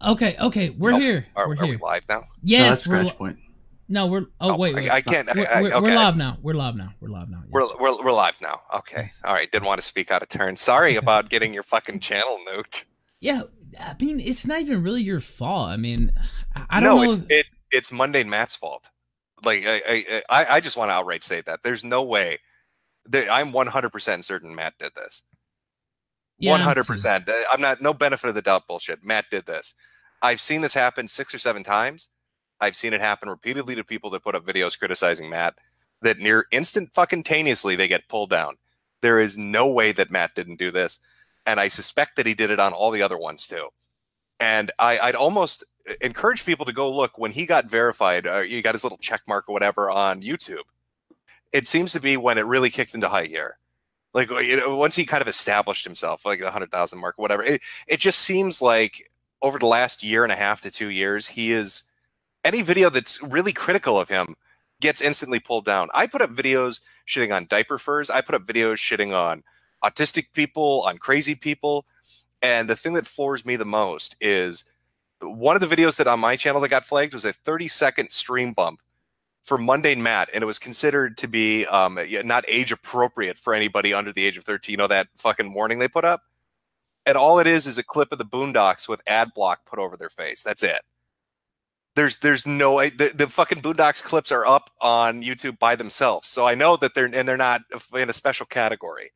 Okay, we're here. Are We're we here. live now? Yes, No, we're. Scratch Point. No, we're. Oh, wait. I can't. We're Okay. live now. We're live now. We're live now. Yes. We're live now. Okay. Yes. All right. Didn't want to speak out of turn. Sorry about getting your fucking channel nuked. Yeah, I mean, it's not even really your fault. I mean, I don't know. It's Mundane Matt's fault. Like I just want to outright say that there's no way. I'm 100% certain Matt did this. 100%. I'm not no benefit of the doubt bullshit. Matt did this. I've seen this happen 6 or 7 times. I've seen it happen repeatedly to people that put up videos criticizing Matt that near instant fucking taneously they get pulled down. There is no way that Matt didn't do this. And I suspect that he did it on all the other ones too. And I'd almost encourage people to go look when he got verified, he got his little check mark or whatever on YouTube. It seems to be when it really kicked into high gear. Like, you know, once he kind of established himself, like the 100,000 mark or whatever, it just seems like over the last 1.5 to 2 years, he is any video that's really critical of him gets instantly pulled down. I put up videos shitting on diaper furs. I put up videos shitting on autistic people, on crazy people. And the thing that floors me the most is one of the videos that on my channel that got flagged was a 30-second stream bump for Mundane Matt, and it was considered to be not age appropriate for anybody under the age of 13. You know that fucking warning they put up? And all it is a clip of the Boondocks with ad block put over their face. That's it. There's no the fucking Boondocks clips are up on YouTube by themselves. So I know that they're not in a special category.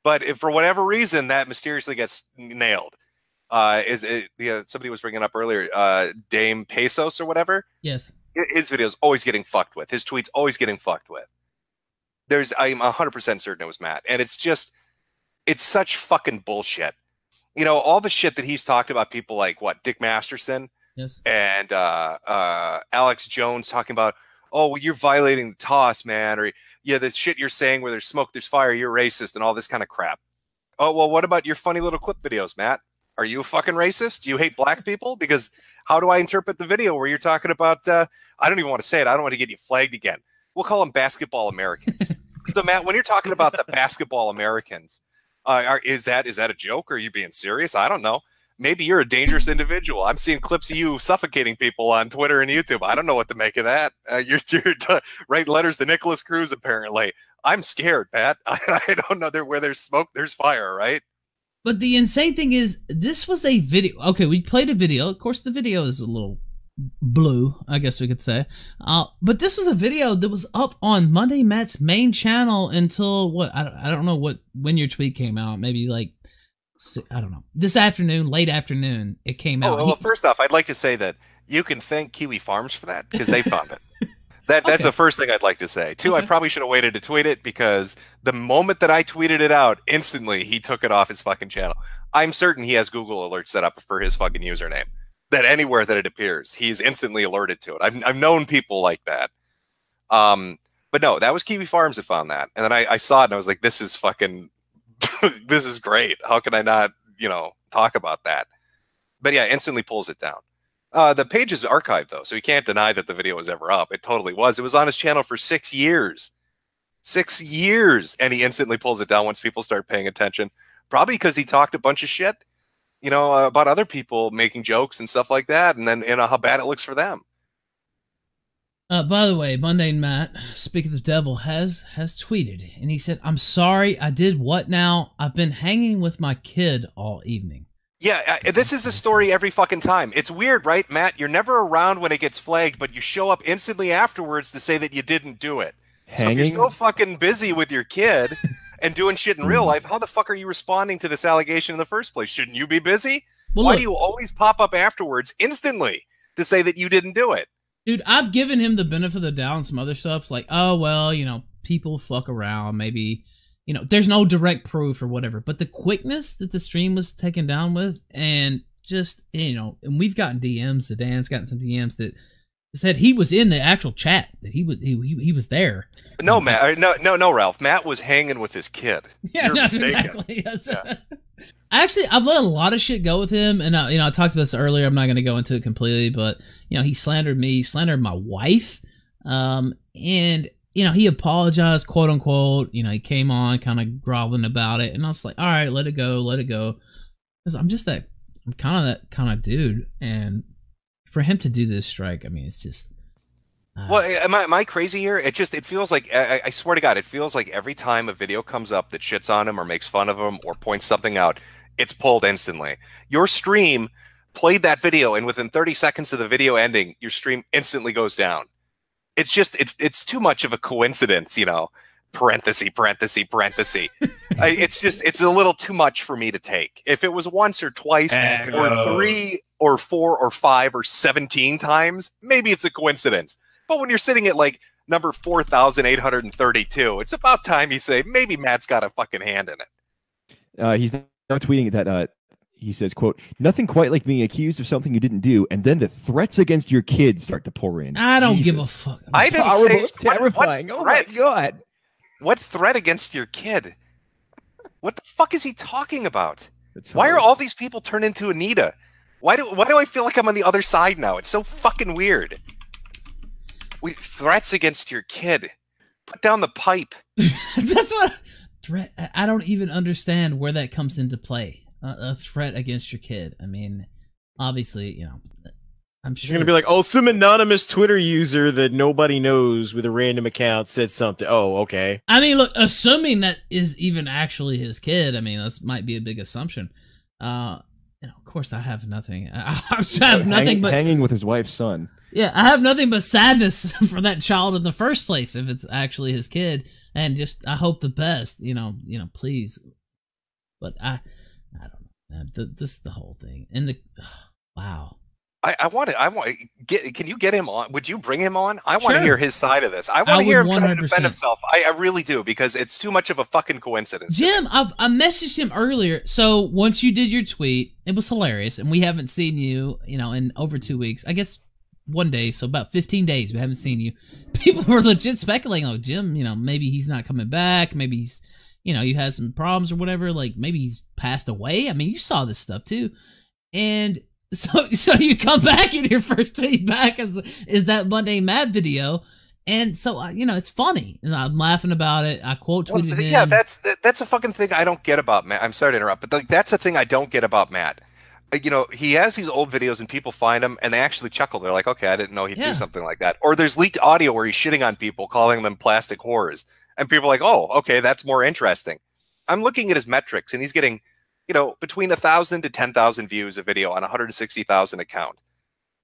But if for whatever reason that mysteriously gets nailed, somebody was bringing up earlier, Dame Pesos or whatever. Yes. His videos always getting fucked with. His tweets always getting fucked with. I'm 100% certain it was Matt. And it's such fucking bullshit. You know, all the shit that he's talked about people like, what, Dick Masterson? Yes. And Alex Jones talking about, oh, well, you're violating the toss, man. Or, yeah, the shit you're saying where there's smoke, there's fire, you're racist and all this kind of crap. Oh, well, what about your funny little clip videos, Matt? Are you a fucking racist? Do you hate black people? Because how do I interpret the video where you're talking about, I don't even want to say it. I don't want to get you flagged again. We'll call them basketball Americans. So, Matt, when you're talking about the basketball Americans, is that a joke? Or are you being serious? I don't know. Maybe you're a dangerous individual. I'm seeing clips of you suffocating people on Twitter and YouTube. I don't know what to make of that. You're writing letters to Nicholas Cruz, apparently. I'm scared, Pat. I don't know. Where there's smoke, there's fire, right? But the insane thing is, this was a video. Okay, we played a video. Of course, the video is a little blue, I guess we could say. But this was a video that was up on Mundane Matt's main channel until, what? I don't know when your tweet came out. Maybe like, I don't know. This afternoon, late afternoon, it came out. Well, first off, I'd like to say that you can thank Kiwi Farms for that because they found it. That's the first thing I'd like to say. Two, I probably should have waited to tweet it because the moment that I tweeted it out, instantly he took it off his fucking channel. I'm certain he has Google alerts set up for his fucking username. That anywhere that it appears, he's instantly alerted to it. I've known people like that. But no, that was Kiwi Farms that found that. And then I saw it and I was like, this is fucking, this is great. How can I not, talk about that? But yeah, instantly pulls it down. The page is archived, though, so you can't deny that the video was ever up. It totally was. It was on his channel for 6 years. 6 years. And he instantly pulls it down once people start paying attention. Probably because he talked a bunch of shit, about other people making jokes and stuff like that. And then, how bad it looks for them. By the way, Mundane Matt, speaking of the devil, has tweeted. And he said, I'm sorry, I did what now? I've been hanging with my kid all evening. Yeah, this is a story every fucking time. It's weird, right, Matt? You're never around when it gets flagged, but you show up instantly afterwards to say that you didn't do it. Hanging? So if you're so fucking busy with your kid and doing shit in real life, how the fuck are you responding to this allegation in the first place? Shouldn't you be busy? Well, Why look, do you always pop up afterwards instantly to say that you didn't do it? dude, I've given him the benefit of the doubt and some other stuff. Like, oh, well, people fuck around. Maybe... there's no direct proof or whatever, but the quickness that the stream was taken down with, and just, and we've gotten DMs, Dan's gotten some DMs that said he was in the actual chat, that he was there. No, Matt, no, Ralph. Matt was hanging with his kid. Yeah, You're no, mistaken. exactly. Yes. Yeah. I've let a lot of shit go with him, and I talked about this earlier. I'm not going to go into it completely, but he slandered me, he slandered my wife, and he apologized, quote unquote. He came on kind of groveling about it, and I was like, all right, let it go, because I'm just that I'm kind of that kind of dude, and for him to do this strike, I mean, it's just. Well, am I crazy here? It feels like, I swear to God, it feels like every time a video comes up that shits on him or makes fun of him or points something out, it's pulled instantly. Your stream played that video, and within 30 seconds of the video ending, your stream instantly goes down. It's just, it's too much of a coincidence, you know, parenthesis. It's a little too much for me to take. If it was once or twice or 3 or 4 or 5 or 17 times, maybe it's a coincidence. But when you're sitting at like number 4,832, it's about time you say, maybe Matt's got a fucking hand in it. He's now tweeting that he says, quote, "Nothing quite like being accused of something you didn't do, and then the threats against your kids start to pour in." I don't give a fuck. I didn't say terrifying. Oh my God. What threat against your kid? What the fuck is he talking about? Why are all these people turned into Anita? Why do I feel like I'm on the other side now? It's so fucking weird. Threats against your kid. Put down the pipe. That's what threat. I don't even understand where that comes into play. A threat against your kid. I mean, obviously, you know, I'm sure you're gonna be like, "Oh, some anonymous Twitter user that nobody knows with a random account said something." Oh, okay. I mean, look, assuming that is even actually his kid. I mean, that might be a big assumption. You know, of course, I have nothing. I have nothing but hanging with his wife's son. Yeah, I have nothing but sadness for that child in the first place if it's actually his kid, and just I hope the best. You know, please. But I don't know. This the whole thing and wow. Can you get him on? Would you bring him on? I want to Sure. hear his side of this. I want to hear him try to 100%. defend himself. I really do, because it's too much of a fucking coincidence. Jim, I messaged him earlier. So once you did your tweet, it was hilarious, and we haven't seen you, in over 2 weeks. I guess 1 day, so about 15 days we haven't seen you. People were legit speculating, oh, Jim, maybe he's not coming back. Maybe he's, you had some problems or whatever. Like maybe he's passed away. I mean, you saw this stuff too, and. So you come back and your first tweet back is that Mundane Matt video, and so it's funny and I'm laughing about it. I quote tweeted him. Yeah, that's a fucking thing I don't get about Matt. I'm sorry to interrupt, but that's the thing I don't get about Matt. He has these old videos and people find them and they actually chuckle. They're like, okay, I didn't know he'd do something like that. Or there's leaked audio where he's shitting on people, calling them plastic whores, and people are like, oh, okay, that's more interesting. I'm looking at his metrics and he's getting between 1,000 to 10,000 views a video on 160,000 account.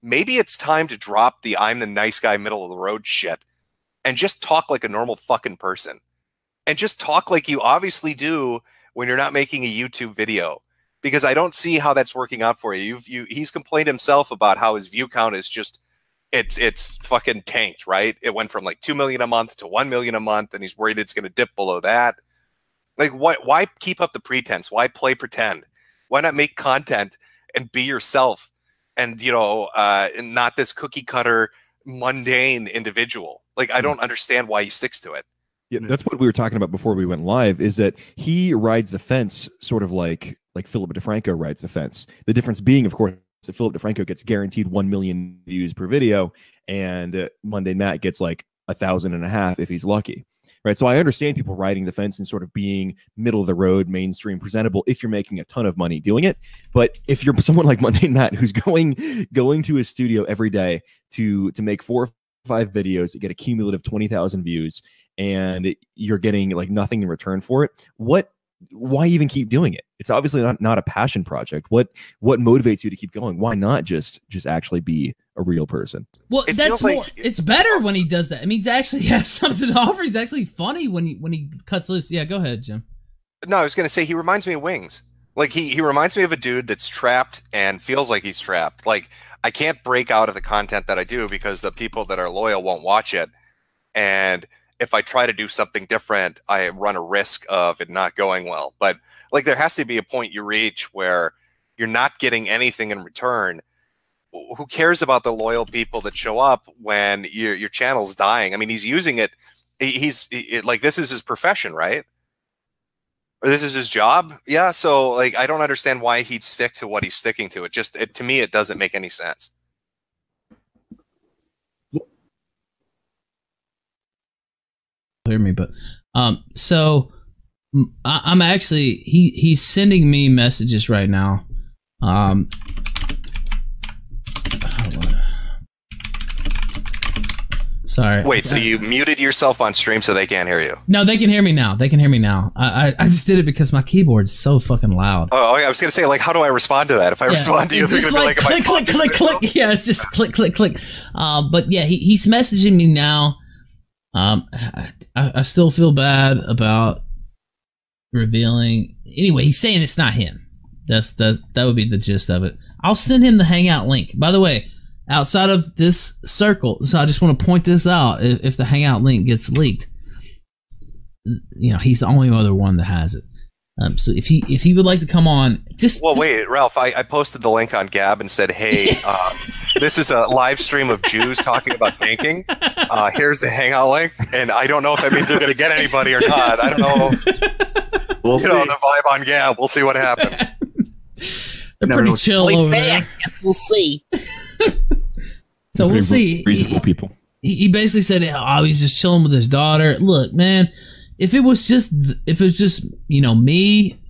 Maybe it's time to drop the I'm the nice guy middle of the road shit and just talk like a normal fucking person. And just talk like you obviously do when you're not making a YouTube video. Because I don't see how that's working out for you. He's complained himself about how his view count is just it's fucking tanked, right? It went from like 2 million a month to 1 million a month, and he's worried it's gonna dip below that. Like, why keep up the pretense? Why play pretend? Why not make content and be yourself and, not this cookie cutter, mundane individual? Like, I don't understand why he sticks to it. Yeah, that's what we were talking about before we went live, is that he rides the fence sort of like Philip DeFranco rides the fence. The difference being, of course, that Philip DeFranco gets guaranteed 1 million views per video, and Mundane Matt gets like 1,500 if he's lucky. Right, so I understand people riding the fence and sort of being middle of the road, mainstream, presentable if you're making a ton of money doing it. But if you're someone like Mundane Matt who's going to his studio every day to make 4 or 5 videos that get a cumulative 20,000 views, and you're getting like nothing in return for it, why even keep doing it? It's obviously not a passion project. What motivates you to keep going? Why not just actually be a real person? Well, that's more. It's better when he does that. I mean, he's actually has something to offer. He's actually funny when he cuts loose. Yeah, go ahead, Jim. No, I was going to say he reminds me of Wings. Like he reminds me of a dude that's trapped and feels like he's trapped. Like, I can't break out of the content that I do because the people that are loyal won't watch it, and if I try to do something different, I run a risk of it not going well. But like, there has to be a point you reach where you're not getting anything in return. Who cares about the loyal people that show up when your channel's dying? I mean, he's using it. Like, this is his profession, right? Or this is his job. Yeah. So like, I don't understand why he'd stick to what he's sticking to. To me, it doesn't make any sense. Hear me, but so I'm actually he's sending me messages right now, Um, Sorry. Wait, so you muted yourself on stream so they can't hear you? No, they can hear me now. They can hear me now. I just did it because my keyboard's so fucking loud. Oh, I was gonna say, like, how do I respond to that? If I respond to you, they're gonna be like, click, click, click, click. Yeah, it's just click, click, click. But yeah, he's messaging me now. I still feel bad about revealing. Anyway, he's saying it's not him. That would be the gist of it. I'll send him the Hangout link. By the way, outside of this circle, so I just want to point this out. If the Hangout link gets leaked, you know, he's the only other one that has it. So if he would like to come on, wait, Ralph, I posted the link on Gab and said, hey, this is a live stream of Jews talking about banking. Here's the Hangout link, and I don't know if that means they're going to get anybody or not. I don't know. We'll see. The vibe on Gab. We'll see what happens. They're pretty chill over there. Yes, we'll see. So we'll see. Reasonable people. He basically said, "Oh, he's just chilling with his daughter." Look, man, if it was just you know, me,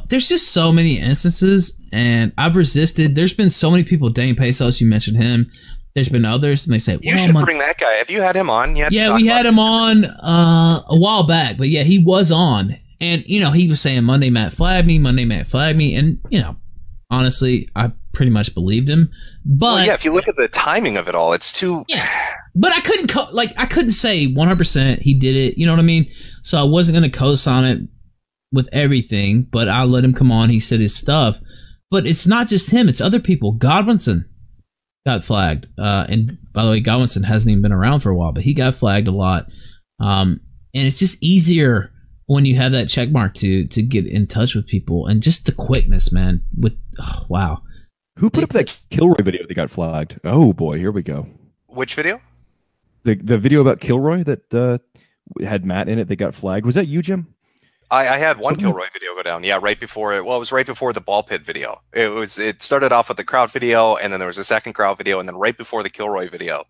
there's just so many instances, and I've resisted. There's been so many people. Dane Pesos, you mentioned him. There's been others, and they say, "You should bring that guy." Have you had him on yet? Yeah, we had him on a while back, but yeah, he was on, and you know, he was saying Monday Matt flagged me, and you know, honestly, I pretty much believed him. But yeah, if you look at the timing of it all, it's too. Yeah, but I couldn't say 100% he did it. You know what I mean? So I wasn't gonna co-sign it with everything, but I let him come on. He said his stuff, but it's not just him; it's other people. Godwinson got flagged, and by the way, Godwinson hasn't even been around for a while, but he got flagged a lot. And it's just easier when you have that check mark to get in touch with people, and just the quickness, man. Wow. Who put up that Kilroy video that got flagged? Oh boy, here we go. Which video? The video about Kilroy that had Matt in it that got flagged. Was that you, Jim? I had one Kilroy video go down. Yeah, right before it. Well, it was right before the ball pit video. It started off with the crowd video, and then there was a second crowd video, and then right before the Kilroy video,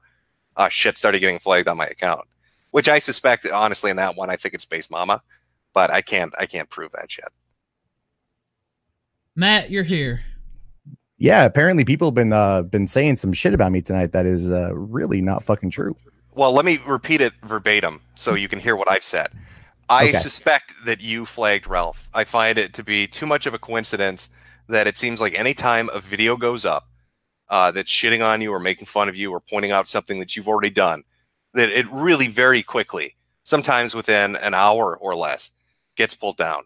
shit started getting flagged on my account. Which I suspect, honestly, in that one, I think it's Space Mama, but I can't prove that shit. Matt, you're here. Yeah, apparently people have been saying some shit about me tonight that is really not fucking true. Well, let me repeat it verbatim so you can hear what I've said. I suspect that you flagged Ralph. I find it to be too much of a coincidence that it seems like any time a video goes up that's shitting on you or making fun of you or pointing out something that you've already done, that it really very quickly, sometimes within an hour or less, gets pulled down.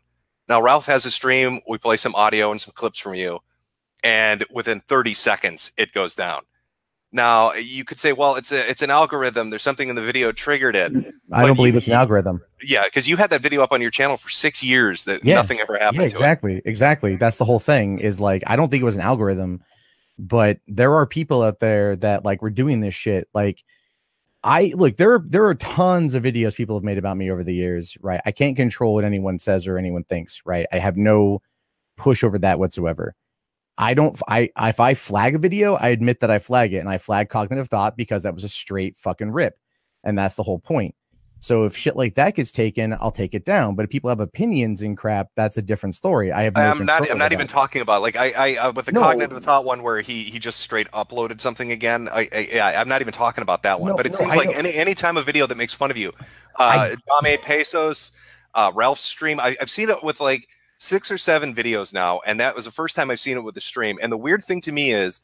Now, Ralph has a stream. We play some audio and some clips from you, and within 30 seconds, it goes down. Now, you could say, well, it's an algorithm. There's something in the video triggered it. I don't believe it's an algorithm. Yeah, because you had that video up on your channel for 6 years that nothing ever happened to it. Exactly. That's the whole thing is like, I don't think it was an algorithm, but there are people out there that like were doing this shit. Like, there are tons of videos people have made about me over the years, right? I can't control what anyone says or anyone thinks, right? I have no push over that whatsoever. If I flag a video, I admit that I flag it, and I flag cognitive thought because that was a straight fucking rip. And that's the whole point. So if shit like that gets taken, I'll take it down. But if people have opinions and crap, that's a different story. I'm not even talking about like I with the cognitive thought one where he just straight uploaded something again. I'm not even talking about that one. But it seems like any time a video that makes fun of you, Dame Pesos, Ralph's stream, I've seen it with like 6 or 7 videos now, and that was the first time I've seen it with the stream. And the weird thing to me is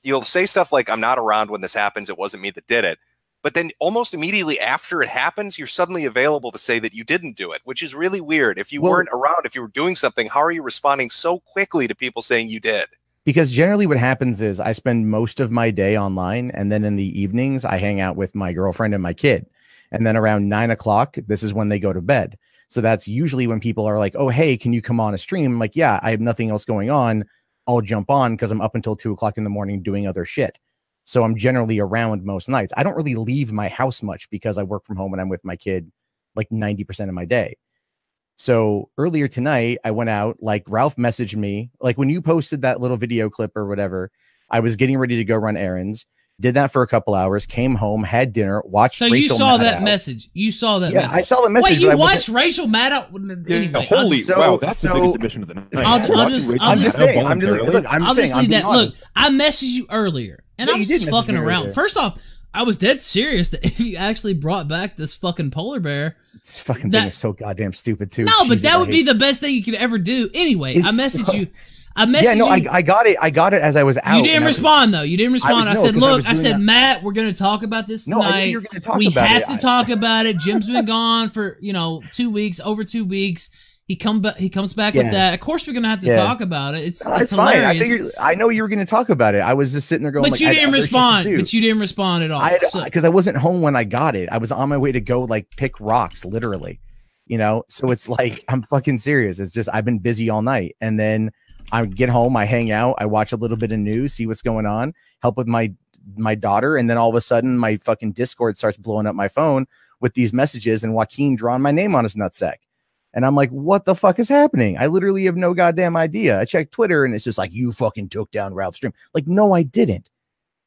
you'll say stuff like, I'm not around when this happens, it wasn't me that did it. But then almost immediately after it happens, you're suddenly available to say that you didn't do it, which is really weird. If you weren't around, if you were doing something, how are you responding so quickly to people saying you did? Because generally what happens is I spend most of my day online, and then in the evenings I hang out with my girlfriend and my kid. And then around 9 o'clock, this is when they go to bed. So that's usually when people are like, oh, hey, can you come on a stream? I'm like, yeah, I have nothing else going on. I'll jump on because I'm up until 2 o'clock in the morning doing other shit. So I'm generally around most nights. I don't really leave my house much because I work from home and I'm with my kid like 90% of my day. So earlier tonight, I went out, like Ralph messaged me, like when you posted that little video clip or whatever, I was getting ready to go run errands. Did that for a couple hours, came home, had dinner, watched. So Rachel you saw Maddow. that message. You saw that. Yeah, message. I saw the message. Wait, you but I watched wasn't- Rachel Maddow? Anyway, holy so- wow, that's the so- biggest admission of the night. I'll just saying, I'm I'll just leave that. honest. Look, I messaged you earlier, and Yeah, I you was did just message fucking me around. earlier. First off, I was dead serious that if you actually brought back this fucking polar bear. This fucking that- thing is so goddamn stupid too. No, but Jesus, that I would be hate- the best thing you could ever do. Anyway, I It's messaged so- you. I messaged Yeah, no, you. I got it. I got it as I was out. You didn't respond though. You didn't respond. I, no, said, 'cause I "Look," was I doing said, that- "Matt, we're going to talk about this No, I knew tonight. you were gonna talk We about have it. to talk about it. Jim's been gone for 2 weeks, over 2 weeks. He comes back with Yeah. that. Of course, we're going to have to Yeah. talk about it. It's No, it's it's fine. hilarious. I know you were going to talk about it. I was just sitting there going, But like, you I had didn't other shit to respond. do. But you didn't respond at all. So- Because I wasn't home when I got it. I was on my way to go like pick rocks, literally. So it's like I'm fucking serious. It's just I've been busy all night, and then I get home, I hang out, I watch a little bit of news, see what's going on, help with my daughter, and then all of a sudden my fucking Discord starts blowing up my phone with these messages and Joaquin drawing my name on his nutsack. And I'm like, what the fuck is happening? I literally have no goddamn idea. I checked Twitter and it's just like, you fucking took down Ralph's stream. Like, no, I didn't.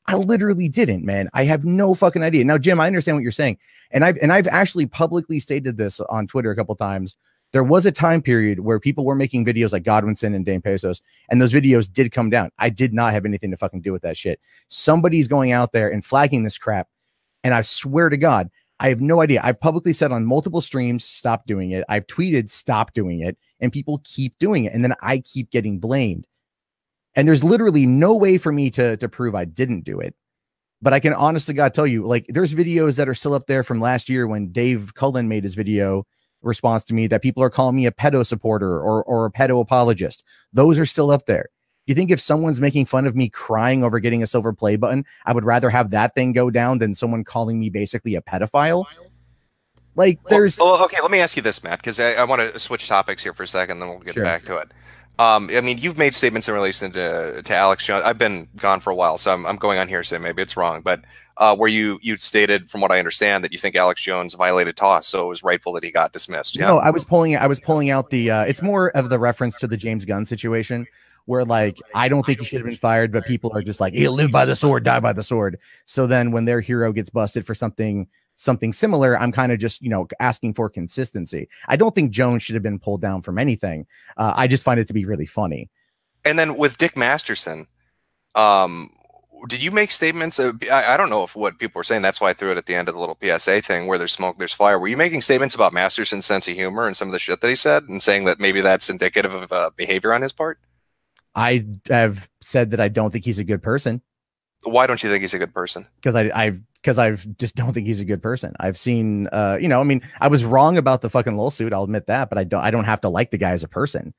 I literally didn't, man. I have no fucking idea. Now, Jim, I understand what you're saying. And I've actually publicly stated this on Twitter a couple times. There was a time period where people were making videos like Godwinson and Dane Pesos, and those videos did come down. I did not have anything to fucking do with that shit. Somebody's going out there and flagging this crap. And I swear to God, I have no idea. I've publicly said on multiple streams, stop doing it. I've tweeted, stop doing it. And people keep doing it. And then I keep getting blamed. And there's literally no way for me to prove I didn't do it. But I can honest to God tell you, like, there's videos that are still up there from last year when Dave Cullen made his video response to me that people are calling me a pedo supporter or a pedo apologist. Those are still up there. You think if someone's making fun of me crying over getting a silver play button, I would rather have that thing go down than someone calling me basically a pedophile? Like, there's... Well, okay, let me ask you this, Matt, because I want to switch topics here for a second, then we'll get Sure. back to it. I mean, you've made statements in relation to Alex Jones. I've been gone for a while, so I'm going on here, so maybe it's wrong, but where you stated, from what I understand, that you think Alex Jones violated TOS, so it was rightful that he got dismissed. Yeah. No, I was pulling out the it's more of the reference to the James Gunn situation where, like, I don't think he should have been fired, but people are just like, he'll live by the sword, die by the sword. So then when their hero gets busted for something similar, I'm kind of just, asking for consistency. I don't think Jones should have been pulled down from anything. I just find it to be really funny. And then with Dick Masterson, did you make statements? I don't know if what people were saying. That's why I threw it at the end of the little PSA thing where there's smoke, there's fire. Were you making statements about Masterson's sense of humor and some of the shit that he said and saying that maybe that's indicative of behavior on his part? I have said that I don't think he's a good person. Why don't you think he's a good person? Because I just don't think he's a good person. I've seen, I mean, I was wrong about the fucking lawsuit. I'll admit that, but I don't have to like the guy as a person.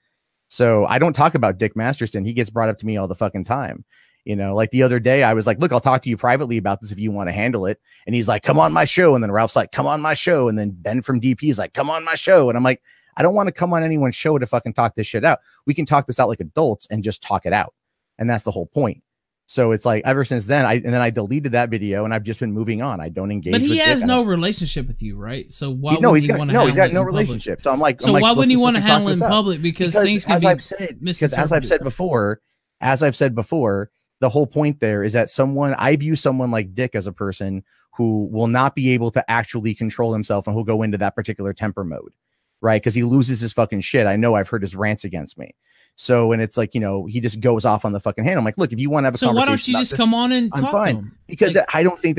So I don't talk about Dick Masterson. He gets brought up to me all the fucking time. Like the other day I was like, look, I'll talk to you privately about this if you want to handle it. And he's like, come on my show. And then Ralph's like, come on my show. And then Ben from DP is like, come on my show. And I'm like, I don't want to come on anyone's show to fucking talk this shit out. We can talk this out like adults and just talk it out. And that's the whole point. So it's like ever since then, I deleted that video and I've just been moving on. I don't engage. But he with has Dick. no relationship with you, right? So why? No, wouldn't he's got want to no, he's got it no in public? relationship. So I'm like, So why wouldn't he want to talk handle it this in out? public? Because things can as be I've said, because as I've said misinterpreted. before, the whole point there is that I view someone like Dick as a person who will not be able to actually control himself and who'll go into that particular temper mode, right? Because he loses his fucking shit. I know I've heard his rants against me. So, and it's like, he just goes off on the fucking hand. I'm like, look, if you want to have a conversation, why don't you just come on and I'm talk fine. to him? Because I don't think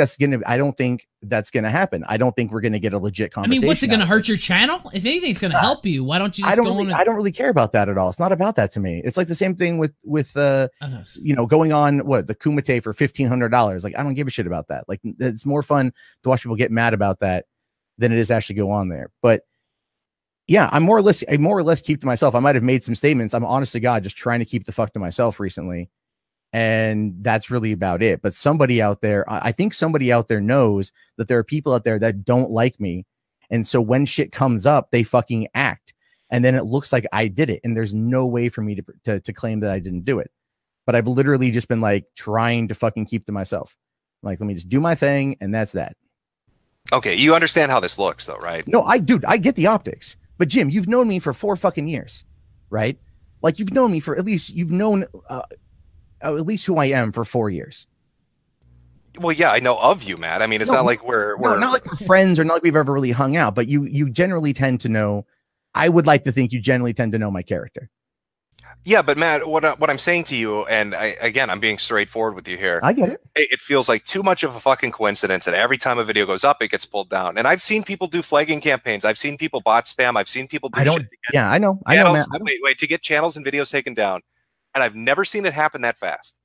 that's gonna happen. I don't think we're gonna get a legit I conversation. mean, what's it going to out of hurt your channel? If anything, it's going to help you. Why don't you just go on? I don't really care about that at all. It's not about that to me. It's like the same thing with going on the Kumite for $1,500. Like, I don't give a shit about that. Like, it's more fun to watch people get mad about that than it is to actually go on there. But yeah, I more or less keep to myself. I might have made some statements. I'm honest to God just trying to keep the fuck to myself recently. And that's really about it. But somebody out there, I think somebody out there knows that there are people out there that don't like me. And so when shit comes up, they fucking act. And then it looks like I did it. And there's no way for me to claim that I didn't do it. But I've literally just been like trying to fucking keep to myself. Like, let me just do my thing. And that's that. Okay, you understand how this looks, though, right? No, I get the optics. But Jim, you've known me for 4 fucking years, right? Like, you've known me for you've known at least who I am for 4 years. Well, yeah, I know of you, Matt. I mean, it's not like we're not like we're friends or not like we've ever really hung out, but you generally tend to know. I would like to think you generally tend to know my character. Yeah, but Matt, what I'm saying to you, and I'm being straightforward with you here. I get it. It feels like too much of a fucking coincidence that every time a video goes up, it gets pulled down. And I've seen people do flagging campaigns. I've seen people bot spam. I've seen people do I don't. Yeah, I know. I know, man. Wait, to get channels and videos taken down, and I've never seen it happen that fast.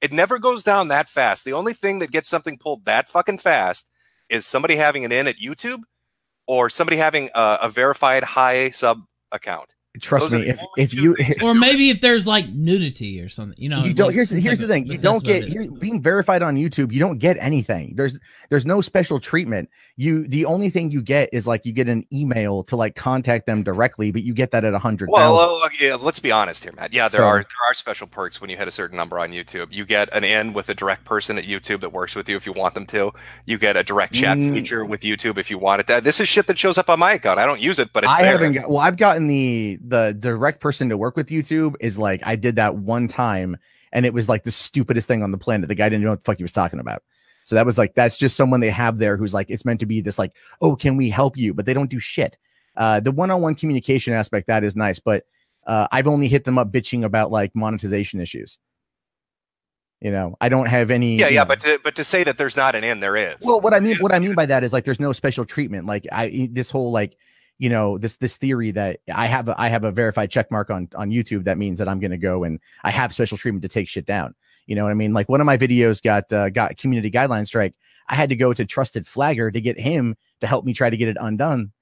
It never goes down that fast. The only thing that gets something pulled that fucking fast is somebody having an in at YouTube or somebody having a verified high sub account. Trust me, if you or maybe if there's like nudity or something, you know. You don't. Here's the thing: you don't get being verified on YouTube. You don't get anything. There's no special treatment. The only thing you get is like you get an email to like contact them directly, but you get that at 100. Well, yeah, let's be honest here, Matt. Yeah, there are special perks when you hit a certain number on YouTube. You get an in with a direct person at YouTube that works with you if you want them to. You get a direct chat feature with YouTube if you want it. This is shit that shows up on my account. I don't use it, but it's there. I've gotten the direct person to work with YouTube is like, I did that one time and it was like the stupidest thing on the planet. The guy didn't know what the fuck he was talking about. So that was like, that's just someone they have there who's like, it's meant to be this like, oh, can we help you? But they don't do shit. The one-on-one communication aspect, that is nice. But I've only hit them up bitching about like monetization issues. You know, I don't have any. Yeah, but to say that there's not an in, there is. Well, what I mean by that is like, there's no special treatment. Like this whole like, you know, this theory that I have a verified check mark on YouTube, that means that I'm going to go and I have special treatment to take shit down. You know what I mean? Like one of my videos got community guideline strike. I had to go to Trusted Flagger to get him to help me try to get it undone.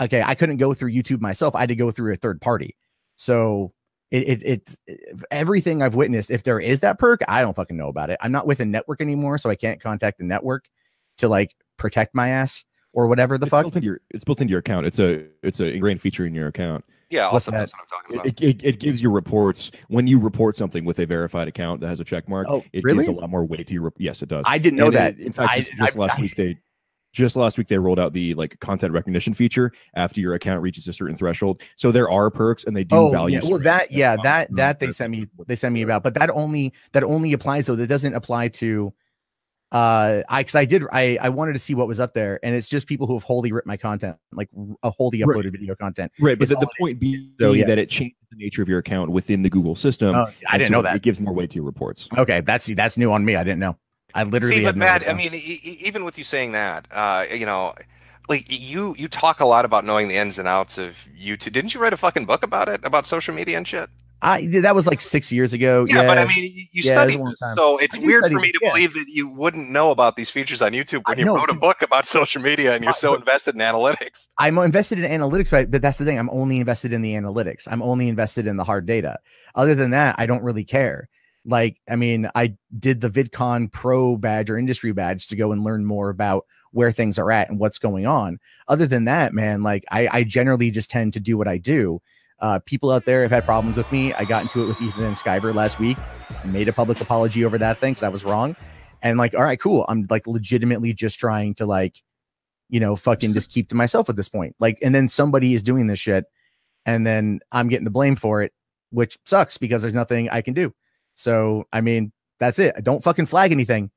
Okay, I couldn't go through YouTube myself. I had to go through a third party. So it's everything I've witnessed. If there is that perk, I don't fucking know about it. I'm not with a network anymore, so I can't contact the network to like protect my ass. Or whatever the fuck. It's built into your account. It's a ingrained feature in your account. Yeah, awesome. That's what I'm talking about. It gives you reports when you report something with a verified account that has a check mark. Oh, it really? gives a lot more weight to your. Yes, it does. I didn't know that. In fact, just last week they rolled out the like content recognition feature after your account reaches a certain threshold. So there are perks and they do value. Yeah. Well, that they sent me about, but that only applies though. That doesn't apply to. I wanted to see what was up there, and it's just people who have wholly ripped my content, like a wholly uploaded video content. Right, but the point being that it changes the nature of your account within the Google system. Oh, I didn't know that. It gives more weight to your reports. Okay, that's new on me. I didn't know. I literally. See, but Matt, I mean, even with you saying that, you know, like you talk a lot about knowing the ins and outs of YouTube. Didn't you write a fucking book about it, about social media and shit? That was like 6 years ago. Yeah, but I mean, you studied this, so it's weird for me to believe that you wouldn't know about these features on YouTube when you wrote a book about social media and you're so invested in analytics. I'm invested in analytics, but that's the thing. I'm only invested in the analytics. I'm only invested in the hard data. Other than that, I don't really care. Like, I mean, I did the VidCon Pro badge or industry badge to go and learn more about where things are at and what's going on. Other than that, man, like I generally just tend to do what I do. People out there have had problems with me. I got into it with Ethan and Skyver last week, made a public apology over that thing because I was wrong. And like, all right, cool. I'm like legitimately just trying to like, you know, fucking just keep to myself at this point. Like, and then somebody is doing this shit and then I'm getting the blame for it, which sucks because there's nothing I can do. So, I mean, that's it. Don't fucking flag anything.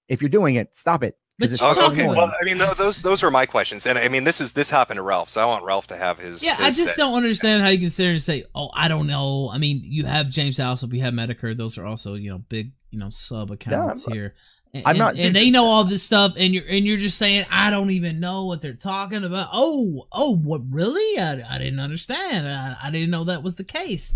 If you're doing it, stop it. Okay, well, I mean, those are my questions, and I mean, this happened to Ralph, so I want Ralph to have his. Yeah, I just don't understand how you can sit there and say, "Oh, I don't know." I mean, you have James Alsop, you have Medicare; those are also big sub accounts here. And they know all this stuff, and you're just saying, "I don't even know what they're talking about." Oh, what really? I didn't understand. I didn't know that was the case.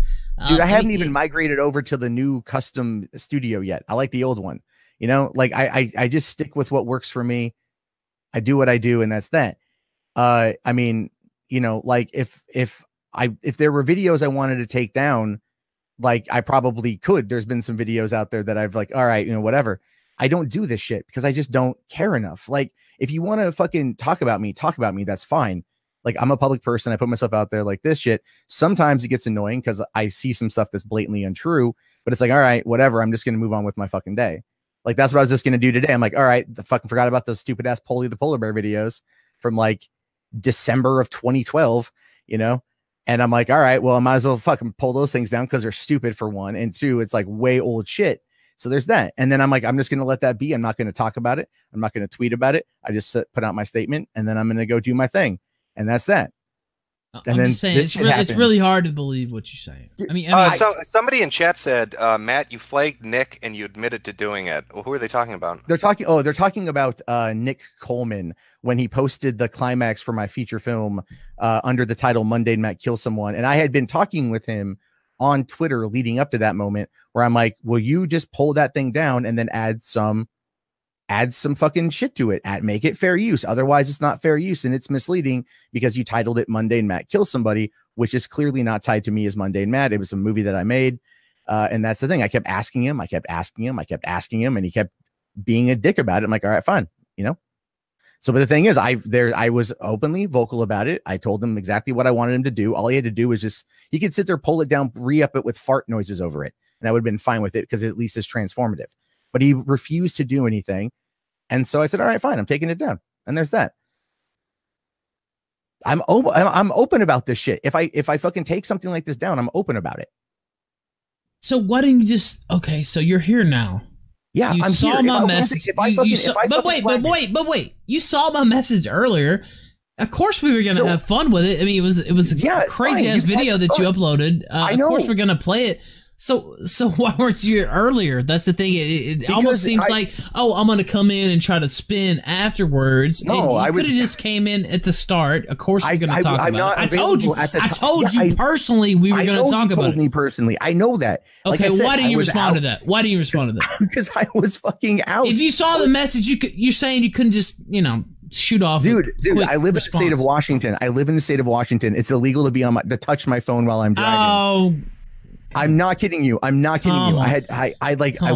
Dude, I haven't even migrated over to the new custom studio yet. I like the old one. You know, like I just stick with what works for me. I do what I do, and that's that. I mean, you know, like if there were videos I wanted to take down, like I probably could. There's been some videos out there that I've like, all right, you know, whatever. I don't do this shit because I just don't care enough. Like, if you want to fucking talk about me, that's fine. Like, I'm a public person. I put myself out there like this shit. Sometimes it gets annoying because I see some stuff that's blatantly untrue, but it's like, all right, whatever. I'm just going to move on with my fucking day. Like, that's what I was just going to do today. I'm like, all right, the fucking forgot about those stupid ass Polly the Polar Bear videos from like December of 2012, you know? And I'm like, all right, well, I might as well fucking pull those things down because they're stupid for one. And two, it's like way old shit. So there's that. And then I'm like, I'm just going to let that be. I'm not going to talk about it. I'm not going to tweet about it. I just put out my statement, and then I'm going to go do my thing. And that's that. I'm And then just saying, it's really hard to believe what you're saying. I mean, so somebody in chat said, Matt, you flagged Nick and you admitted to doing it. Well, who are they talking about? They're talking about Nick Coleman when he posted the climax for my feature film under the title Mundane Matt Kill Someone. And I had been talking with him on Twitter leading up to that moment where I'm like, will you just pull that thing down and then add some fucking shit to it, make it fair use. Otherwise it's not fair use and it's misleading because you titled it Mundane Matt Kill Somebody, which is clearly not tied to me as Mundane Matt. It was a movie that I made. And that's the thing. I kept asking him, and he kept being a dick about it. I'm like, all right, fine. You know? So, but the thing is, I was openly vocal about it. I told him exactly what I wanted him to do. All he had to do was he could sit there, pull it down, re-up it with fart noises over it. And I would have been fine with it because at least it's transformative. But he refused to do anything. And so I said, all right, fine, I'm taking it down. And there's that. I'm open about this shit. If I fucking take something like this down, I'm open about it. So why didn't you just, okay, so you're here now. Yeah, you saw my message. But wait. You saw my message earlier. Of course we were gonna have fun with it. I mean, it was a crazy ass video that you uploaded. Of course we're gonna play it. So why weren't you earlier? That's the thing. It almost seems like, oh, I'm gonna come in and try to spin afterwards. No, I could have just came in at the start. Of course we're gonna talk about it. I told you personally we were gonna talk about it. Me personally, I know that. Okay, why didn't you respond to that? Why didn't you respond to that? Because I was fucking out. If you saw the message, you're saying you couldn't just, shoot off. Dude, I live in the state of Washington. It's illegal to touch my phone while I'm driving. Oh. I'm not kidding you. I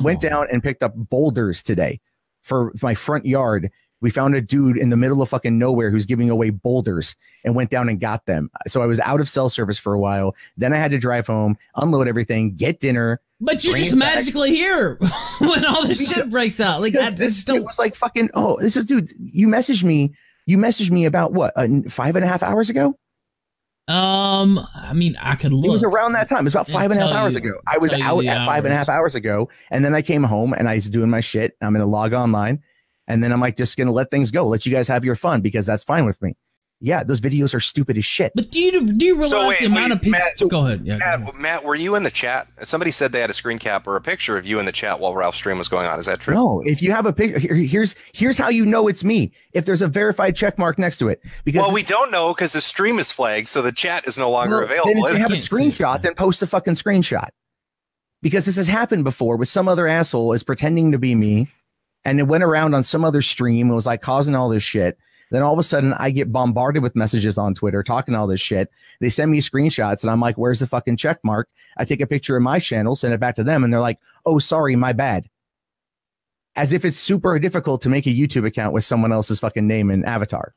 went down and picked up boulders today for my front yard. We found a dude in the middle of fucking nowhere who's giving away boulders and went down and got them. So I was out of cell service for a while. Then I had to drive home, unload everything, get dinner. But you're just magically here when all this shit breaks out. Like it was like fucking, dude, you messaged me about what, 5.5 hours ago? I mean, I could look. It was around that time. It was about 5.5 hours ago. I was out at 5.5 hours ago, and then I came home and I was doing my shit. I'm gonna log online, and then I'm like, just gonna let things go, let you guys have your fun because that's fine with me. Yeah, those videos are stupid as shit. But do you realize the amount of people? Go ahead. Yeah, Matt, were you in the chat? Somebody said they had a screen cap or a picture of you in the chat while Ralph's stream was going on. Is that true? No. If you have a picture, here's how you know it's me. If there's a verified check mark next to it, because we don't know because the stream is flagged, so the chat is no longer available. Then if you have a screenshot, then post a fucking screenshot. Because this has happened before with some other asshole is pretending to be me, and it went around on some other stream. It was like causing all this shit. Then all of a sudden I get bombarded with messages on Twitter talking all this shit. They send me screenshots and I'm like, where's the fucking check mark? I take a picture of my channel, send it back to them. And they're like, oh, sorry, my bad. As if it's super difficult to make a YouTube account with someone else's fucking name and avatar.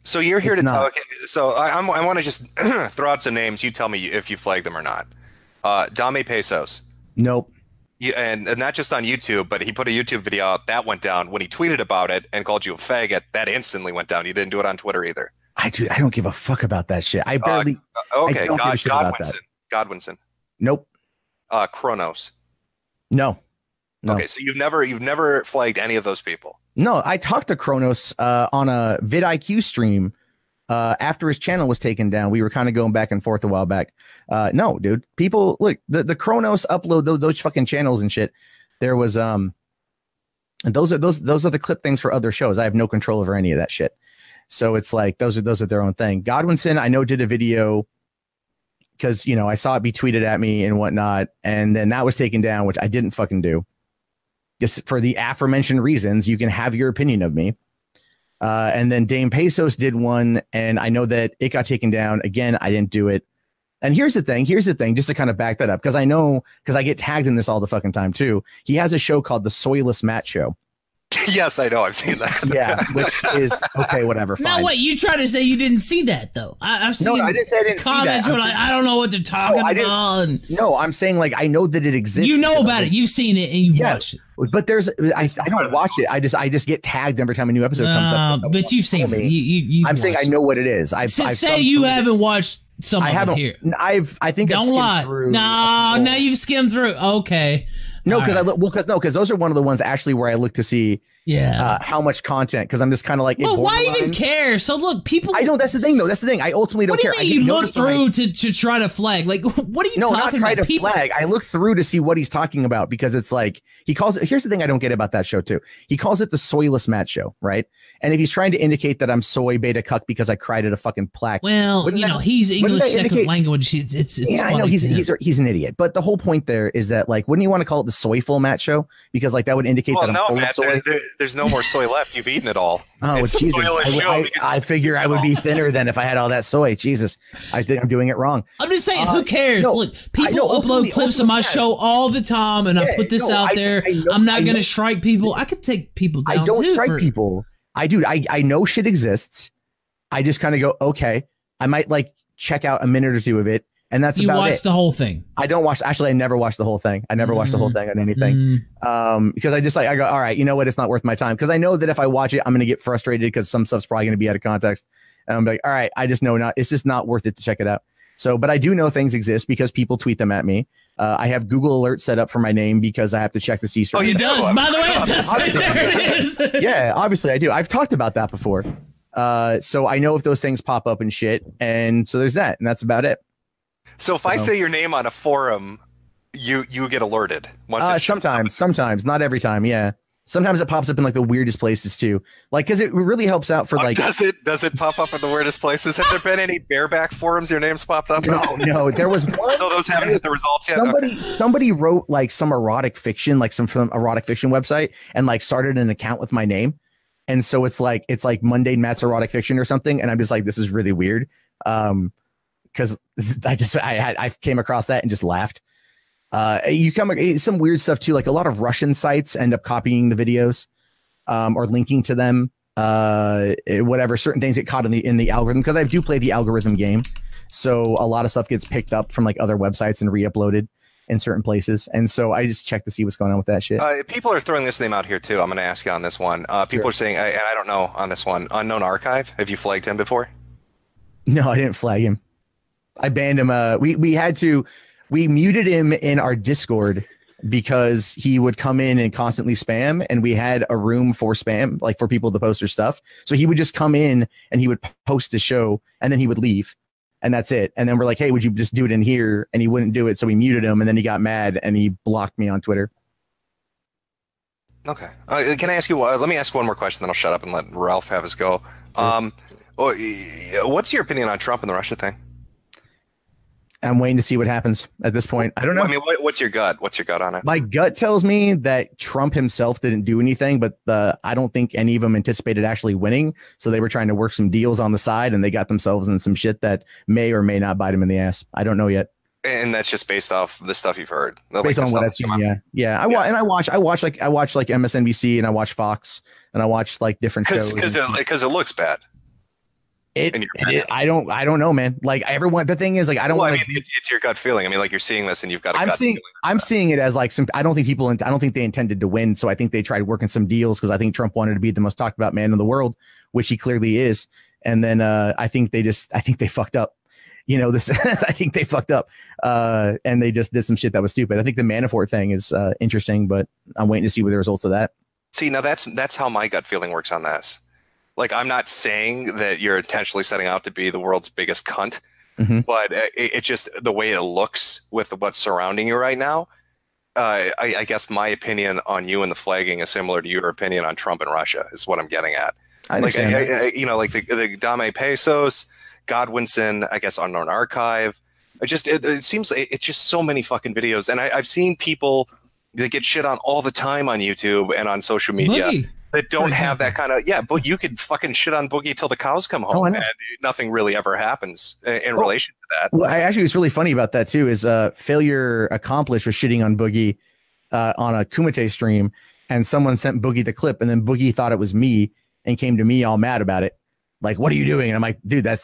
So you're here to tell. Okay, so I want to just throw out some names. You tell me if you flag them or not. Dame Pesos. Nope. And not just on YouTube, but he put a YouTube video out that went down. When he tweeted about it and called you a faggot, that instantly went down. You didn't do it on Twitter either. I don't give a fuck about that shit. I barely. Okay, Godwinson. Nope. Kronos. No. Okay, so you've never flagged any of those people. No, I talked to Kronos on a vidIQ stream after his channel was taken down. We were kind of going back and forth a while back. No, dude. People, look, the Kronos upload those fucking channels and shit. There was and those are the clip things for other shows. I have no control over any of that shit. So it's like those are their own thing. Godwinson, I know, did a video because I saw it be tweeted at me and whatnot, and then that was taken down, which I didn't fucking do. Just for the aforementioned reasons, you can have your opinion of me. And then Dame Pesos did one, and I know that it got taken down. Again, I didn't do it. And here's the thing, just to kind of back that up, because I get tagged in this all the fucking time too. He has a show called the Soyless Matt Show. Yes, I know. I've seen that. Yeah, which is okay, whatever. Fine. No, wait, you try to say you didn't see that though. I've seen I didn't say I didn't comments see that. where like, I don't know what they're talking about. No, I'm saying like I know that it exists. You know about it. You've seen it and you've watched it. But I don't watch it. I just get tagged every time a new episode comes up. But you've seen it. You I'm saying I know what it is. Say you haven't watched some of it here. I think don't lie. No, now you've skimmed through. Okay. No, because those are one of the ones actually where I look to see how much content, because I'm just kind of like, well, why even care? So look, people. I know that's the thing though. That's the thing. I ultimately don't care. What do you mean you look through to try to flag? Like, what are you talking about? Flag. I look through to see what he's talking about, because it's like he calls it. Here's the thing I don't get about that show too. He calls it the Soyless Matt Show, right? And if he's trying to indicate that I'm soy beta cuck because I cried at a fucking plaque, well, he's English second language. It's I know he's an idiot. But the whole point there is that, like, wouldn't you want to call it the Soyful Matt Show? Because like that would indicate that I'm full of soy. There's no more soy left. You've eaten it all. Oh, Jesus! I figure I would be thinner than if I had all that soy. Jesus, I think I'm doing it wrong. I'm just saying, who cares? No, look, people upload clips of my show all the time, and I put this out there. I'm not going to strike people. I could take people down. I don't strike people. I know shit exists. I just kind of go, okay. I might like check out a minute or two of it, and that's about it. You watch the whole thing? I don't watch. Actually, I never watched the whole thing. I never watched the whole thing on anything. Because I just like, I go, all right, you know what? It's not worth my time, because I know that if I watch it, I'm going to get frustrated because some stuff's probably going to be out of context. And I'm like, all right, I just know it's just not worth it to check it out. So, but I do know things exist because people tweet them at me. I have Google Alerts set up for my name because I have to check to see. Oh, you does. By the way, there it is. Yeah, obviously I do. I've talked about that before. So I know if those things pop up and shit. And so there's that. And that's about it. So if I say your name on a forum, you get alerted. Sometimes, not every time. Yeah. Sometimes it pops up in like the weirdest places too. Like, because it really helps out for like. Does it pop up in the weirdest places? Have there been any bareback forums your name's popped up? No. There was one. No, those haven't hit the results yet. Somebody wrote like some erotic fiction, like some erotic fiction website, and like started an account with my name. And so it's like Mundane Matt's erotic fiction or something. And I'm just like, this is really weird. Because I came across that and just laughed. You come some weird stuff too, like a lot of Russian sites end up copying the videos or linking to them. Whatever, certain things get caught in the algorithm, because I do play the algorithm game. So a lot of stuff gets picked up from like other websites and re-uploaded in certain places. And so I just check to see what's going on with that shit. People are throwing this name out here too. I'm going to ask you on this one. People are saying, and I don't know on this one, Unknown Archive. Have you flagged him before? No, I didn't flag him. I banned him. We muted him in our Discord because he would come in and constantly spam, and we had a room for spam, like for people to post their stuff. So he would just come in and he would post his show, and then he would leave, and that's it. And then we're like, hey, would you just do it in here? And he wouldn't do it. So we muted him, and then he got mad and he blocked me on Twitter. Okay. Can I ask you, let me ask one more question, then I'll shut up and let Ralph have his go. What's your opinion on Trump and the Russia thing? I'm waiting to see what happens at this point. I don't know. I mean, what's your gut? What's your gut on it? My gut tells me that Trump himself didn't do anything, but I don't think any of them anticipated actually winning. So they were trying to work some deals on the side, and they got themselves in some shit that may or may not bite him in the ass. I don't know yet. And that's just based off the stuff you've heard. Based on what I've seen, yeah. I watch like MSNBC, and I watch Fox, and I watch like different shows because it looks bad. I don't know, man. Like everyone, the thing is, like, I don't want. It's your gut feeling. I mean, like you're seeing this, and you've got. I'm seeing it as like some. I don't think they intended to win. So I think they tried working some deals, because I think Trump wanted to be the most talked about man in the world, which he clearly is. And then I think they fucked up. You know, this. I think they fucked up, and they just did some shit that was stupid. I think the Manafort thing is interesting, but I'm waiting to see what the results of that. See, now that's how my gut feeling works on this. Like, I'm not saying that you're intentionally setting out to be the world's biggest cunt, but it just the way it looks with what's surrounding you right now. I guess my opinion on you and the flagging is similar to your opinion on Trump and Russia, is what I'm getting at. Like the Dame Pesos, Godwinson, I guess Unknown Archive. It seems it's just so many fucking videos, and I've seen people that get shit on all the time on YouTube and on social media. Boogie. That don't have that kind of but you could fucking shit on Boogie till the cows come home, and nothing really ever happens in relation to that. Well, actually, what's really funny about that too is Failure Accomplished was shitting on Boogie on a Kumite stream, and someone sent Boogie the clip, and then Boogie thought it was me and came to me all mad about it, like, "What are you doing?" And I'm like, "Dude, that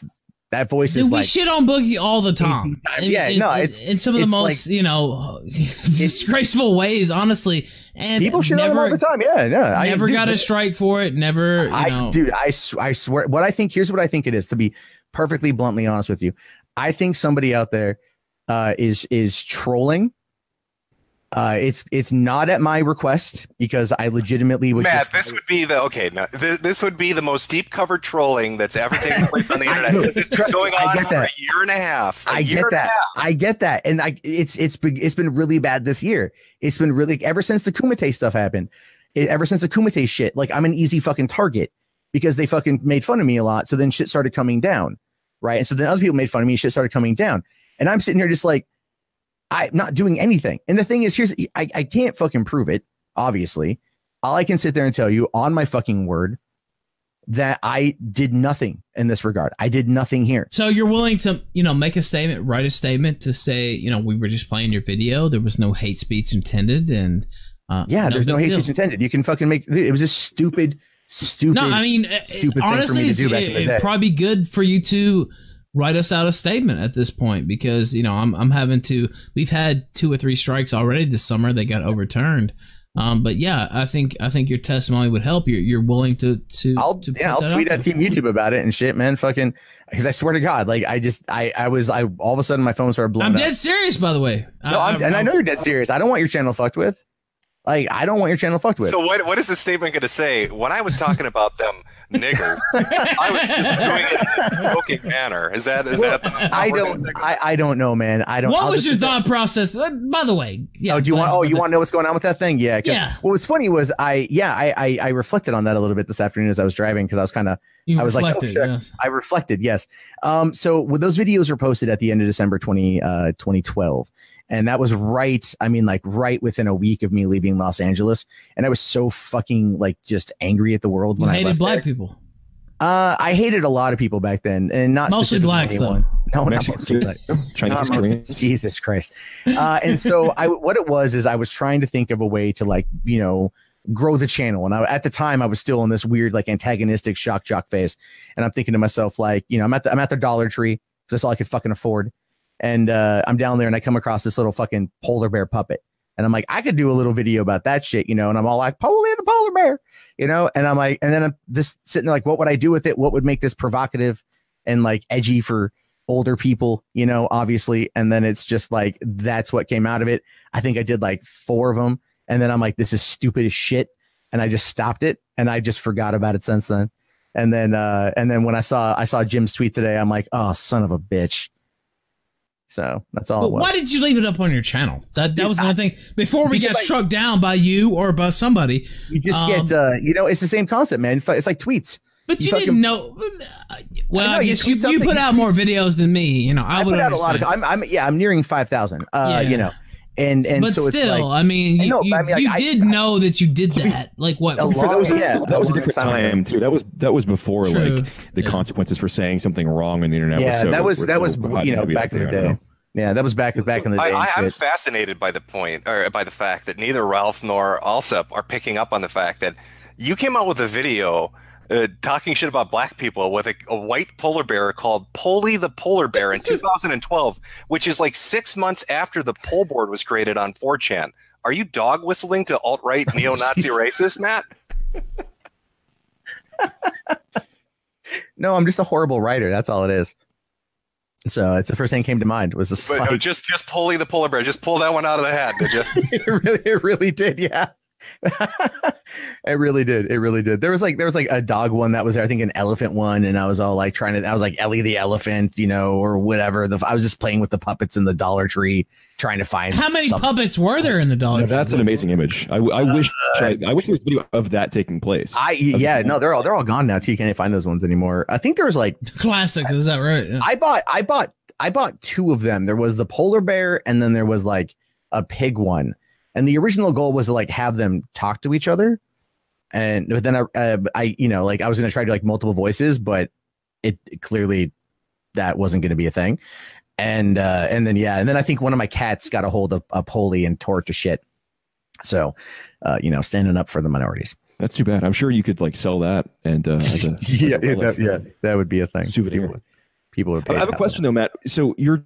voice is like." We shit on Boogie all the time. It's in some of the most disgraceful ways, honestly. And people shit on him all the time. Yeah. I never got a strike for it. Never. Dude, I swear. Here's what I think it is. To be perfectly bluntly honest with you, I think somebody out there is trolling It's not at my request because I legitimately would. Matt, this would be this would be the most deep cover trolling that's ever taken place on the internet. This has been going on for a year and a half. I get that, and it's been really bad this year. It's been really ever since the Kumite stuff happened. Ever since the Kumite shit, like I'm an easy fucking target because they fucking made fun of me a lot. So then shit started coming down, right? And so then other people made fun of me. Shit started coming down, and I'm sitting here just like. I'm not doing anything. And the thing is, I can't fucking prove it, obviously. All I can sit there and tell you on my fucking word that I did nothing in this regard. I did nothing here. So you're willing to, make a statement, write a statement to say, we were just playing your video. There was no hate speech intended. And there's no hate speech intended. You can fucking it was just stupid. No, I mean, stupid honestly, thing for me to do back in the day. It'd probably be good for you to write us out a statement at this point because I'm having to. We've had 2 or 3 strikes already this summer. They got overturned. But yeah, I think your testimony would help. You're willing to. I'll tweet at Team YouTube about it and shit, man. Fucking, because I swear to God, like I was all of a sudden my phone started blowing. I'm dead serious, by the way. No, and I know you're dead serious. I don't want your channel fucked with. Like, I don't want your channel fucked with. So what is this statement going to say? When I was talking about them niggers, I was just doing it in a joking manner. Is that? I don't know, man. I don't. What was your thought process? By the way, yeah. You want to know what's going on with that thing? Yeah. Yeah. What was funny was I reflected on that a little bit this afternoon as I was driving because I was kind of yes. I reflected. Yes. So when those videos were posted at the end of December 2012. And that was right within a week of me leaving Los Angeles. And I was so fucking just angry at the world when I hated black people. I hated a lot of people back then, and not mostly blacks though. No, not mostly black. Chinese, Jesus Christ. And so what it was is I was trying to think of a way to grow the channel. And at the time I was still in this weird antagonistic shock jock phase. And I'm thinking to myself I'm at the Dollar Tree because that's all I could fucking afford. And I'm down there and I come across this little fucking polar bear puppet. And I'm like, I could do a little video about that shit, and I'm all like, Polly the polar bear, and I'm like, and then I'm just sitting there like, what would I do with it? What would make this provocative and edgy for older people, obviously. And then it's just that's what came out of it. I think I did 4 of them. And then I'm like, this is stupid as shit. And I just stopped it and I just forgot about it since then. And then when I saw Jim's tweet today, I'm like, oh, son of a bitch. So that's all. Why did you leave it up on your channel? That was another thing. Before we get struck down by you or by somebody, you just get it's the same concept, man. It's like tweets. But you didn't know. Well, I guess you put out more videos than me. I put out a lot of. I'm nearing 5,000. And but so still, you did know that you did that. What? That was a different time too. That was before the consequences for saying something wrong on the internet. Yeah, that was back in the day. Yeah, that was back in the day. I'm fascinated by the fact that neither Ralph nor Alsep are picking up on the fact that you came out with a video talking shit about black people with a white polar bear called Polly the polar bear in 2012, which is 6 months after the pole board was created on 4chan. Are you dog whistling to alt-right neo-Nazi racist, Matt? No, I'm just a horrible writer. That's all it is. So it's the first thing that came to mind was just Polly the polar bear. Just pull that one out of the hat, did you? It really did, yeah. It really did. There was a dog one that was there, I think an elephant one, and I was all I was like Ellie the elephant, or whatever. I was just playing with the puppets in the Dollar Tree trying to find how many puppets were there in the Dollar Tree. That's an amazing image. I wish there was a video of that taking place. They're all gone now too. You can't find those ones anymore. I think there was classics, is that right? Yeah. I bought 2 of them. There was the polar bear and then there was a pig one. And the original goal was to have them talk to each other, but then I was going to try to do multiple voices, but it clearly that wasn't going to be a thing. And then I think one of my cats got a hold of Polly and tore it to shit. So, standing up for the minorities. That's too bad. I'm sure you could sell that and that would be a thing. Souvenir. People would pay. I have a question though, Matt. So your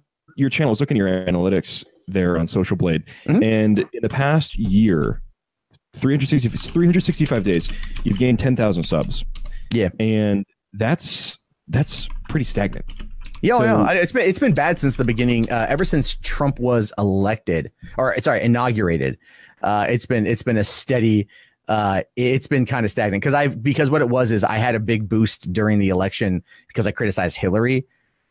channel is looking at your analytics there on Social Blade, and in the past year, 365 days, you've gained 10,000 subs. Yeah, and that's pretty stagnant. Yeah, So- no, it's been bad since the beginning. Ever since Trump was elected, or sorry, inaugurated. It's been a steady. It's been kind of stagnant because what it was is I had a big boost during the election because I criticized Hillary.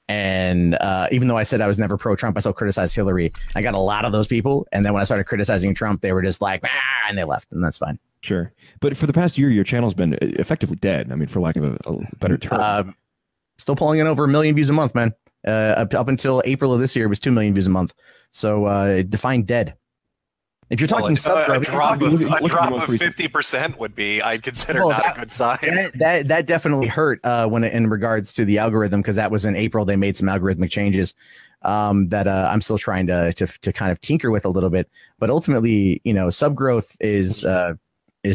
And even though I said I was never pro-Trump, I still criticized Hillary. I got a lot of those people. And then when I started criticizing Trump, they were just like, and they left. And that's fine. Sure. But for the past year, your channel's been effectively dead. I mean, for lack of a better term. Still pulling in over 1 million views a month, man. Up until April of this year, it was 2 million views a month. So define dead. If you're talking a drop of 50% would be, I'd consider not a good sign. That definitely hurt in regards to the algorithm, because that was in April. They made some algorithmic changes that I'm still trying to kind of tinker with a little bit. But ultimately, sub growth is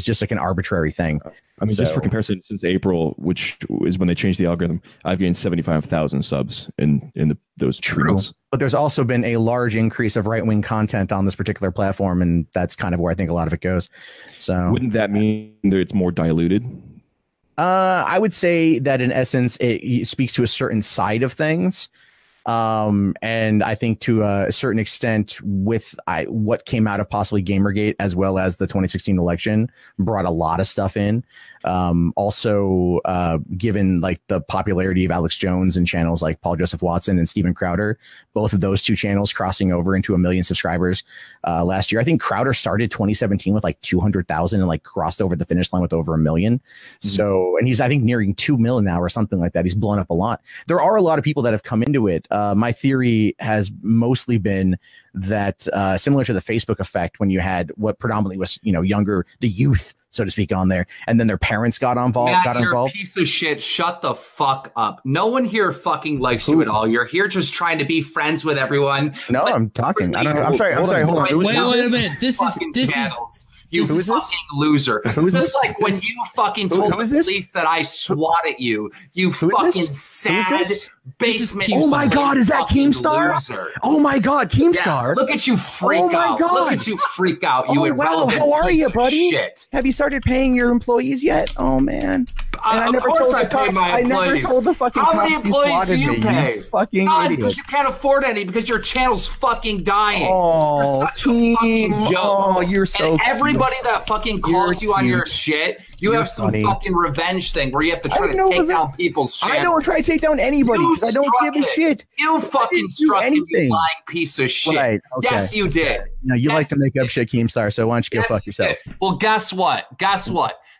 just like an arbitrary thing. I mean, just for comparison, since April, which is when they changed the algorithm, I've gained 75,000 subs in those 3 months. But there's also been a large increase of right-wing content on this particular platform, and that's kind of where I think a lot of it goes. So wouldn't that mean that it's more diluted? I would say that in essence, it speaks to a certain side of things. And I think to a certain extent with what came out of possibly Gamergate as well as the 2016 election brought a lot of stuff in. Also, given like the popularity of Alex Jones and channels like Paul Joseph Watson and Steven Crowder, both of those two channels crossing over into 1 million subscribers last year. I think Crowder started 2017 with like 200,000 and like crossed over the finish line with over 1 million. So, and he's, I think, nearing 2 million now or something like that. He's blown up a lot. There are a lot of people that have come into it. My theory has mostly been that similar to the Facebook effect, when you had what predominantly was, the youth, so to speak, on there, and then their parents got involved. Matt, you're a piece of shit. Shut the fuck up. No one here fucking likes you at all. You're here just trying to be friends with everyone. No, I'm talking. I don't know. I'm sorry. Hold on. Wait a minute. This is. You fucking loser. Who's Just this? like when you fucking told the police that I swatted you, you fucking sad basement. Oh my God, is that Keemstar? Loser. Oh my God, Keemstar. Yeah, look at you freak out. God. Look at you freak out. You irrelevant how are you, piece of buddy? shit. Have you started paying your employees yet? Oh man. Of course I pay my employees. I never told the fucking How many cops employees do you pay? You fucking None, idiot. because you can't afford any, because your channel's fucking dying. Oh, you're such a fucking joke. Oh, you're so and everybody that fucking calls you on your shit, you have some funny. fucking revenge thing where you have to try to take down people's shit. I don't try to take down anybody because I don't give a shit. You fucking struck him, you anything. lying piece of shit. Right, okay. Yes, you did. No, you like to make up shit, Keemstar, so why don't you go fuck yourself? Well, guess what?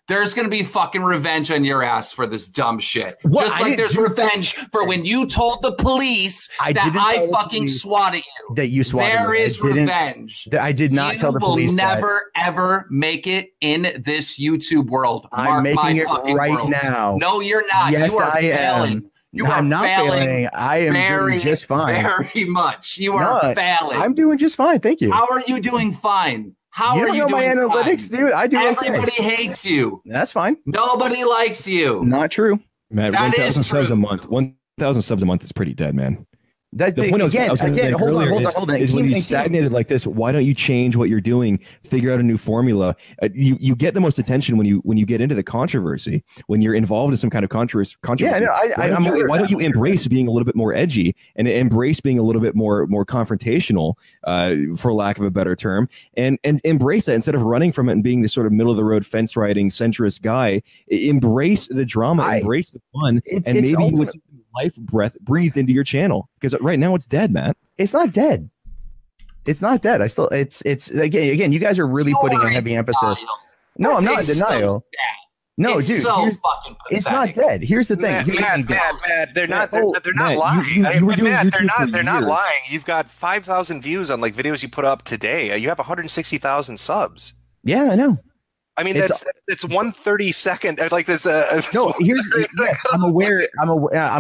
There's going to be fucking revenge on your ass for this dumb shit. What? Just like there's revenge for when you told the police that I fucking swatted you. That you swatted There me. is revenge. I did not tell the police You will that. never, ever make it in this YouTube world. I'm making it right now. No, you're not. Yes, you are I failing. am. You I'm are not failing. I am doing just fine. Very much. You are failing. I'm doing just fine. Thank you. How are you doing fine? How you are don't you know my doing analytics, fine? dude. I do Everybody okay. hates you. That's fine. Nobody likes you. Not true. Man, That 1,000 is subs true. a month. 1,000 subs a month is pretty dead, man. That The point I was again, gonna make hold earlier on. is when you stagnated like this, why don't you change what you're doing? Figure out a new formula. You get the most attention when you get into the controversy, when you're involved in some kind of controversy. Yeah, no, why don't you embrace being a little bit more edgy and embrace being a little bit more confrontational, for lack of a better term, and embrace that instead of running from it and being this sort of middle of the road fence riding centrist guy. Embrace the drama, embrace the fun, and maybe you would see life breathed into your channel, because right now it's dead, Matt. It's not dead. It's not dead. It's again. You guys are really putting a heavy emphasis. No, I'm not in denial. No, it's dude, so fucking pathetic. it's not dead. Here's the thing. Matt, they're not lying. Matt, they're not lying. You've got 5,000 views on like videos you put up today. You have 160,000 subs. Yeah, I know. I mean, that's 1/32. Like there's a no. Yes, I'm aware. I'm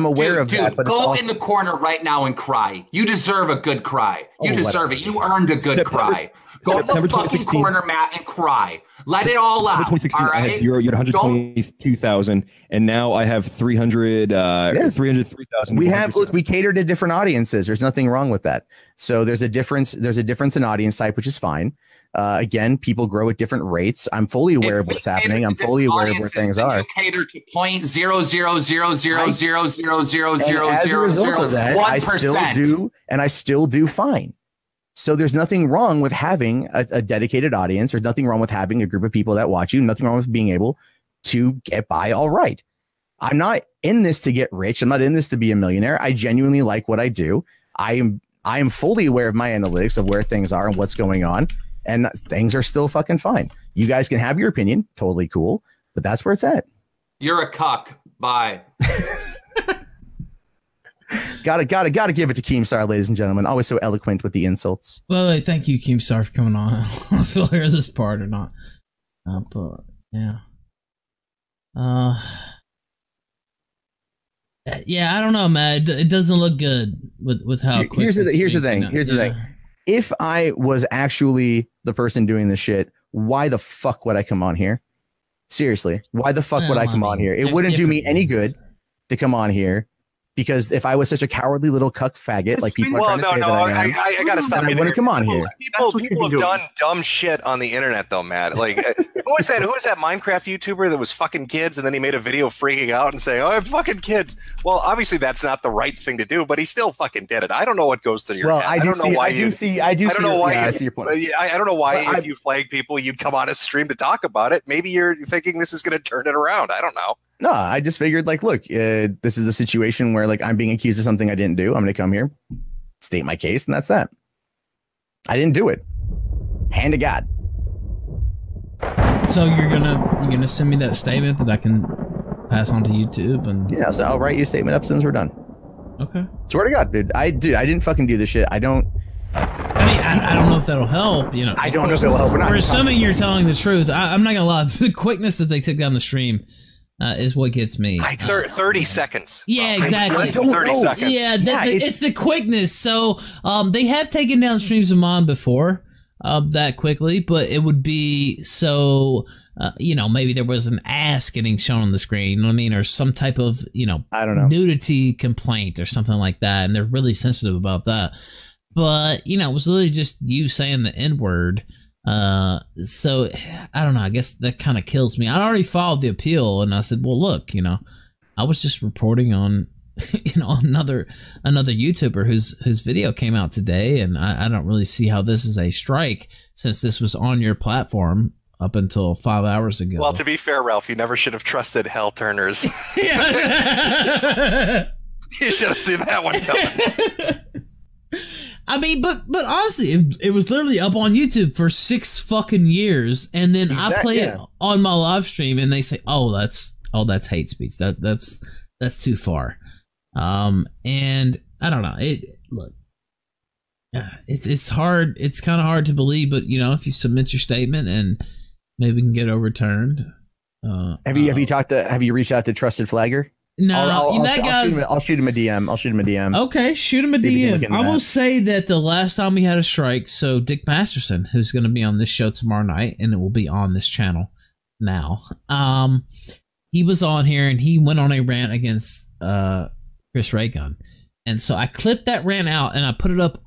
aware of that. But go in the corner right now and cry. You deserve a good cry. You deserve it. You earned a good cry. Go in the fucking corner, Matt, and cry. Let it all out. 2016, All right? I had 0. You had 122,000, and now I have 303,000. We cater to different audiences. There's nothing wrong with that. So there's a difference. There's a difference in audience type, which is fine. Again, people grow at different rates. I'm fully aware of what's happening. I'm fully aware of where things are. You cater to 0.0000000000001%. As a result of that, I still do fine. So there's nothing wrong with having a dedicated audience. There's nothing wrong with having a group of people that watch you. Nothing wrong with being able to get by all right. I'm not in this to get rich. I'm not in this to be a millionaire. I genuinely like what I do. I am fully aware of my analytics of where things are and what's going on. And things are still fucking fine. You guys can have your opinion. Totally cool. But that's where it's at. You're a cuck. Bye. Gotta give it to Keemstar, ladies and gentlemen. Always so eloquent with the insults. Well, thank you, Keemstar, for coming on. I don't know if you'll hear this part or not. But yeah. Yeah, I don't know, man. It doesn't look good with how quick. Here's the thing. Here's the thing. If I was actually the person doing this shit, why the fuck would I come on here? Seriously, why the fuck would I come on here? It wouldn't do me any good to come on here. Because if I was such a cowardly little cuck faggot, like people are trying to say that I am, I gotta stop. I wouldn't come on here. People have done dumb shit on the internet, though, Matt. Like, who was that? Who was that Minecraft YouTuber that was fucking kids, and then he made a video freaking out and saying, "Oh, I'm fucking kids." Well, obviously that's not the right thing to do, but he still fucking did it. I don't know what goes through your head. I don't know why. I see your point. I don't know why if you flag people, you'd come on a stream to talk about it. Maybe you're thinking this is going to turn it around. I don't know. No, I just figured, like, look, this is a situation where, like, I'm being accused of something I didn't do. I'm going to come here, state my case, and that's that. I didn't do it. Hand to God. So you're gonna send me that statement that I can pass on to YouTube, and yeah, so I'll write you a statement up as soon as we're done. Okay. Swear to God, dude. I didn't fucking do this shit. I don't. I mean, I don't know if that'll help. You know, I don't know if it'll help or not. We're assuming you're telling the truth. I'm not gonna lie. The quickness that they took down the stream is what gets me. 30 seconds. Yeah, exactly. 30 seconds. Yeah, it's the quickness. So they have taken down streams of mine before that quickly, but it would be so, maybe there was an ass getting shown on the screen, you know what I mean? Or some type of, I don't know, nudity complaint or something like that. And they're really sensitive about that. But, it was literally just you saying the N-word. So I don't know, I guess that kind of kills me. I already filed the appeal and I said, well, look, I was just reporting on another YouTuber whose video came out today, and I don't really see how this is a strike since this was on your platform up until 5 hours ago. Well, to be fair, Ralph, you never should have trusted hell turners. You should have seen that one coming. I mean, but honestly, it was literally up on YouTube for 6 fucking years, and then I play it on my live stream, and they say, "Oh, that's hate speech. That's too far." And I don't know. It's hard. It's kind of hard to believe, but if you submit your statement and maybe we can get overturned. Have you reached out to Trusted Flagger? No, I'll shoot him a DM. Okay, shoot him a DM. I will say that the last time we had a strike, so Dick Masterson, who's going to be on this show tomorrow night, and it will be on this channel now. He was on here and he went on a rant against Chris Raygun, and so I clipped that rant out and I put it up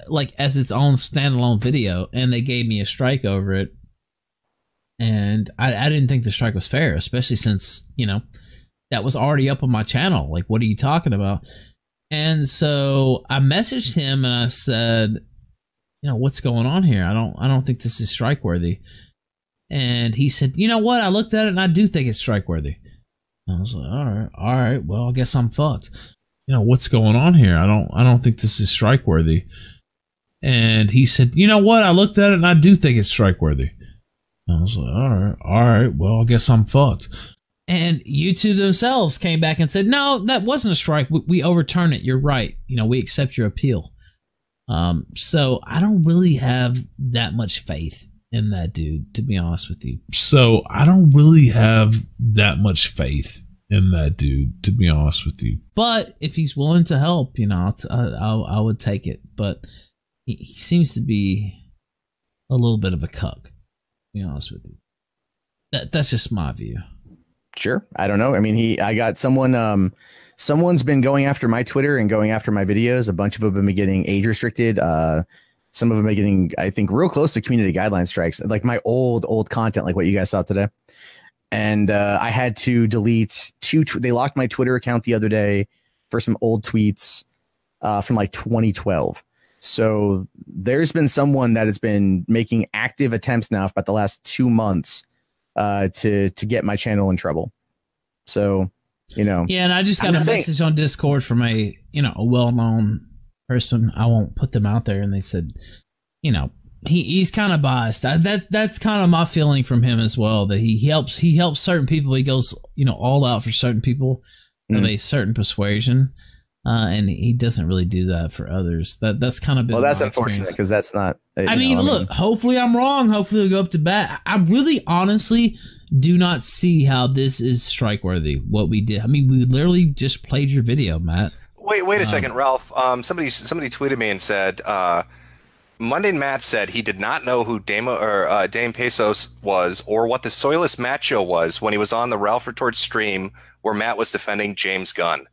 like as its own standalone video, and they gave me a strike over it. And I didn't think the strike was fair, especially since that was already up on my channel. Like, what are you talking about? And so I messaged him and I said, what's going on here? I don't think this is strike worthy. And he said, you know what? I looked at it and I do think it's strike worthy. I was like, all right. Well, I guess I'm fucked. What's going on here? I don't think this is strike worthy. And he said, you know what? I looked at it and I do think it's strike worthy. I was like, all right. Well, I guess I'm fucked. And YouTube themselves came back and said, no, that wasn't a strike. We overturned it. You're right. We accept your appeal. So I don't really have that much faith in that dude, to be honest with you. But if he's willing to help, I would take it. But he seems to be a little bit of a cuck, to be honest with you. That's just my view. Sure. I don't know. I mean, I got someone, someone's been going after my Twitter and going after my videos. A bunch of them have been getting age restricted. Some of them are getting, I think, real close to community guideline strikes, like my old content, like what you guys saw today. And I had to delete they locked my Twitter account the other day for some old tweets from like 2012. So there's been someone that has been making active attempts now for about the last 2 months to get my channel in trouble. So, you know. Yeah, and I just got a message on Discord from a well-known person. I won't put them out there, and they said, he's kind of biased. That's kind of my feeling from him as well. That he helps certain people. He goes all out for certain people of a certain persuasion. And he doesn't really do that for others. That's kind of been that's unfortunate because that's not. I mean, look. Hopefully, I'm wrong. Hopefully, he'll go up to bat. I really, honestly, do not see how this is strike worthy. What we did. I mean, we literally just played your video, Matt. Wait a second, Ralph. Somebody tweeted me and said, Mundane Matt said he did not know who Dame Pesos was or what the Soyless Matt show was when he was on the Ralph Retort stream where Matt was defending James Gunn.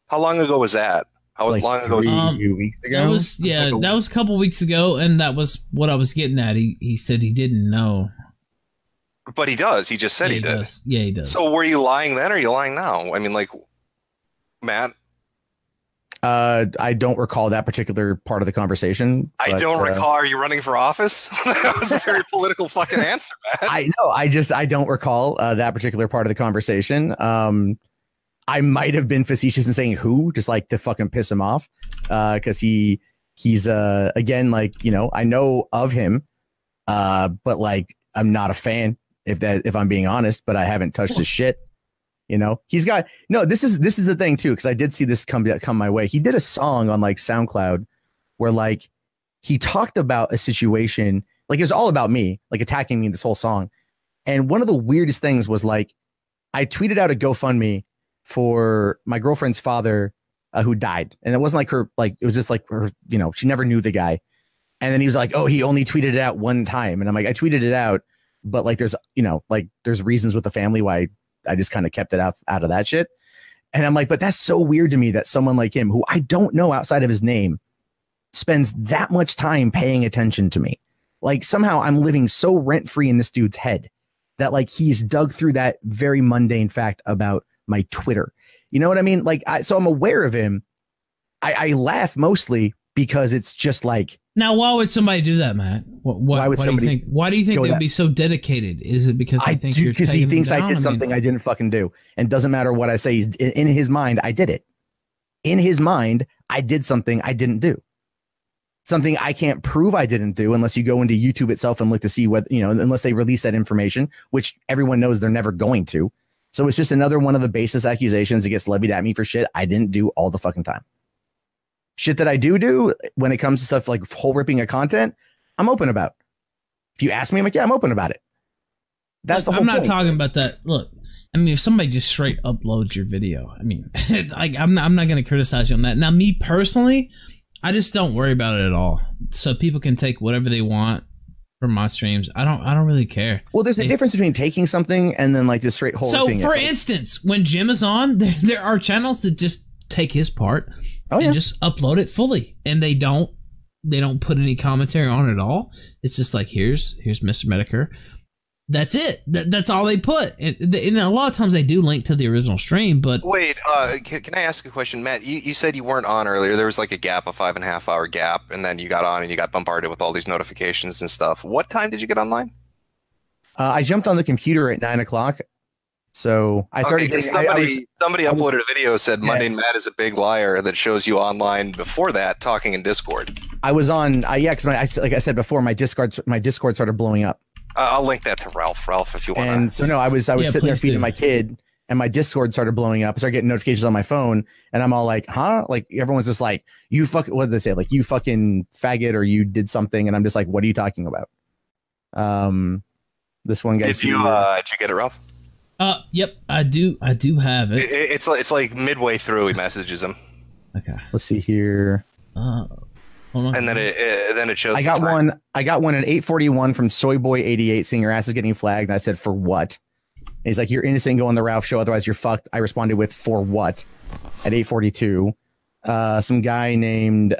How long ago was that? How long ago was a few weeks ago? That was that was a couple weeks ago, and that was what I was getting at. He said he didn't know. But he does. He just said he did. Does. Yeah, he does. So were you lying then or are you lying now? I mean, like, Matt? I don't recall that particular part of the conversation. I don't recall. Are you running for office? That was a very political fucking answer, Matt. I know. I don't recall that particular part of the conversation. I might have been facetious in saying who, just like to fucking piss him off, because he's again, like, I know of him, but like I'm not a fan if I'm being honest, but I haven't touched his shit. He's got this is the thing too, because I did see this come my way. He did a song on like SoundCloud where like he talked about a situation, like it was all about me, like attacking me in this whole song. And one of the weirdest things was like I tweeted out a GoFundMe for my girlfriend's father who died. And it wasn't like her, like, it was just like her, she never knew the guy. And then he was like, oh, he only tweeted it out one time. And I'm like, I tweeted it out, but like, there's, there's reasons with the family why I just kind of kept it out of that shit. And I'm like, but that's so weird to me that someone like him, who I don't know outside of his name, spends that much time paying attention to me. Like somehow I'm living so rent free in this dude's head that like he's dug through that very mundane fact about my Twitter. You know what I mean? Like, so I'm aware of him. I laugh mostly because it's just like. Now, why would somebody do that, Matt? Why would somebody? Why do you think they'd be so dedicated? Is it because they think you're because he thinks I did something I didn't fucking do, and doesn't matter what I say. He's in his mind, I did it. In his mind, I did something I didn't do. Something I can't prove I didn't do unless you go into YouTube itself and look to see what unless they release that information, which everyone knows they're never going to. So it's just another one of the baseless accusations that gets levied at me for shit I didn't do all the fucking time. Shit that I do when it comes to stuff like whole ripping of content, I'm open about. If you ask me, I'm like, yeah, I'm open about it. That's the whole I'm not point. talking about that. Look, I mean, if somebody just straight uploads your video, I mean, like, I'm not going to criticize you on that. Now, me personally, I just don't worry about it at all. So people can take whatever they want from my streams. I don't really care. Well, there's a difference between taking something and then like just straight whole. So for instance, when Jim is on, there are channels that just take his part and just upload it fully, and they don't put any commentary on it at all. It's just like here's Mr. Medicare. That's it. That's all they put. And a lot of times they do link to the original stream, but wait, can I ask a question, Matt? You said you weren't on earlier. There was like a gap, a 5.5 hour gap, and then you got on and you got bombarded with all these notifications and stuff. What time did you get online? I jumped on the computer at 9 o'clock. So I started getting. Somebody uploaded a video said Mundane Matt is a big liar that shows you online before that talking in Discord. I was on. Because like I said before, my Discord started blowing up. I'll link that to Ralph. Ralph, if you want. And so no, I was sitting there feeding my kid, and my Discord started blowing up. I started getting notifications on my phone, and I'm all like, "Huh?" Like everyone's just like, "You fuck." What did they say? Like, "You fucking faggot," or "You did something," and I'm just like, "What are you talking about?" This one guy. Did you get it, Ralph? Yep, I do have it. It's like midway through he messages him. Okay. Let's see here. Hold on. and then it shows. I got one. I got one at 8:41 from Soyboy88 saying your ass is getting flagged. And I said, for what? And he's like, you're innocent. Go on the Ralph show. Otherwise, you're fucked. I responded with, for what? At 8:42. Some guy named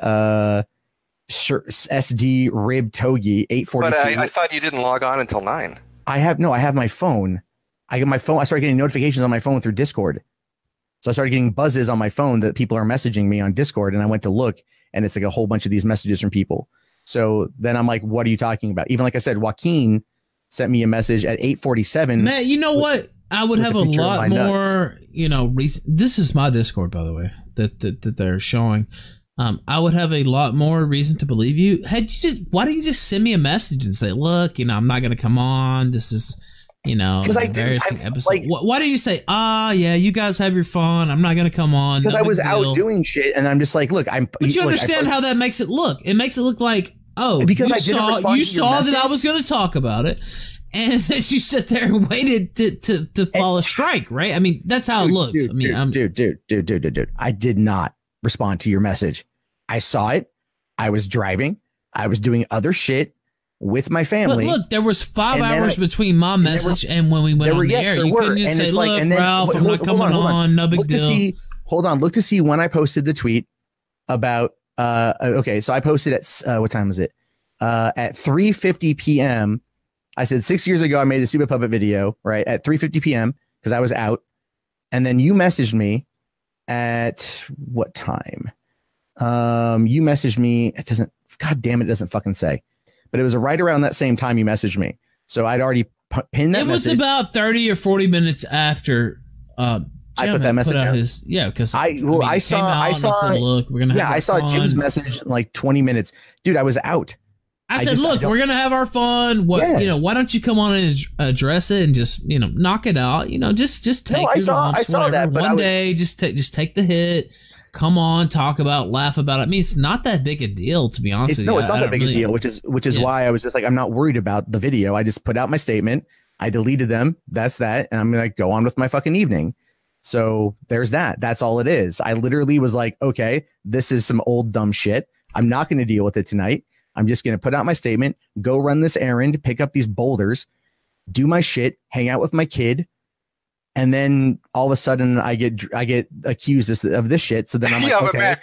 SD Rib Togi 8:42. But I thought you didn't log on until 9. I have my phone. I get my phone. I started getting notifications on my phone through Discord. So I started getting buzzes on my phone that people are messaging me on Discord, and I went to look, and it's like a whole bunch of these messages from people. So then I'm like, what are you talking about? Even like I said, Joaquin sent me a message at 8:47. Matt, you know what? I would have a lot more, reason. This is my Discord, by the way, that they're showing. I would have a lot more reason to believe you. Why don't you just send me a message and say, look, I'm not going to come on. This is, an embarrassing episode. Like, why don't you say, yeah, you guys have your fun. I'm not going to come on. Because I was out doing shit, and I'm just like, look, But you understand how that makes it look. It makes it look like, because you saw that I was going to talk about it. And then you sit there and waited to fall a strike, right? I mean, that's how it looks. Dude. I did not respond to your message. I saw it. I was driving. I was doing other shit with my family. But look, there was 5 hours between my message and when we went on the air. You couldn't just say, look, Ralph, I'm not coming on. No big deal. Look to see when I posted the tweet about, okay, so I posted at, what time was it? At 3:50 p.m. I said 6 years ago, I made a Stupid Puppet video, right? At 3:50 p.m. because I was out. And then you messaged me at what time? You messaged me. God damn it doesn't fucking say. But it was right around that same time you messaged me. So I'd already pinned that It was message. about 30 or 40 minutes after I put that message out. Because I saw said, look, we're gonna have I saw fun. Jim's message in like 20 minutes. Dude, I was out. I said, look, we're gonna have our fun. Why don't you come on and address it and just knock it out? Just take. I saw that. But one day, just take the hit. Come on, talk about, laugh about it. I mean, it's not that big a deal, to be honest with you. No, it's not that big a deal, which is why I was just like, I'm not worried about the video. I just put out my statement. I deleted them. That's that. And I'm going to go on with my fucking evening. So there's that. That's all it is. I literally was like, okay, this is some old dumb shit. I'm not going to deal with it tonight. I'm just going to put out my statement, go run this errand, pick up these boulders, do my shit, hang out with my kid. And then all of a sudden I get accused of this shit. So then I'm like, yeah, okay. But man,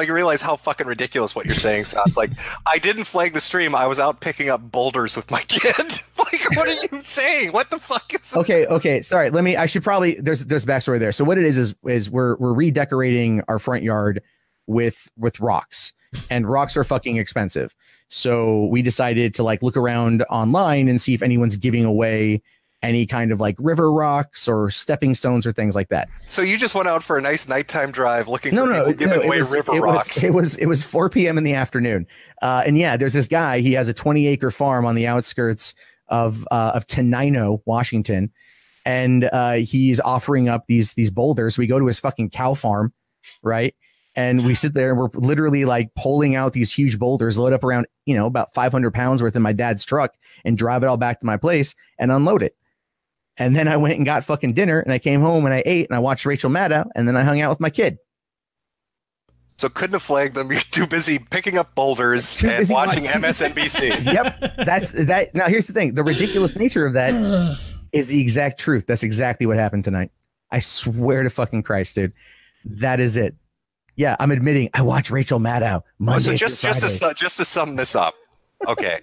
you realize how fucking ridiculous what you're saying sounds like. I didn't flag the stream. I was out picking up boulders with my kid. Like, what are you saying? What the fuck is this? Okay. Sorry. I should probably, there's backstory there. So what it is we're redecorating our front yard with rocks, and rocks are fucking expensive. So we decided to look around online and see if anyone's giving away any kind of river rocks or stepping stones or things like that. So you just went out for a nice nighttime drive looking for people giving away river rocks. It was 4 p.m. in the afternoon. And yeah, there's this guy, he has a 20-acre farm on the outskirts of Tenino, Washington. And he's offering up these boulders. We go to his fucking cow farm, right? And we sit there and we're literally pulling out these huge boulders, load up around, about 500 pounds worth in my dad's truck and drive it all back to my place and unload it. And then I went and got fucking dinner, and I came home and I ate and I watched Rachel Maddow, and then I hung out with my kid. So couldn't have flagged them. You're too busy picking up boulders and watching MSNBC. Yep. That's that. Now here's the thing. The ridiculous nature of that is the exact truth. That's exactly what happened tonight. I swear to fucking Christ, dude. That is it. Yeah, I'm admitting I watch Rachel Maddow Monday so just to sum this up. Okay.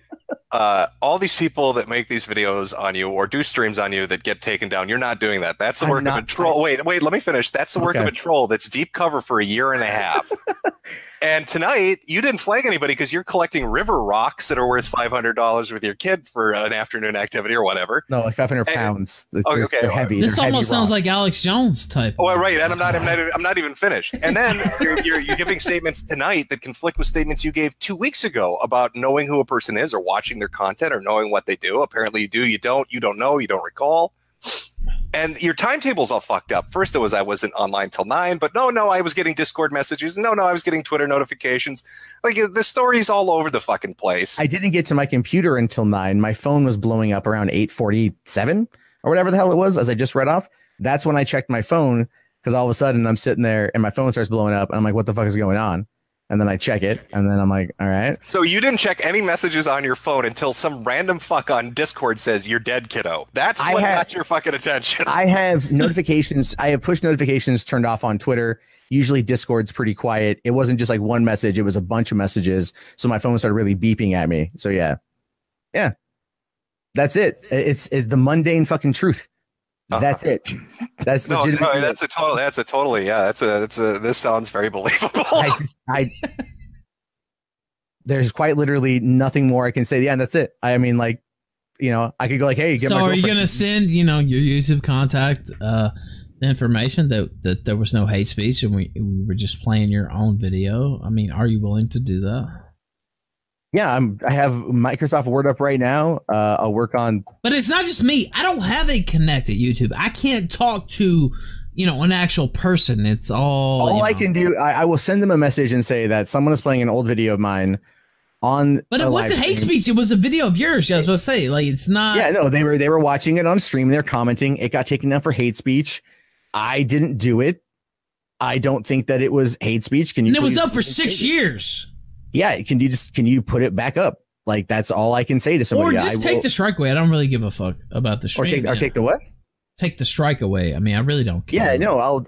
All these people that make these videos on you or do streams on you that get taken down, you're not doing that. That's the work of a troll. Wait, let me finish. That's the work of a troll that's deep cover for a year and a half. And tonight, you didn't flag anybody because you're collecting river rocks that are worth $500 with your kid for an afternoon activity or whatever. No, 500 pounds. Okay. They're heavy. This almost sounds like Alex Jones type. Oh, right. And I'm not even finished. And then you're giving statements tonight that conflict with statements you gave 2 weeks ago about knowing who a person is or watching their content or knowing what they do. Apparently you do, you don't know, you don't recall. And your timetable's all fucked up. First it was I wasn't online till 9, but no, I was getting Discord messages. No, I was getting Twitter notifications. The story's all over the fucking place. I didn't get to my computer until 9. My phone was blowing up around 8:47 or whatever the hell it was, as I just read off. That's when I checked my phone, because all of a sudden I'm sitting there and my phone starts blowing up and I'm like, what the fuck is going on? and then I check it, and then I'm like, all right. So you didn't check any messages on your phone until some random fuck on Discord says you're dead, kiddo. That's what got your fucking attention. I have notifications. I have push notifications turned off on Twitter. Usually Discord's pretty quiet. It wasn't just like one message. It was a bunch of messages. So my phone started really beeping at me. So yeah. That's it. It's the mundane fucking truth. That's it. That's no, that's a totally this sounds very believable. There's quite literally nothing more I can say. Yeah, and that's it. I mean, like, I could go like, hey, so are you gonna send your YouTube contact the information that there was no hate speech and we were just playing your own video? I mean, are you willing to do that? Yeah, I have Microsoft Word up right now. I'll work on. But it's not just me. I don't have a connected YouTube. I can't talk to, an actual person. It's all I can do. I will send them a message and say that someone is playing an old video of mine on. But it wasn't hate speech. It was a video of yours. I was supposed to say, like, it's not. Yeah, no, they were watching it on stream. They're commenting. It got taken down for hate speech. I didn't do it. I don't think that it was hate speech. Can you? And it was up for 6 years. Yeah, can you put it back up? Like, that's all I can say to somebody. Or just take the strike away. I don't really give a fuck about the stream. Or take the what? Take the strike away. I mean, I really don't care. Yeah, no,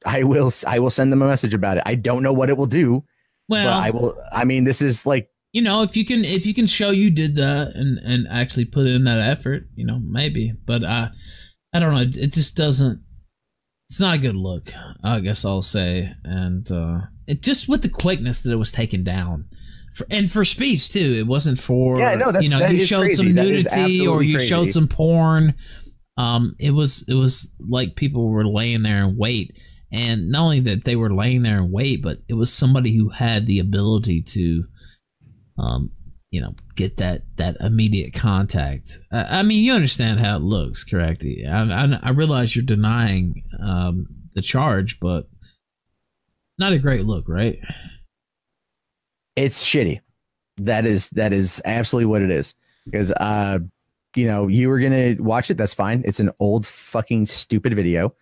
I will send them a message about it. I don't know what it will do. Well, but I will. I mean, this is like, if you can show you did that and actually put in that effort, maybe. But I don't know. It just doesn't. It's not a good look, I guess I'll say. And it just with the quickness that it was taken down. For speech, too. It wasn't for, you showed crazy. Some nudity or you showed some porn. It was like people were laying there and wait. And not only that they were laying there and wait, but it was somebody who had the ability to, get that immediate contact. I mean, you understand how it looks, correct? I realize you're denying the charge, but not a great look, right? It's shitty. That is absolutely what it is. Because you were gonna watch it. That's fine. It's an old fucking stupid video.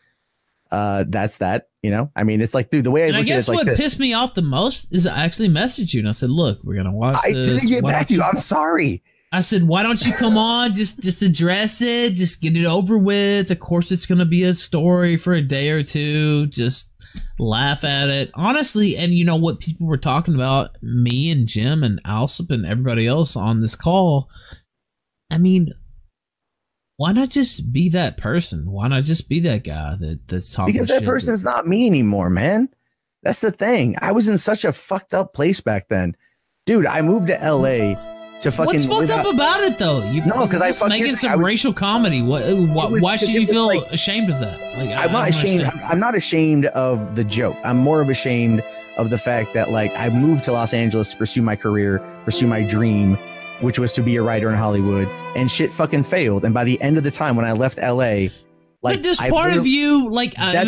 That's that. I mean, it's like, dude, the way I look at it is like what pissed me off the most is I actually messaged you and I said, look, we're gonna watch this. I didn't get back to you. I'm sorry. I said, why don't you come on? Just address it. Just get it over with. Of course, it's gonna be a story for a day or two. Just laugh at it. Honestly, and what people were talking about, me and Jim and Alsop and everybody else on this call, I mean, why not just be that person? Why not just be that guy that's talking Because that person's not me anymore, man. That's the thing. I was in such a fucked up place back then. Dude, I moved to LA to fucking... What's fucked up about it, though? Because I fucking... making some racial comedy. Why should you feel ashamed of that? Like, I'm not ashamed. I'm not ashamed of the joke. I'm more of ashamed of the fact that, like, I moved to Los Angeles to pursue my career, pursue my dream, which was to be a writer in Hollywood, and shit fucking failed. And by the end of the time when I left LA, like, but this part of you, like, I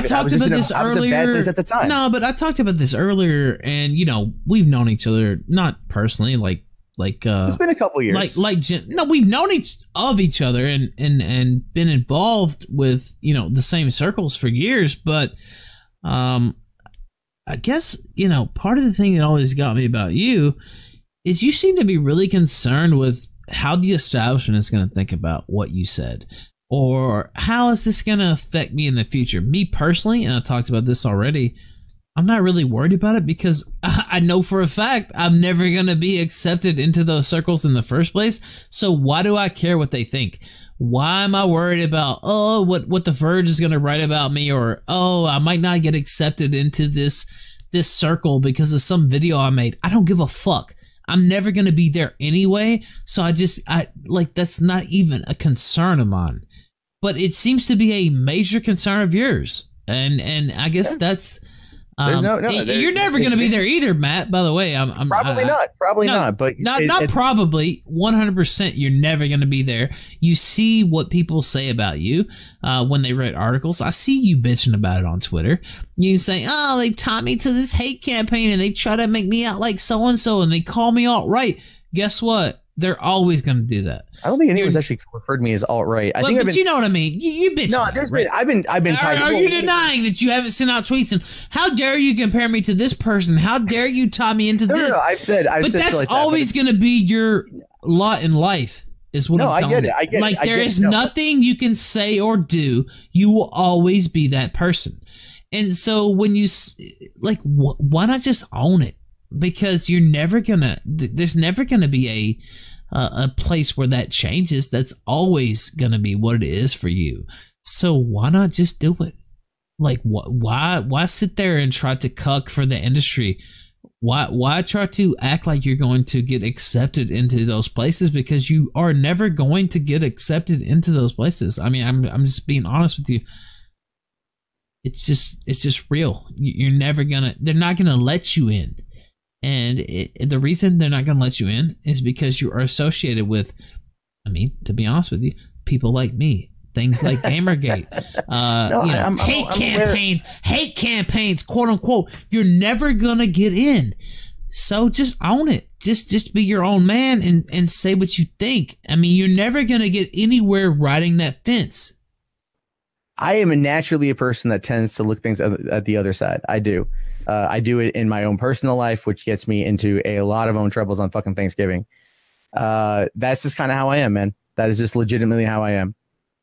talked about this earlier. At the time. No, but I talked about this earlier, and we've known each other not personally, like it's been a couple years. Like Jim, no, we've known each other and been involved with the same circles for years, but I guess part of the thing that always got me about you is you seem to be really concerned with how the establishment is going to think about what you said, or how is this going to affect me in the future. Me personally, and I talked about this already, I'm not really worried about it because I know for a fact I'm never going to be accepted into those circles in the first place. So why do I care what they think? Why am I worried about, what the Verge is going to write about me, or, I might not get accepted into this circle because of some video I made? I don't give a fuck. I'm never going to be there anyway, so that's not even a concern of mine. But it seems to be a major concern of yours, and I guess that's you're never going to be there either, Matt. By the way, I'm probably not, but not probably 100%. You're never going to be there. You see what people say about you when they write articles. I see you bitching about it on Twitter. You say, "Oh, they taught me to this hate campaign, and they try to make me out like so and so, and they call me alt-right." Guess what? They're always going to do that. I don't think anyone's actually referred to me as alt-right. I think but you know what I mean. You bitch. No, there's been. I've been. Are you denying that you haven't sent out tweets? And how dare you compare me to this person? How dare you tie me into this? No, I've said. But that's always going to be your lot in life. Is what I'm telling you. I get it. Like there is nothing you can say or do. You will always be that person. And so when you like, why not just own it? Because you're never gonna. There's never gonna be a place where that changes. That's always gonna be what it is for you. So why not just do it? Like why sit there and try to cuck for the industry? Why try to act like you're going to get accepted into those places? Because you are never going to get accepted into those places. I mean, I'm just being honest with you. It's just real. You're never gonna. They're not gonna let you in. And the reason they're not going to let you in is because you are associated with, I mean, to be honest with you, people like me. Things like Gamergate, hate campaigns, quote unquote. You're never going to get in. So just own it. Just be your own man and say what you think. I mean, you're never going to get anywhere riding that fence. I am naturally a person that tends to look things at the other side. I do. I do it in my own personal life, which gets me into a lot of own troubles on fucking Thanksgiving. That's just kind of how I am, man. That is just legitimately how I am.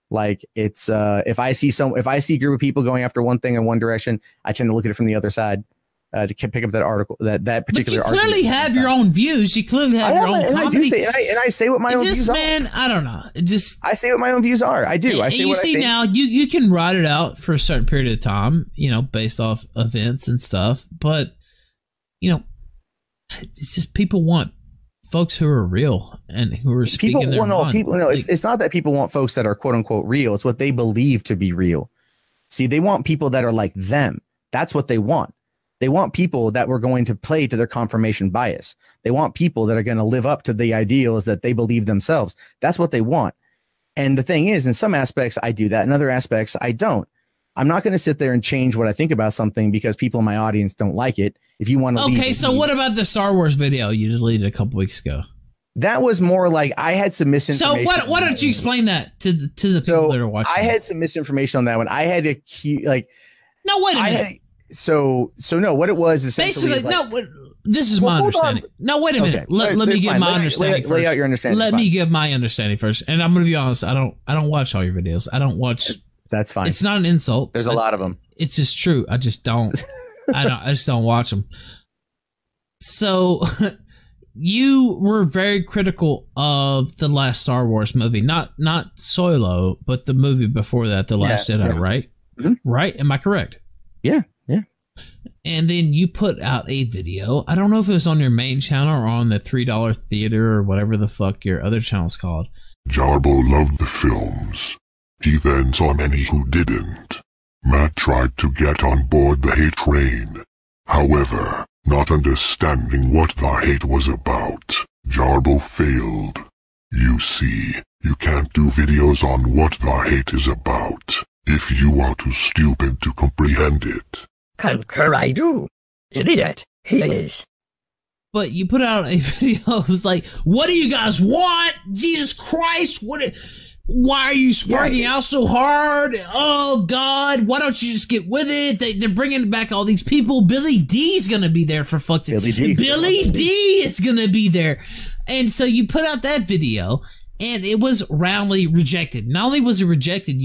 Like it's if I see a group of people going after one thing in one direction, I tend to look at it from the other side to pick up that article, that particular. But you clearly have your own views. You clearly have your own comedy. I say what my own views are. Man, I don't know. I say what my own views are. I do. I say what I think. Now you can ride it out for a certain period of time, based off events and stuff. But it's just people want folks who are real and who are speaking their mind. It's not that people want folks that are quote unquote real. It's what they believe to be real. See, they want people that are like them. That's what they want. They want people that were going to play to their confirmation bias. They want people that are going to live up to the ideals that they believe themselves. That's what they want. And the thing is, in some aspects, I do that. In other aspects, I don't. I'm not going to sit there and change what I think about something because people in my audience don't like it. If you want to what about the Star Wars video you deleted a couple weeks ago? That was more like I had some misinformation. So why don't you explain that to the people that are watching? I had some misinformation on that one. I had to No, wait a minute. So no, what it was essentially basically this is my understanding. No, wait a minute. Let me give my understanding first. Lay out your understanding. Let me give my understanding first. And I'm going to be honest. I don't watch all your videos. I don't watch. That's fine. It's not an insult. There's a lot of them. It's just true. I just don't. I just don't watch them. So you were very critical of the last Star Wars movie, not Solo, but the movie before that, The Last Jedi, right? Mm-hmm. Right? Am I correct? Yeah. And then you put out a video. I don't know if it was on your main channel or on the $3 theater or whatever the fuck your other channel's called. Jarbo loved the films. He then saw many who didn't. Matt tried to get on board the hate train. However, not understanding what the hate was about, Jarbo failed. You see, you can't do videos on what the hate is about if you are too stupid to comprehend it. Concur I do. Idiot, he is. But you put out a video. It was like, what do you guys want? Jesus Christ, why are you sparking out so hard? Oh, God, why don't you just get with it? They're bringing back all these people. Billy D's going to be there for fuck's sake. Billy D is going to be there. And so you put out that video, and it was roundly rejected. Not only was it rejected,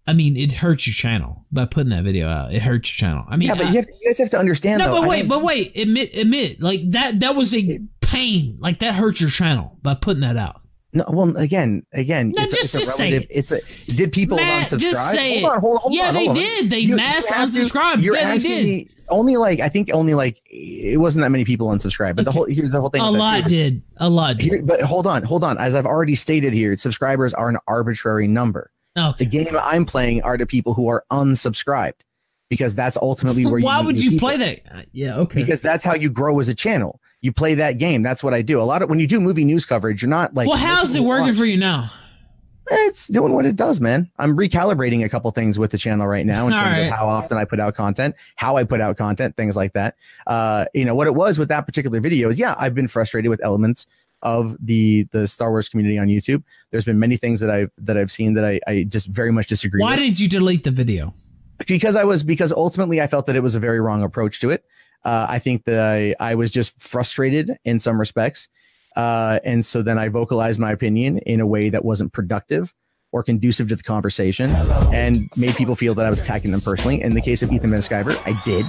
it hurt your channel by putting that video out. It hurt your channel. I mean, but you guys have to understand. No, but wait. Admit, like that was a pain. Like that hurt your channel by putting that out. No, well, again, no, it's a relative. Did people unsubscribe? Just say hold on. Yeah, they did. They mass unsubscribed. Yeah, they did. Only it wasn't that many people unsubscribed. But here's the whole thing. A lot did. But hold on. As I've already stated here, subscribers are an arbitrary number. Okay. The game I'm playing are the people who are unsubscribed, because that's ultimately where you. Why would you play that? Yeah, okay. Because that's how you grow as a channel. You play that game. That's what I do. When you do movie news coverage, you're not like. Well, how's it working for you now? It's doing what it does, man. I'm recalibrating a couple things with the channel right now in terms of how often I put out content, how I put out content, things like that. What it was with that particular video is, I've been frustrated with elements of the Star Wars community on YouTube. There's been many things that I've seen that I just very much disagree with. Why did you delete the video? Because ultimately I felt that it was a very wrong approach to it. I think that I was just frustrated in some respects. And so then I vocalized my opinion in a way that wasn't productive or conducive to the conversation and made people feel that I was attacking them personally. In the case of Ethan Van Sciver, I did.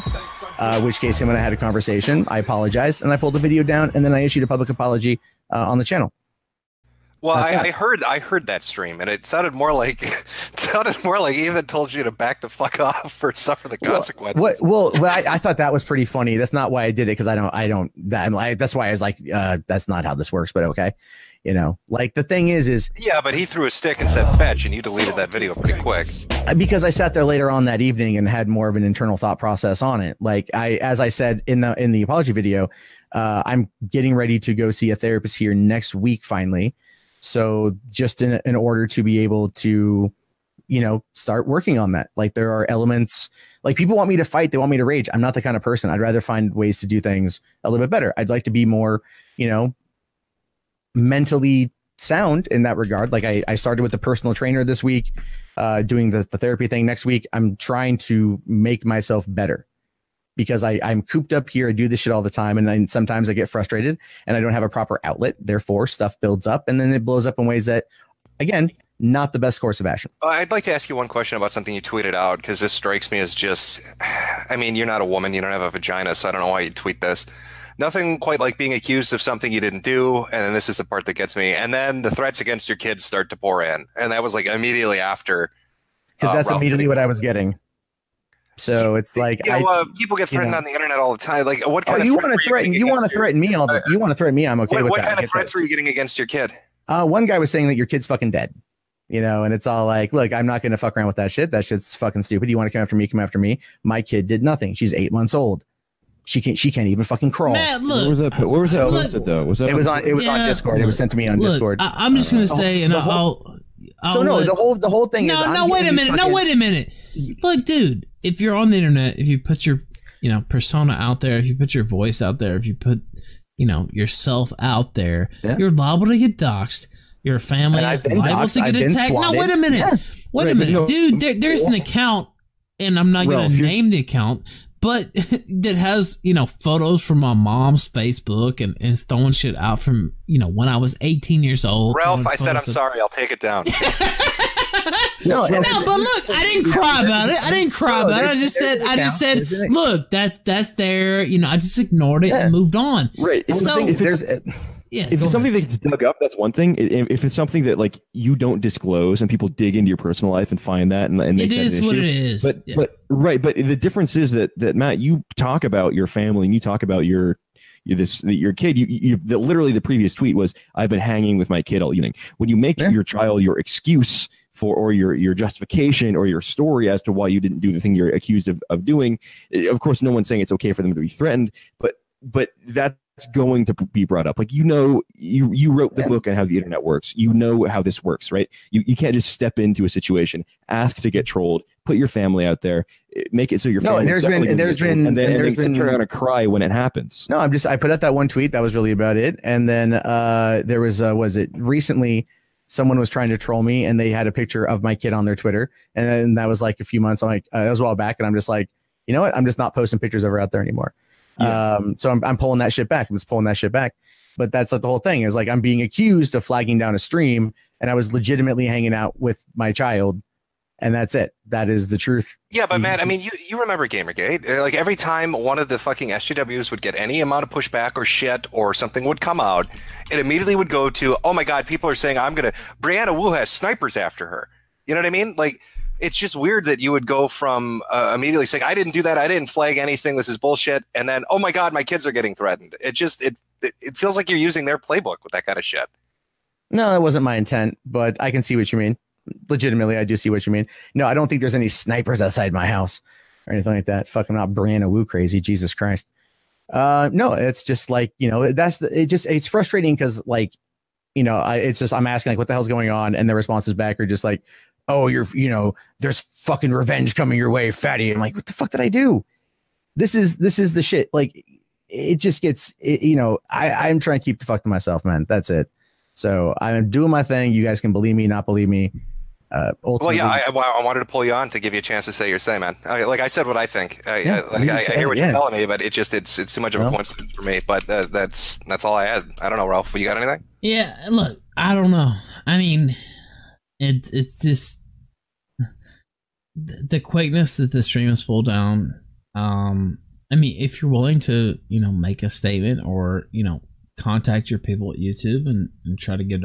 Which case, him and I had a conversation. I apologized and I pulled the video down, and then I issued a public apology on the channel. Well, I heard that stream, and it sounded more like he even told you to back the fuck off or suffer the consequences. I thought that was pretty funny. That's not why I did it, because that's why I was like, that's not how this works. But okay, like the thing is yeah, but he threw a stick and said fetch, and you deleted that video pretty quick. Because I sat there later on that evening and had more of an internal thought process on it. Like as I said in the apology video, I'm getting ready to go see a therapist here next week finally. So just in order to be able to, start working on that. Like there are elements, like people want me to fight. They want me to rage. I'm not the kind of person. I'd rather find ways to do things a little bit better. I'd like to be more, mentally sound in that regard. Like I started with a personal trainer this week, doing the therapy thing next week. I'm trying to make myself better. Because I'm cooped up here. I do this shit all the time. And sometimes I get frustrated and I don't have a proper outlet. Therefore, stuff builds up and then it blows up in ways that, again, not the best course of action. I'd like to ask you one question about something you tweeted out, because this strikes me as just, you're not a woman. You don't have a vagina, so I don't know why you tweet this. Nothing quite like being accused of something you didn't do. And then this is the part that gets me. And then the threats against your kids start to pour in. And that was like immediately after. Because that's immediately what I was getting. So it's like people get threatened on the internet all the time. Like, what kind of you want to threaten? You want to threaten me all the. You want to threaten me? I'm okay with that. What kind of threats were you getting against your kid? One guy was saying that your kid's fucking dead. And it's all like, look, I'm not going to fuck around with that shit. That shit's fucking stupid. You want to come after me? Come after me. My kid did nothing. She's 8 months old. She can't even fucking crawl. Man, look, where was that posted though? Was that? It was on Discord. It was sent to me on Discord. I'm just gonna say, and the whole thing is. No, wait a minute. No, wait a minute. Look, dude, if you're on the internet, if you put your, persona out there, if you put your voice out there, if you put, yourself out there, you're liable to get doxxed. Your family is liable to get attacked. No, wait a minute. Yeah. Wait a minute, dude. There's an account, and I'm not gonna name the account, but that has, photos from my mom's Facebook and throwing shit out from, when I was 18 years old. Ralph, I said, I'm sorry. I'll take it down. No, but look, I didn't cry about it. I just said, look, that's there. I just ignored it and moved on. Right. So if it's something that gets dug up, that's one thing. If it's something that like you don't disclose and people dig into your personal life and find that and make it that is an issue, what it is. But the difference is that Matt, you talk about your family and you talk about your kid. You literally the previous tweet was, I've been hanging with my kid all evening. When you make your child your excuse for, or your justification or your story as to why you didn't do the thing you're accused of doing, of course, no one's saying it's okay for them to be threatened, but that's going to be brought up. Like, you wrote the book on how the internet works. You know how this works, right? You can't just step into a situation, ask to get trolled, put your family out there, make it so your family. There's been and then turn around and cry when it happens. No, I put out that one tweet. That was really about it. And then there was recently someone was trying to troll me and they had a picture of my kid on their Twitter. And then that was like a few months. I'm like, that was a while back. And I'm just like, you know what? I'm just not posting pictures of her out there anymore. Yeah. So I'm pulling that shit back. I'm just pulling that shit back. But that's like the whole thing is like, I'm being accused of flagging down a stream and I was legitimately hanging out with my child. And that's it. That is the truth. Yeah, but Matt, you remember Gamergate. Like every time one of the fucking SJWs would get any amount of pushback or shit or something would come out, it immediately would go to, oh my God, people are saying Brianna Wu has snipers after her. You know what I mean? Like, it's just weird that you would go from immediately saying, I didn't do that. I didn't flag anything. This is bullshit. And then, oh my God, my kids are getting threatened. It feels like you're using their playbook with that kind of shit. No, that wasn't my intent, but I can see what you mean. Legitimately, I do see what you mean. No, I don't think there's any snipers outside my house or anything like that. Fuck, I'm not Brianna Wu crazy. Jesus Christ. No, it's just like, it's frustrating because like, I'm asking like, what the hell's going on? And the responses back are just like, oh, there's fucking revenge coming your way, fatty. I'm like, what the fuck did I do? This is the shit. Like, it just gets, I'm trying to keep the fuck to myself, man. That's it. So I'm doing my thing. You guys can believe me, not believe me. Well, yeah, I wanted to pull you on to give you a chance to say your say, man. Like I said what I think. I hear what you're telling me, but it's too much of a coincidence for me. But that's all I had. I don't know, Ralph. You got anything? Yeah, look, I don't know. I mean, it's just the quickness that the stream is pulled down. I mean, if you're willing to, make a statement or, contact your people at YouTube and try to get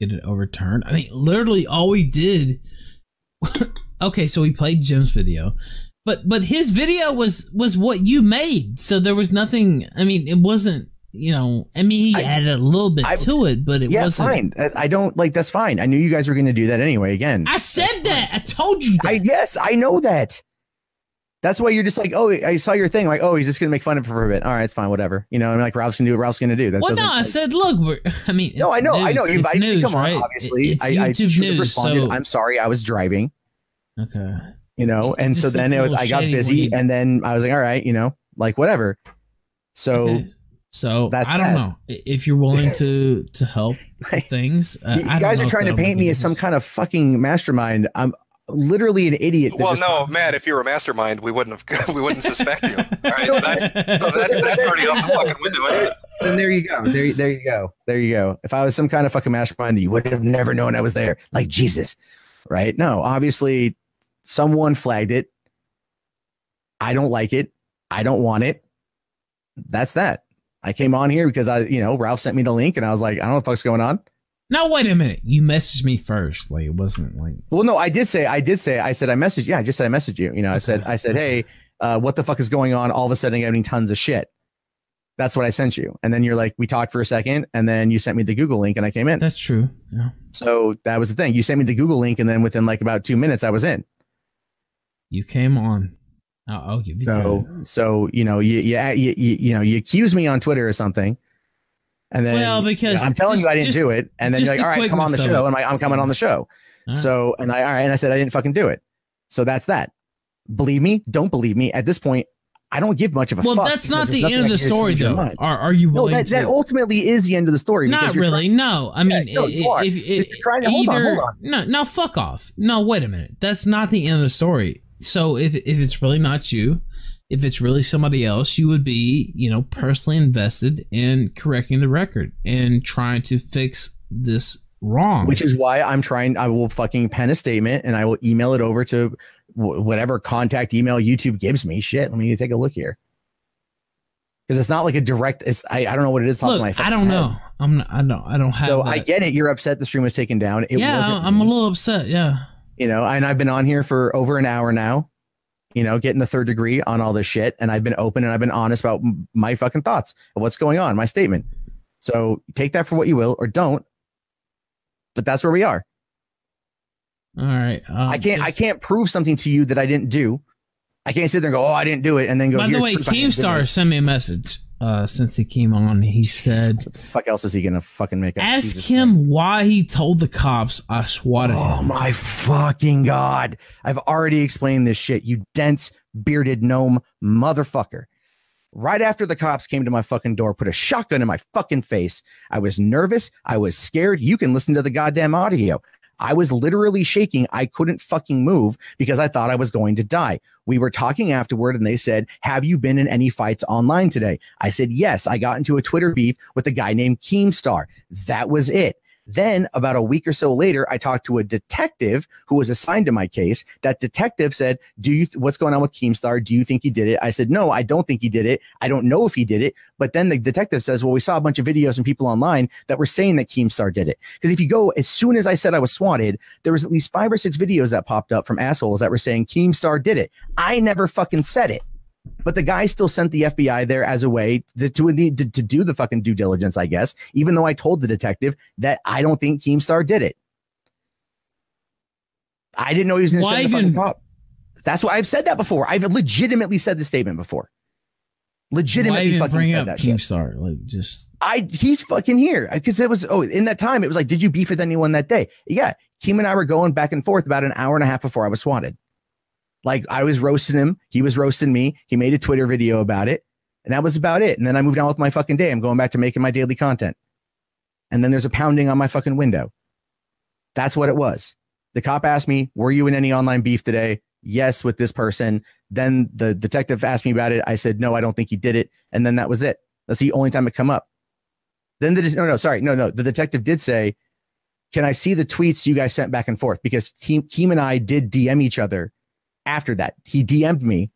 it overturned. I mean, literally all we did. Okay, so we played Jim's video, but his video was what you made. So there was nothing. I mean, it wasn't. He added a little bit to it, but it wasn't. Fine. I don't like. That's fine. I knew you guys were going to do that anyway. Again, I said that. I told you that. Yes, I know that. That's why you're just like, oh, I saw your thing. Like, oh, he's just gonna make fun of it for a bit. All right, it's fine, whatever. I'm like, Ralph's gonna do what Ralph's gonna do. Well, no, I said, look, no, I know. You invited me to come on. Right? Obviously, I should have responded. So... I'm sorry, I was driving. Okay. And so then I got busy, and then I was like, all right, like whatever. So, okay. So I don't know if you're willing to help things. You guys are trying to paint me as some kind of fucking mastermind. I'm literally an idiot. Well, no, Matt, if you were a mastermind, we wouldn't suspect you. All right? That's already off the fucking window. Anyway. And there you go. There you go. If I was some kind of fucking mastermind, you would have never known I was there. Like Jesus, right? No, obviously someone flagged it. I don't like it. I don't want it. That's that. I came on here because Ralph sent me the link and I was like, I don't know what the fuck's going on. Now, wait a minute. You messaged me first. Like, it wasn't like... Well, no, I said I messaged. Yeah, I just said I messaged you. Okay. I said, hey, what the fuck is going on? All of a sudden, I'm getting tons of shit. That's what I sent you. And then you're like, we talked for a second, and then you sent me the Google link, and I came in. That's true. Yeah. So that was the thing. You sent me the Google link, and then within like about 2 minutes, I was in. You came on. I'll give you that. So you accuse me on Twitter or something. And then because I'm telling you I didn't do it, and then you're like, all right, come on the show, and I'm coming on the show. So and I said I didn't fucking do it. So that's that. Believe me, don't believe me. At this point, I don't give much of a fuck. Well, that's not the end of the story, though. Are you willing? No, that ultimately is the end of the story. Not really. No, I mean, hold on. No, fuck off. No, wait a minute. That's not the end of the story. So if it's really not you, if it's really somebody else, you would be, personally invested in correcting the record and trying to fix this wrong. Which is why I will fucking pen a statement and I will email it over to whatever contact email YouTube gives me. Shit, let me take a look here. Because it's not like a direct. I don't know what it is. Look, I don't know. I don't have. So I get it. You're upset the stream was taken down. I'm a little upset. Yeah. And I've been on here for over an hour now. Getting the third degree on all this shit. And I've been open and I've been honest about my fucking thoughts of what's going on, my statement. So take that for what you will or don't. But that's where we are. All right. I can't prove something to you that I didn't do. I can't sit there and go, oh, I didn't do it. And then go, by the way, Keemstar sent me a message since he came on. He said, what the fuck else is he going to fucking make up? Ask him why he told the cops I swatted him. Oh, my fucking God. I've already explained this shit, you dense, bearded gnome motherfucker. Right after the cops came to my fucking door, put a shotgun in my fucking face. I was nervous. I was scared. You can listen to the goddamn audio. I was literally shaking. I couldn't fucking move because I thought I was going to die. We were talking afterward and they said, have you been in any fights online today? I said, yes. I got into a Twitter beef with a guy named Keemstar. That was it. Then about a week or so later, I talked to a detective who was assigned to my case. That detective said, what's going on with Keemstar? Do you think he did it? I said, no, I don't think he did it. I don't know if he did it. But then the detective says, well, we saw a bunch of videos and people online that were saying that Keemstar did it. Because if you go, as soon as I said I was swatted, there was at least 5 or 6 videos that popped up from assholes that were saying Keemstar did it. I never fucking said it. But the guy still sent the FBI there as a way to do the fucking due diligence, I guess, even though I told the detective that I don't think Keemstar did it. I didn't know he was going to send the fucking cop. That's why I've said that before. I've legitimately said the statement before. Legitimately fucking bring said up that Keemstar. Like he's fucking here. Because it was, in that time, it was like, did you beef with anyone that day? Yeah. Keem and I were going back and forth about an hour and a half before I was swatted. Like I was roasting him. He was roasting me. He made a Twitter video about it. And that was about it. And then I moved on with my fucking day. I'm going back to making my daily content. And then there's a pounding on my fucking window. That's what it was. The cop asked me, were you in any online beef today? Yes, with this person. Then the detective asked me about it. I said, no, I don't think he did it. And then that was it. That's the only time it come up. Then the detective did say, can I see the tweets you guys sent back and forth? Because Keem and I did DM each other after that. He DM'd me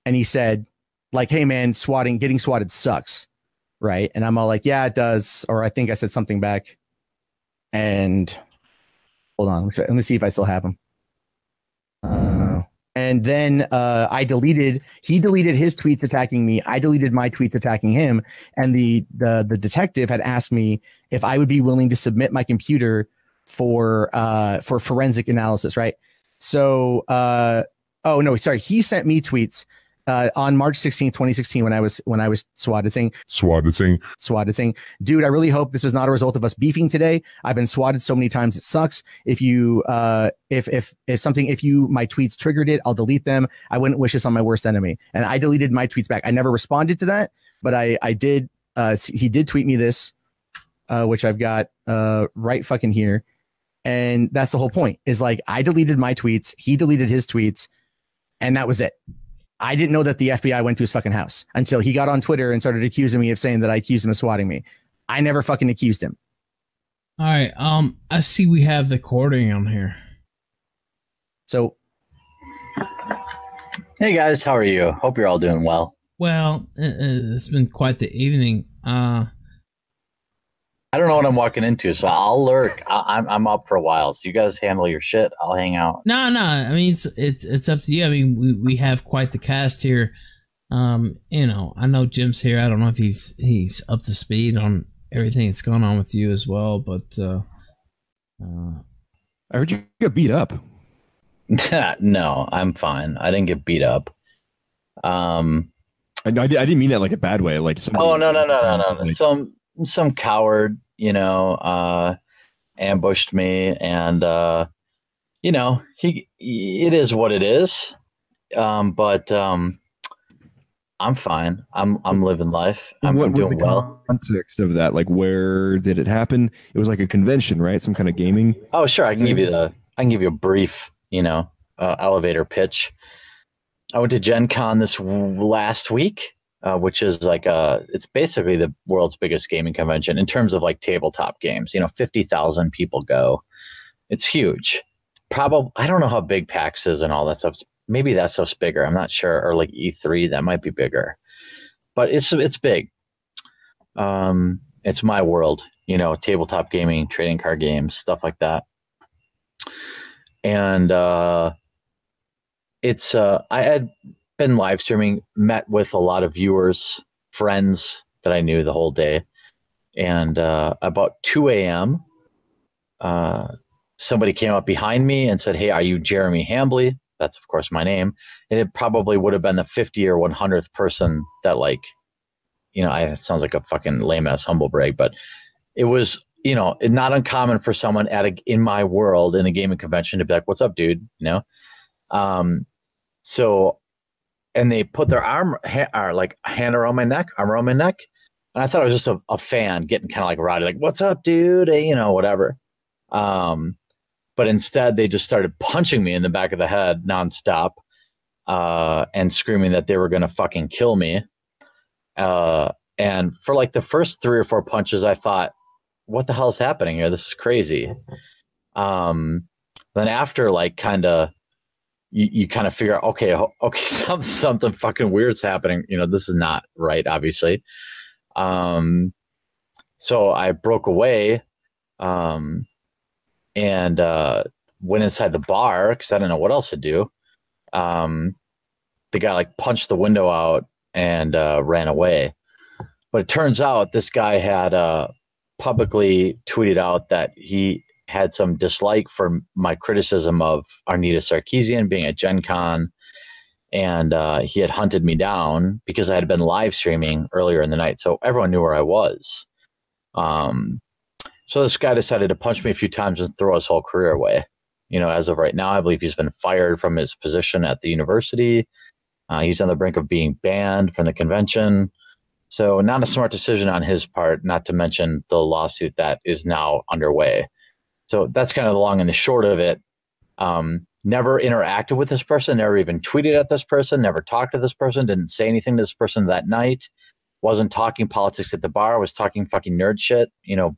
and he said, like, hey man, getting swatted sucks. Right. And I'm all like, yeah, it does. Or I think I said something back. And hold on. Let me see if I still have them. And then he deleted his tweets attacking me. I deleted my tweets attacking him. And the detective had asked me if I would be willing to submit my computer for forensic analysis. Right. So, he sent me tweets on March 16th, 2016, when I was swatted saying, dude, I really hope this was not a result of us beefing today. I've been swatted so many times. It sucks. If you, my tweets triggered it, I'll delete them. I wouldn't wish this on my worst enemy. And I deleted my tweets back. I never responded to that, but I did. He did tweet me this, which I've got right fucking here. And that's the whole point, is like, I deleted my tweets. He deleted his tweets, and that was it. I didn't know that the FBI went to his fucking house until he got on Twitter and started accusing me of saying that I accused him of swatting me. I never fucking accused him. All right. I see we have the recording on here. So, hey guys, how are you? Hope you're all doing well. Well, it's been quite the evening. I don't know what I'm walking into, so I'll lurk. I'm up for a while, so you guys handle your shit. I'll hang out. No. I mean, it's up to you. I mean, we have quite the cast here. I know Jim's here. I don't know if he's up to speed on everything that's going on with you as well. But I heard you got beat up. No, I'm fine. I didn't get beat up. I didn't mean that like a bad way. Like no. Like, some coward, ambushed me, and it is what it is. But I'm fine. I'm living life. I'm doing well. Context of that, like, where did it happen? It was like a convention, right? Some kind of gaming. Oh, sure. I can give you a brief, elevator pitch. I went to Gen Con this last week. Which is like it's basically the world's biggest gaming convention in terms of like tabletop games. 50,000 people go. It's huge. Probably, I don't know how big PAX is and all that stuff. Maybe that stuff's bigger. I'm not sure. Or like E3, that might be bigger. But it's big. It's my world. Tabletop gaming, trading card games, stuff like that. And I had been live streaming, met with a lot of viewers, friends that I knew the whole day. And about 2 a.m., somebody came up behind me and said, hey, are you Jeremy Hambley? That's, of course, my name. And it probably would have been the 50 or 100th person that, it sounds like a fucking lame-ass humble brag, but it was, not uncommon for someone in my world, in a gaming convention, to be like, what's up, dude? And they put their hand around my neck, and I thought it was just a fan getting kind of like rowdy, like, what's up, dude? Whatever. But instead, they just started punching me in the back of the head nonstop, and screaming that they were going to fucking kill me. And for like the first 3 or 4 punches, I thought, what the hell is happening here? This is crazy. Then after, you kind of figure out, okay, something fucking weird's happening. This is not right, obviously. So I broke away, and went inside the bar because I didn't know what else to do. The guy punched the window out and ran away. But it turns out this guy had publicly tweeted out that he had some dislike for my criticism of Arnita Sarkeesian being at Gen Con, and he had hunted me down because I had been live streaming earlier in the night, so everyone knew where I was. So this guy decided to punch me a few times and throw his whole career away. As of right now, I believe he's been fired from his position at the university, He's on the brink of being banned from the convention. So not a smart decision on his part, not to mention the lawsuit that is now underway. So that's kind of the long and the short of it. Never interacted with this person, never even tweeted at this person, never talked to this person, didn't say anything to this person that night, wasn't talking politics at the bar, was talking fucking nerd shit,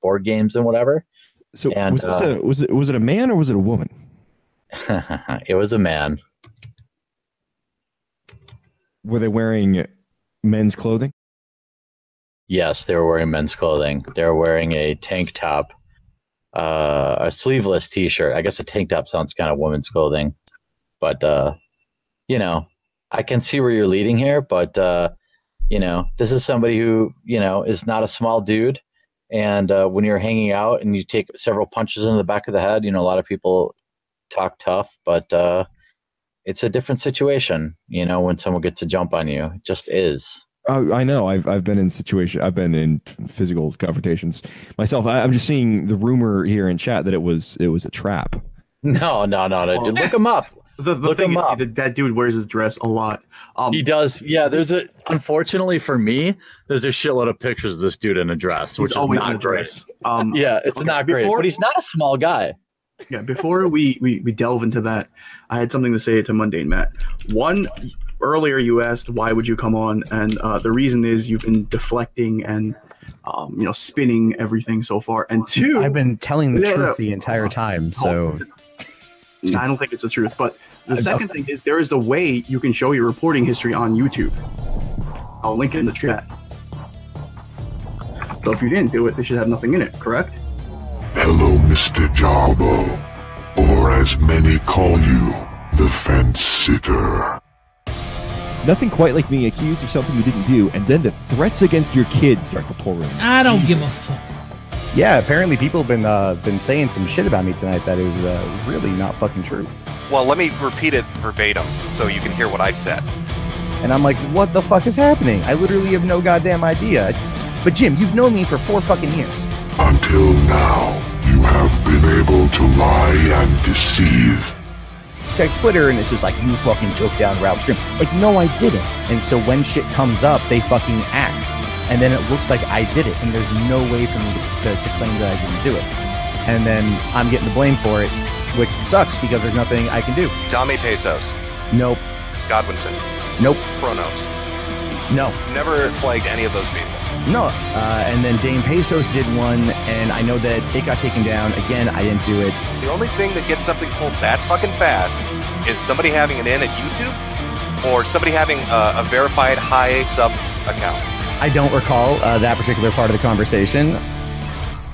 board games and whatever. So and, was it a man or was it a woman? It was a man. Were they wearing men's clothing? Yes, they were wearing men's clothing. They were wearing a tank top, a sleeveless t-shirt. I guess a tank top sounds kind of women's clothing, but I can see where you're leading here, but this is somebody who, is not a small dude. And when you're hanging out and you take several punches in the back of the head, a lot of people talk tough, but it's a different situation, when someone gets a jump on you. It just is. I know. I've been in physical confrontations myself. I'm just seeing the rumor here in chat that it was a trap. No. Look him up. The thing is, that dude wears his dress a lot. He does. Yeah, unfortunately for me, there's a shitload of pictures of this dude in a dress, which is not great. Yeah, it's not great, but he's not a small guy. Yeah, before we delve into that, I had something to say to Mundane, Matt. One, earlier you asked, why would you come on? And the reason is you've been deflecting and, spinning everything so far. And two, I've been telling the truth the entire time, so... I don't think it's the truth, but the second thing is there is a way you can show your reporting history on YouTube. I'll link it in the chat. So if you didn't do it, they should have nothing in it, correct? Hello, Mr. Jarbo, or as many call you, the fence sitter. Nothing quite like being accused of something you didn't do, and then the threats against your kids start to pour in. I don't give a fuck. Yeah, apparently people have been saying some shit about me tonight that is really not fucking true. Well, let me repeat it verbatim so you can hear what I've said. And I'm like, what the fuck is happening? I literally have no goddamn idea. But Jim, you've known me for 4 fucking years. Until now, you have been able to lie and deceive. Check Twitter and it's just like, you fucking took down Ralph Strim. Like, no, I didn't. And so when shit comes up, they fucking act. And then it looks like I did it, and there's no way for me to claim that I didn't do it. And then I'm getting the blame for it, which sucks because there's nothing I can do. Dame Pesos. Nope. Godwinson. Nope. Kronos. No. Never flagged any of those people. No. And then Dame Pesos did one, and I know that it got taken down. Again, I didn't do it. The only thing that gets something pulled that fucking fast is somebody having an in at YouTube or somebody having a verified high sub account. I don't recall that particular part of the conversation.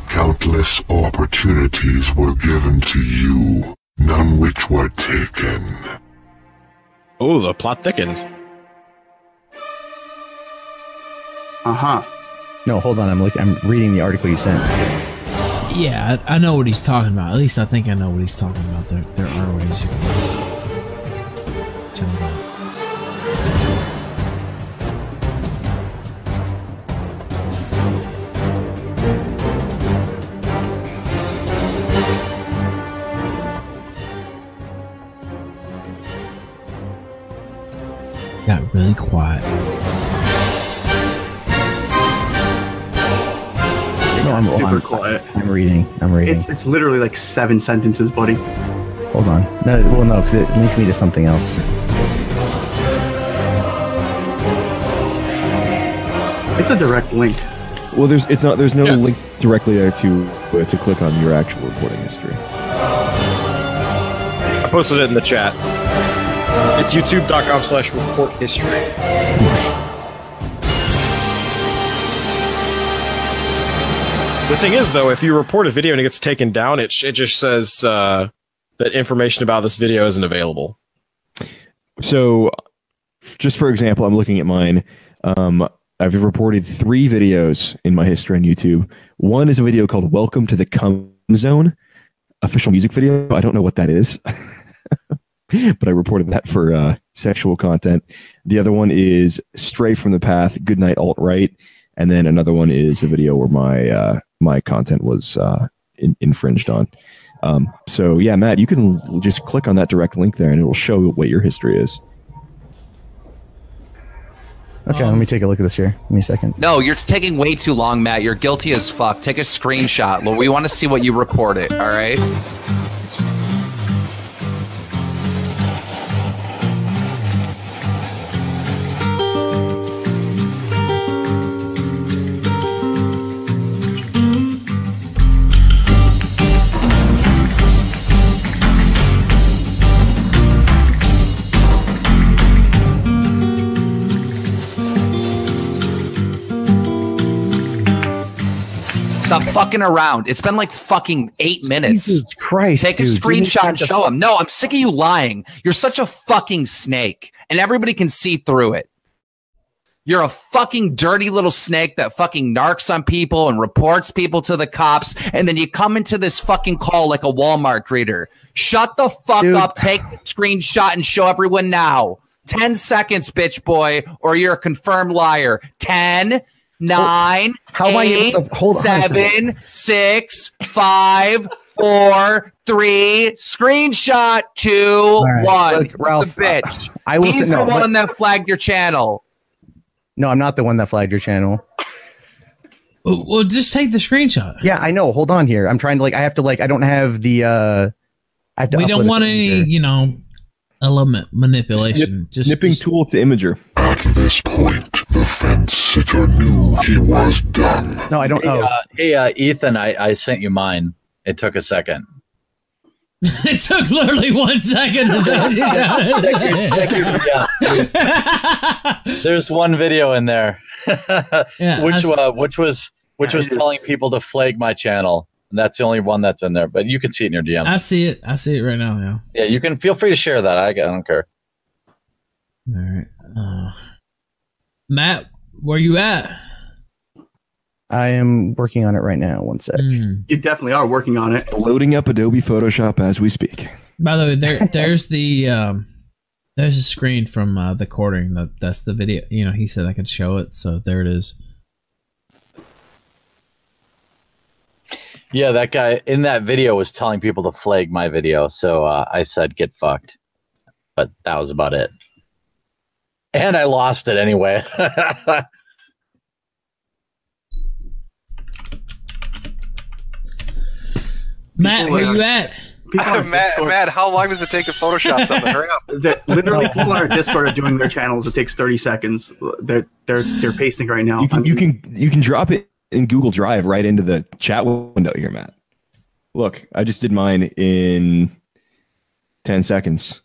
Countless opportunities were given to you, none which were taken. Oh, the plot thickens. No, hold on. I'm reading the article you sent. Yeah, I know what he's talking about. At least I think I know what he's talking about. There are ways you can jump out. Got really quiet. No, I'm super quiet. I'm reading. It's literally like 7 sentences, buddy. Hold on. No, because it linked me to something else. It's a direct link. Well, there's no link directly there to click on your actual reporting history. I posted it in the chat. It's youtube.com/report history. The thing is, though, if you report a video and it gets taken down, it just says that information about this video isn't available. So, just for example, I'm looking at mine. I've reported 3 videos in my history on YouTube. One is a video called Welcome to the Cum Zone, official music video. I don't know what that is. But I reported that for sexual content. The other one is Stray from the Path, Goodnight Alt-Right. And then another one is a video where my content was infringed on. So yeah, Matt, you can just click on that direct link there and it will show what your history is. Okay, let me take a look at this here. Give me a second. No, you're taking way too long, Matt. You're guilty as fuck. Take a screenshot. Well, we want to see what you report it, all right? Stop fucking around. It's been like fucking 8 minutes. Jesus Christ. Take a screenshot and show him. No, I'm sick of you lying. You're such a fucking snake, and everybody can see through it. You're a fucking dirty little snake that fucking narcs on people and reports people to the cops, and then you come into this fucking call like a Walmart greeter. Shut the fuck up, take a screenshot and show everyone now. 10 seconds, bitch boy, or you're a confirmed liar. 10, 9, How am I able to hold on a 7, 6, 5, 4, 3, screenshot 2, right, 1. look, Ralph, the bitch. I will He's say, the no, one that flagged your channel. No, I'm not the one that flagged your channel. Well, just take the screenshot. Yeah, I know. Hold on here. I'm trying to I have to I don't have the I have to We don't upload want it any, here. Element manipulation. Nipping tool to imager. At this point, the fence sitter knew he was done. No, I don't Hey, know. hey, Ethan, I sent you mine. It took a second. It took literally 1 second. Is that what you There's one video in there, Yeah, which was telling people to flag my channel. And that's the only one that's in there, but you can see it in your DM. I see it. I see it right now. Yeah. Yeah, you can feel free to share that. I don't care. All right. Matt, where you at? I am working on it right now. 1 sec. You definitely are working on it. Loading up Adobe Photoshop as we speak. By the way, there's the there's a screen from the recording. That's the video. He said I could show it, so there it is. Yeah, that guy in that video was telling people to flag my video, so I said get fucked. But that was about it. And I lost it anyway. Matt, where you at? Matt, how long does it take to Photoshop something? Hurry up. Literally, people on our Discord are doing their channels. It takes 30 seconds. They're pasting right now. You can drop it in Google Drive right into the chat window here, Matt. Look, I just did mine in 10 seconds.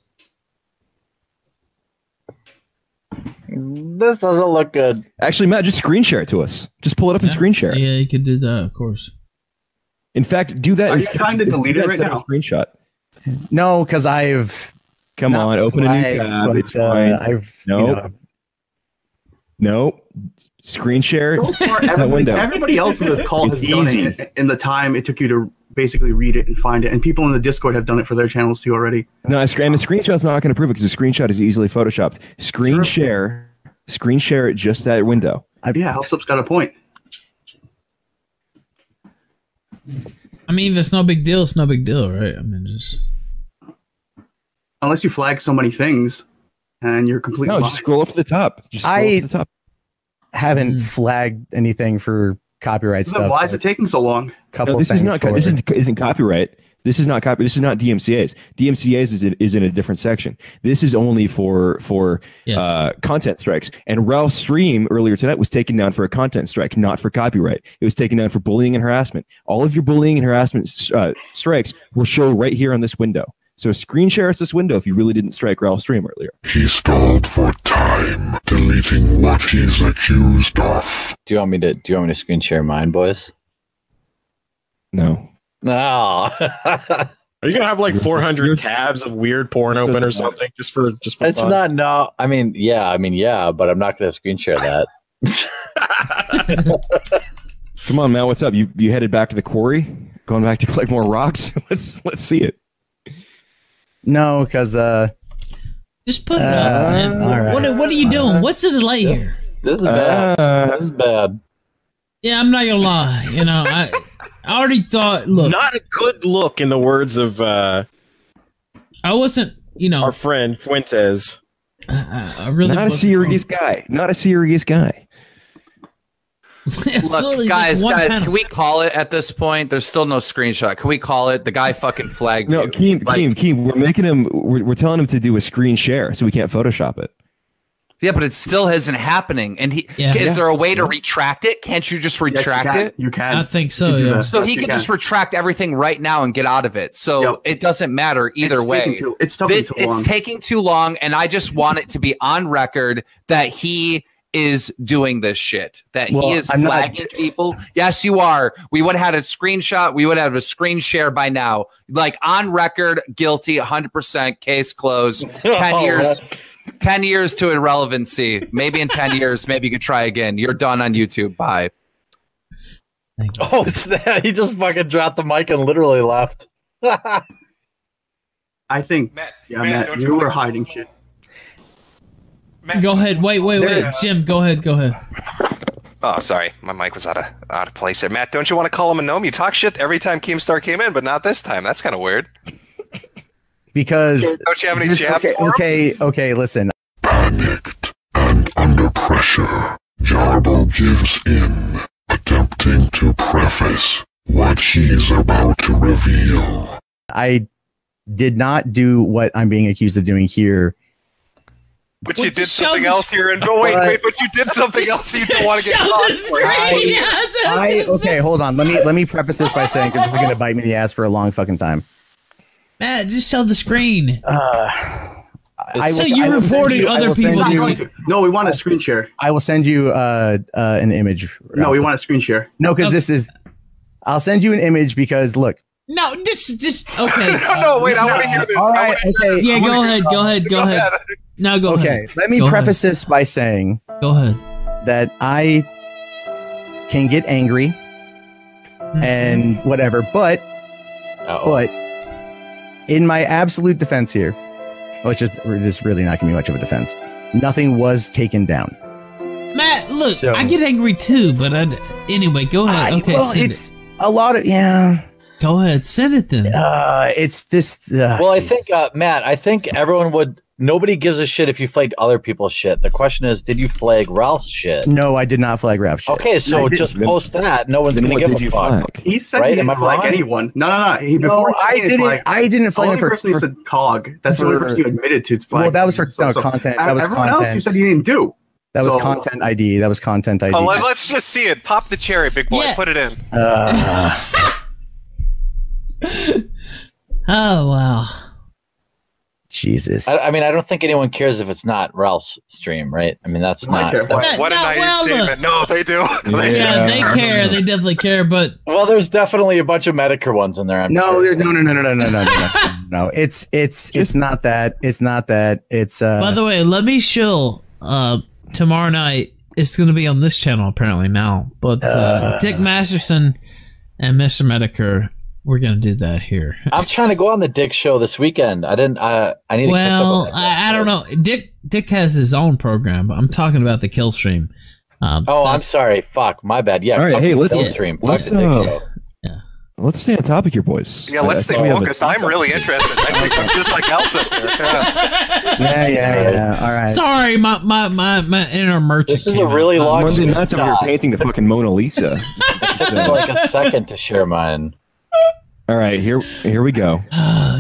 This doesn't look good. Actually, Matt, just screen share it to us. Just pull it up and screen share. Yeah, you could do that, of course. In fact, do that. Are you trying to delete it right now? Screenshot. No, because I've Come on, open a new tab. It's fine. No. Screen share. So far, everybody else in this call has done it in the time it took you to basically read it and find it. And people in the Discord have done it for their channels too already. No, and the screenshot's not going to prove it because the screenshot is easily photoshopped. Screen share it just that window. Yeah, Hellsup's got a point. I mean, if it's no big deal, it's no big deal, right? I mean, just unless you flag so many things and you're completely just scroll up to the top. Just scroll up to the top. Haven't flagged anything for copyright stuff. Why is it taking so long? This isn't copyright. This is not copy. This is not DMCA's. DMCA's is in a different section. This is only for content strikes. And Ralph's stream earlier tonight was taken down for a content strike, not for copyright. It was taken down for bullying and harassment. All of your bullying and harassment strikes will show right here on this window. So screen share us this window if you really didn't strike Ralph's stream earlier. He stalled for time, deleting what he's accused of. Do you want me to screen share mine, boys? No. No. Are you gonna have like 400 tabs of weird porn open or something just for It's fun? not. No. I mean, yeah, but I'm not gonna screen share that. Come on, Matt. What's up? You headed back to the quarry? Going back to collect more rocks? Let's see it. No, because just put it up, man. All right. What are you doing? What's the delay here? This is bad. This is bad. Yeah, I'm not gonna lie. I already thought. Look, not a good look, in the words of I wasn't. Our friend Fuentes. I really Not a serious guy. Not a serious guy. Look, guys, can we call it at this point? There's still no screenshot. Can we call it? The guy fucking flagged No, you. Keem, we're making him. We're telling him to do a screen share, so we can't Photoshop it. Yeah, but it still isn't happening. And is there a way to retract it? Can't you just retract it? You can. I think so. Yeah. So he can just retract everything right now and get out of it. So it doesn't matter either way. It's taking too long, and I just want it to be on record that he is doing this shit. That he is flagging people. Yes, you are. We would have had a screenshot. We would have a screen share by now. Like on record, guilty, 100%. Case closed. 10 years. 10 years to irrelevancy. Maybe in 10 years, maybe you could try again. You're done on YouTube. Bye. Oh, snap. He just fucking dropped the mic and literally left. I think, Matt, you were hiding shit. Matt, go ahead. Wait. Jim, go ahead. Oh, sorry. My mic was out of place there. Matt, don't you want to call him a gnome? You talk shit every time Keemstar came in, but not this time. That's kind of weird. Because don't you have any jabs? Okay, listen. Panicked and under pressure, Jarbo gives in, attempting to preface what he's about to reveal. I did not do what I'm being accused of doing here. But you did something else here, and wait, but you did something else you don't want to get caught for. Okay, hold on. Let me preface this by saying, because this is going to bite me in the ass for a long fucking time. Matt, just show the screen. So you reported other people. No, we want a screen share. I will send you an image. No, we want a screen share. No, because this is. I'll send you an image because look. No, just okay. No, wait, I want to hear this. All right, okay. Yeah, go ahead. Now go ahead. Okay, let me preface this by saying. Go ahead. That I can get angry and whatever, but in my absolute defense here, which is really not going to be much of a defense, nothing was taken down. Matt, look, I get angry too, but anyway, go ahead. Okay, well, it's a lot of Go ahead, send it then. It's this. Well, I think Matt, I think everyone would. Nobody gives a shit if you flagged other people's shit. The question is, did you flag Ralph's shit? No, I did not flag Ralph's shit. Okay, so just post that. No one's going to give a fuck. He said he didn't flag anyone. No. I didn't flag him for. He said COG. That's the only person you admitted to flag. Well, that was for content. That was everyone content. else you said you didn't do. That was content ID. That was content ID. Oh, let's just see it. Pop the cherry, big boy. Yeah. Put it in. Oh, wow. Jesus. I mean, I don't think anyone cares if it's not Ralph's stream, right? I mean, that's not. What a naive statement. No, they do. They care. They definitely care. But there's definitely a bunch of Medicare ones in there. No. It's not that. It's not that. It's. By the way, let me show. Tomorrow night, it's going to be on this channel apparently now. But Dick Masterson and Mr. Medicare. We're gonna do that here. I'm trying to go on the Dick show this weekend. I didn't. I need to catch up on that. I don't know. Dick has his own program, but I'm talking about the kill stream. I'm sorry. Fuck, my bad. Yeah. All right. Hey, let's stream. Let's stay on topic here, boys. Yeah, let's stay focused. I'm really interested. I think I'm just like Elsa. Yeah. All right. Sorry, my inner merchant. This is a really long. Monday nights when you're painting the fucking Mona Lisa. It took like a second to share mine. All right, here we go.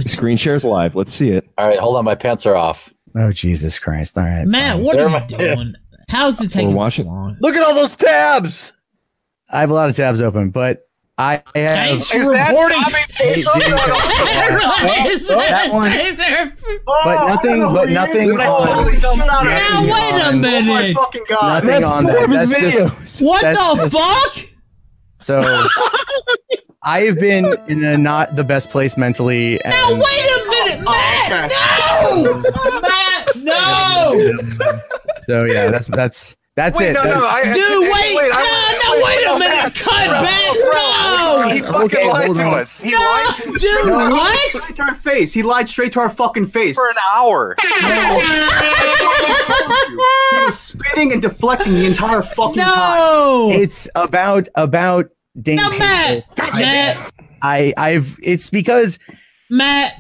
Screen shares live. Let's see it. All right, hold on. My pants are off. Oh, Jesus Christ. All right. Matt, what are you doing? How's it taking so long? Look at all those tabs. I have a lot of tabs open, but I have... Is that reporting? But nothing on... Wait a minute. Oh, fucking God. Nothing on that. That's just... What the fuck? So... I have been in a not the best place mentally. And now wait a minute, Matt! No, Matt, no. So yeah, that's wait, it. No, wait a minute! Cut back! No! He fucking lied to us. He lied to us. Dude, what? Straight to our face. He lied straight to our fucking face for an hour. He was spitting and deflecting the entire fucking time. No, it's about. No, Matt. It's because Matt.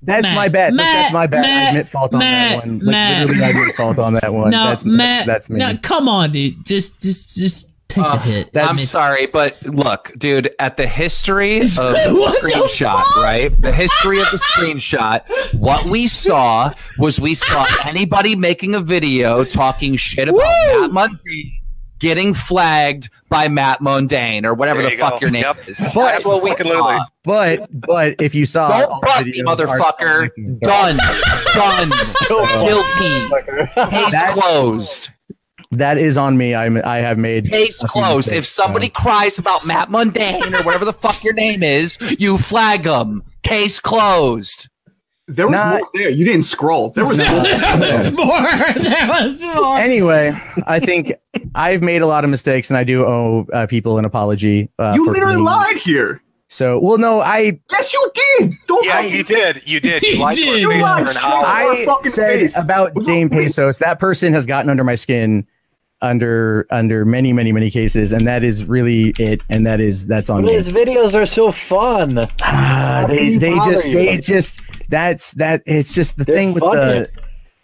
That's Matt, my bad. Matt, That's my bad. Matt, I admit fault on Matt, that one. Like, Matt. literally, I admit fault on that one. No, Matt, that's me. No, come on, dude. Just take the hit. I'm sorry, but look, dude, at the history of the What the screenshot, fuck? right? The history of the screenshot, what we saw anybody making a video talking shit about Matt Mundane getting flagged by Matt Mundane or whatever There the you fuck go. your name Yep. is. But- That's what we Absolutely. saw. But if you saw, all Don't the butt me, videos are- motherfucker. Done. Guilty. Case closed. That is on me. I have made Case a few closed. If mistakes, somebody cries about Matt Mundane or whatever the fuck your name is, you flag them. Case closed. There was Nah. more there. You didn't scroll. There was more. There was more. There was more. Anyway, I think I've made a lot of mistakes, and I do owe people an apology. You for literally being- lied here. So, well, no, Yes, you did. Don't Yeah, lie. you did. You did. You You lied to our did. face You lied for an straight hour. up. Our I fucking said face. about What's Dame up with Pesos. That person has gotten under my skin under many cases, and that is really it. And that's on But me. his videos are so fun. How can you bother you? It's just the They're thing with fucking-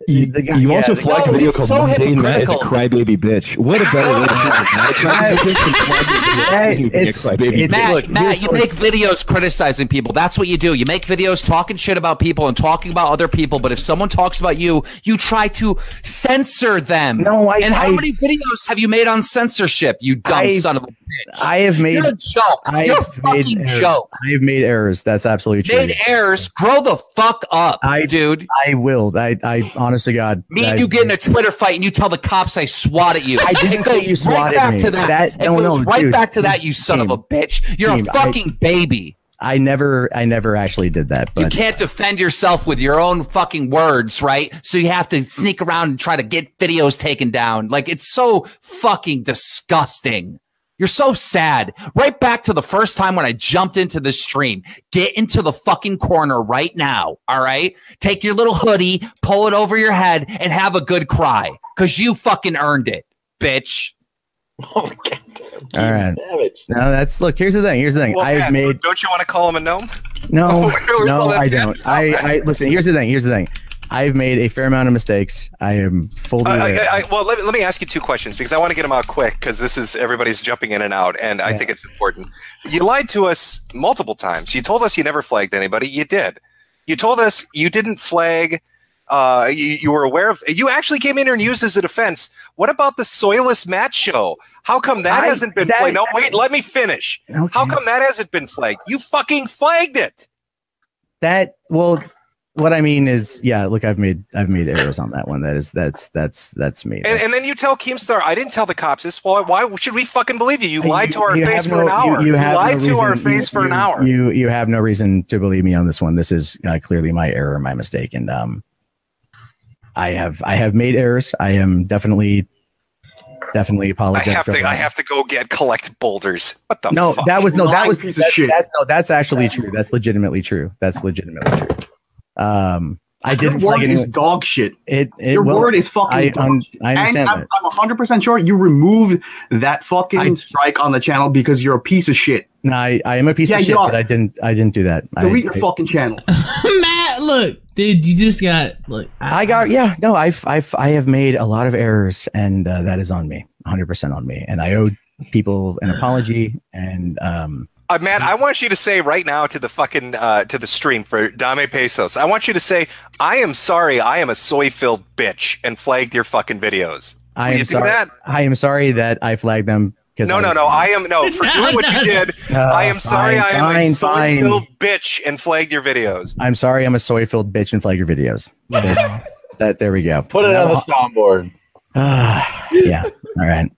You also flagged a video it's called so Mundane Matt is a hypocritical. crybaby bitch. What a better way to put it. Matt, a crybaby bitch than flagging a It's- crybaby it's- bitch. Matt, Look, Matt, here's you what- make videos criticizing people. That's what you do. You make videos talking shit about people and talking about other people. But if someone talks about you, you try to censor them. No, and how many videos have you made on censorship? You dumb son of a bitch. I have made. You're a joke. You're a fucking errors. joke. I have made errors. That's absolutely true. Made errors. Grow the fuck up, dude. I will. I honest to God. Me and you get in a Twitter fight and you tell the cops I swat at you. I didn't It say goes you swatted right back me. to that. That- It no, goes no, right dude. back to that, you son of a bitch. You're Team, a fucking baby. I never actually did that. You But can't defend yourself with your own fucking words, right? So you have to sneak around and try to get videos taken down. Like, it's so fucking disgusting. You're so sad. Right back to the first time when I jumped into the stream. Get into the fucking corner right now, all right? Take your little hoodie, pull it over your head, and have a good cry. Because you fucking earned it, bitch. Oh, God damn. all right. Savage. No, that's Here's the thing. Well, I've Matt, made don't you want to call him a gnome? no, Where's all no, that I shit? don't. I listen. Here's the thing. I've made a fair amount of mistakes. I am fully aware. Well, let me ask you two questions because I want to get them out quick because this is everybody's jumping in and out, and I think it's important. You lied to us multiple times. You told us you never flagged anybody. You did. You told us you didn't flag. You were aware of. You actually came in here and used as a defense. What about the Soilless Matt show? How come that hasn't been flagged? No, wait. Let me finish. Okay. How come that hasn't been flagged? You fucking flagged it. What I mean is, yeah. Look, I've made errors on that one. That's me. And then you tell Keemstar, I didn't tell the cops this. Why should we fucking believe you? You lied to our you face have for an hour. You have lied no to our reason- face for an hour. You have no reason to believe me on this one. This is clearly my error, my mistake, and I have made errors. I am definitely apologetic. I have to go collect boulders. What the No, fuck? Piece of shit. That's actually true. That's legitimately true. I didn't Your flag word is anyone. dog shit. Your word is fucking dog shit. I understand And that. I'm 100% sure you removed that fucking strike on the channel because you're a piece of shit. No, I am a piece Yeah, of shit, you are. but I didn't do that. Delete your fucking channel. Matt, look, dude, you just got look. I have made a lot of errors, and that is on me, 100% on me, and I owe people an apology. And Matt, I want you to say right now to the fucking to the stream for Dame Pesos. I want you to say, I am sorry. I am a soy-filled bitch and flagged your fucking videos. I Will am you do sorry. that? I am sorry that I flagged them. No. I am for doing what you did. I am sorry. I am a soy-filled bitch and flagged your videos. I'm sorry. I'm a soy-filled bitch and flagged your videos. That there we go. Put it on the soundboard. Yeah. All right.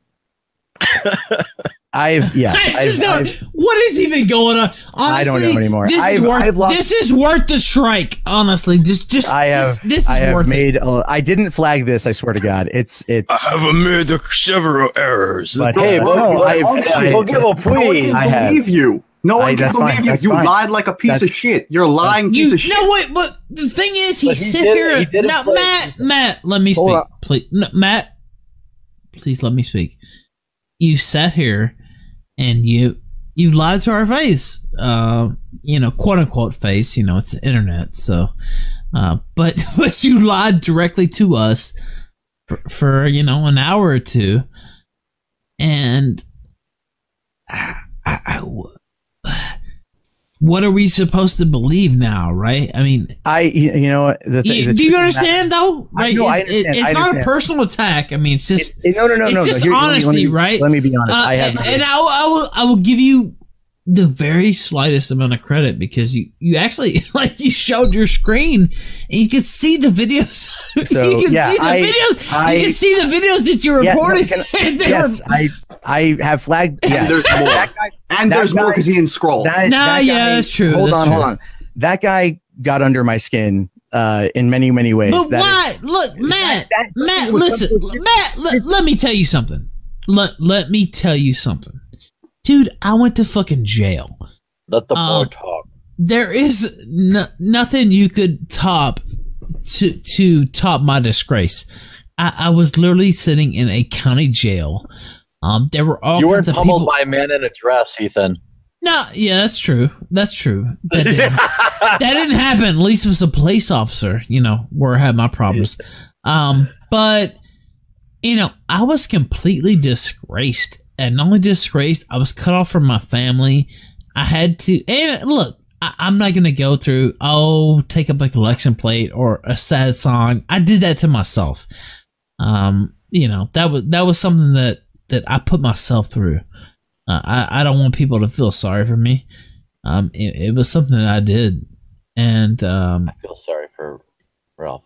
What is even going on? Honestly, I don't know anymore. This is worth the strike. Honestly, this is worth it. I didn't flag this. I swear to God, it's. I have made several errors. But Hey, Forgive please. I believe you. No one can that's fine, believe you. that's You fine. lied like a piece of shit. You're a lying piece of shit. No, wait, but the thing is, he But he sit did- here. he didn't Now, play- Matt, let me Hold speak, on. please. No, Matt, please let me speak. You sat here and you you lied to our face, quote unquote face. It's the internet, so. But you lied directly to us for an hour or two, and what are we supposed to believe now, right? I mean, do you understand though? Right? I understand. It's not a personal attack. I mean, it's just no. It's just honesty, right? Let me be honest. I will give you the very slightest amount of credit because you actually you showed your screen and you could see the videos. So, you can see the videos that you reported. I have flagged. Yeah, there's more. There's more because he didn't scroll. That's true. Hold on. That guy got under my skin in many, many ways. But why? Look, Matt, listen. Matt, let me tell you something. Let me tell you something. Dude, I went to fucking jail. Let the boy talk. There is nothing you could top to top my disgrace. I was literally sitting in a county jail. There were all kinds of people. You weren't pummeled by a man in a dress, Ethan. No, yeah, that's true. That didn't happen. At least it was a police officer, where I had my problems. But I was completely disgraced. And not only disgraced, I was cut off from my family. I had to, and look, I'm not going to go through, take up a collection plate or a sad song. I did that to myself. That was something that I put myself through. I don't want people to feel sorry for me. It was something that I did. And I feel sorry for Ralph.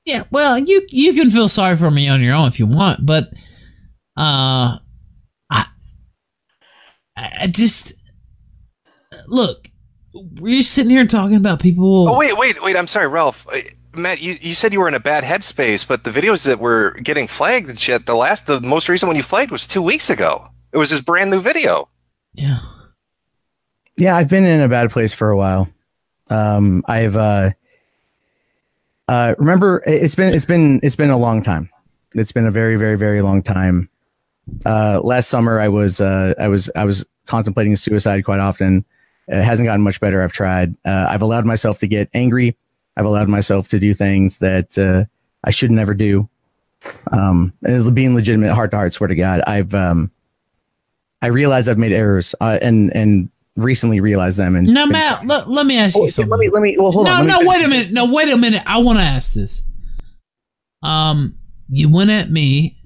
Yeah, well, you can feel sorry for me on your own if you want, but I just look. We're sitting here talking about people. Oh wait! I'm sorry, Ralph. Matt, you said you were in a bad headspace, but the videos that were getting flagged and shit, the most recent one you flagged was 2 weeks ago. It was this brand new video. Yeah. Yeah, I've been in a bad place for a while. I've remember it's been a long time. It's been a very, very, very long time. Last summer I was contemplating suicide quite often. It hasn't gotten much better. I've tried. I've allowed myself to get angry. I've allowed myself to do things that I should never do. And being legitimate, heart to heart, swear to God, I realize I've made errors and recently realized them. And now, Matt, let me ask you something. Let me. Well, hold on. No, wait a minute. No, wait a minute. I want to ask this. You went at me.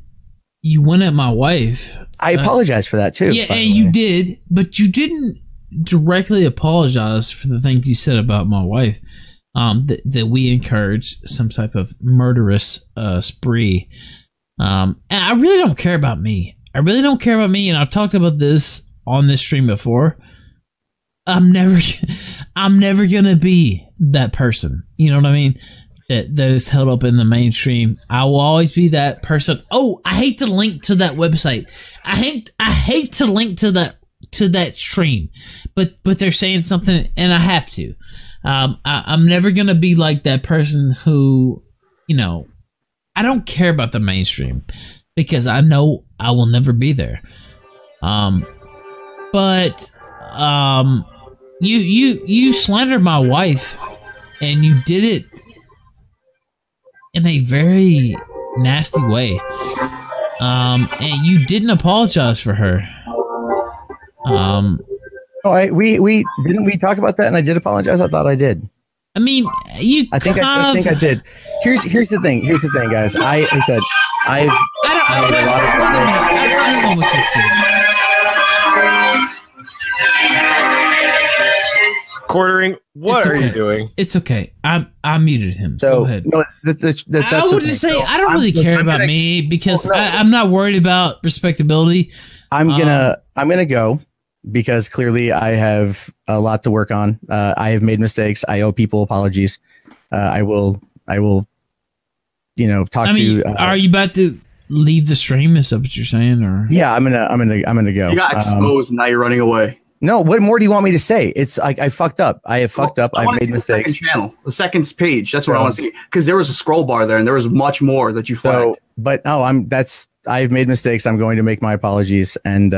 You went at my wife. I apologize for that too. Yeah, and you did, but you didn't directly apologize for the things you said about my wife. That we encouraged some type of murderous spree. And I really don't care about me. I really don't care about me. And I've talked about this on this stream before. I'm never gonna be that person. You know what I mean? That is held up in the mainstream. I will always be that person. Oh, I hate to link to that website. I hate to link to that stream, but they're saying something, and I have to. I'm never gonna be like that person who, I don't care about the mainstream because I know I will never be there. But you slandered my wife, and you did it in a very nasty way. And you didn't apologize for her. We didn't we talk about that, and I did apologize. I thought I did. I mean, I think I did. Here's the thing. Here's the thing, guys. I said I don't know what this is. Quartering. What are you doing? It's okay. I muted him. So go ahead. No, I would just say I don't really care about me because I'm not worried about respectability. I'm gonna go. Because clearly I have a lot to work on. I have made mistakes. I owe people apologies. I will, talk to. Are you about to leave the stream? Is that what you're saying? Or yeah, I'm gonna go. You got exposed. Now you're running away. No, what more do you want me to say? It's like I fucked up. I have fucked up. I've made mistakes. The second channel, the second page. That's what I want to see. Because there was a scroll bar there, and there was much more that you flagged. But I've made mistakes. I'm going to make my apologies. And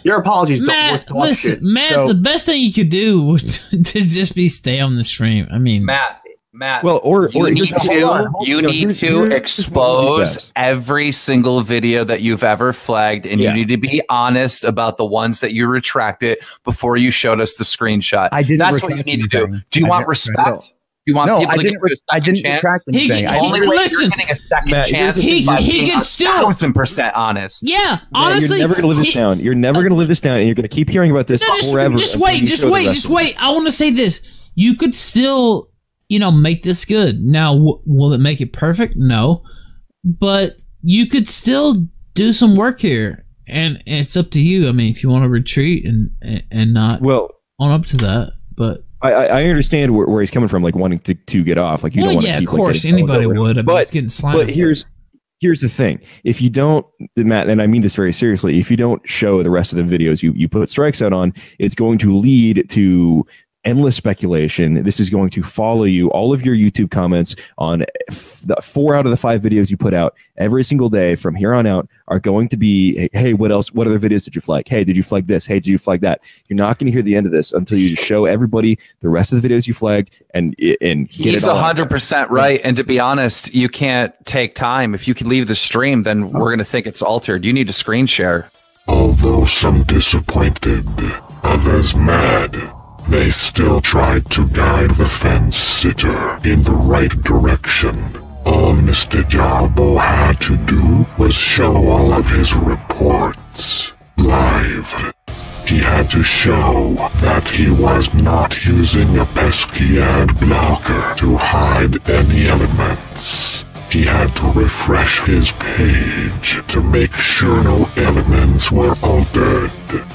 your apologies, Matt. don't Listen, Matt. So- the best thing you could do was to just stay on the stream. I mean, Matt. Well, or you need here's- to, hold on. you You know, need here's- to here's what would be expose best. every single video that you've ever flagged, and Yeah. you need to be honest about the ones that you retracted before you showed us the screenshot. I didn't That's what you retract need to do. anything. Do you I want didn't respect? retract. Do you want No, people I to didn't. give you a I second didn't chance? retract He- anything. he- I Only didn't- way listen. you're getting a second Matt, chance here's the is by thing. He being can still- 1,000% honest. yeah. Yeah, Honestly, you're never going to live this down. You're never going to live this down, and you're going to keep hearing about this forever. Just until wait, you just show the wait, rest just of it. wait. I want to say this. You could still, make this good. Now, will it make it perfect? No, but you could still do some work here, and it's up to you. I mean, if you want to retreat and not own up to that, but. I understand where he's coming from, like wanting to get off. Like you don't want to yeah, keep, of course, like, anybody going would. I mean, but it's getting slammed. But here's the thing: if you don't, Matt, and I mean this very seriously, if you don't show the rest of the videos you put strikes out on, it's going to lead to endless speculation. This is going to follow you. All of your YouTube comments on the 4 out of the 5 videos you put out every single day from here on out are going to be, hey, what else? What other videos did you flag? Hey, did you flag this? Hey, did you flag that? You're not going to hear the end of this until you just show everybody the rest of the videos you flagged and get He's it all out 100% right. And to be honest, you can't take time. If you can leave the stream, then we're going to think it's altered. You need to screen share. Although some disappointed, others mad, they still tried to guide the fence sitter in the right direction. All Mr. Jarbo had to do was show all of his reports live. He had to show that he was not using a pesky ad blocker to hide any elements. He had to refresh his page to make sure no elements were altered.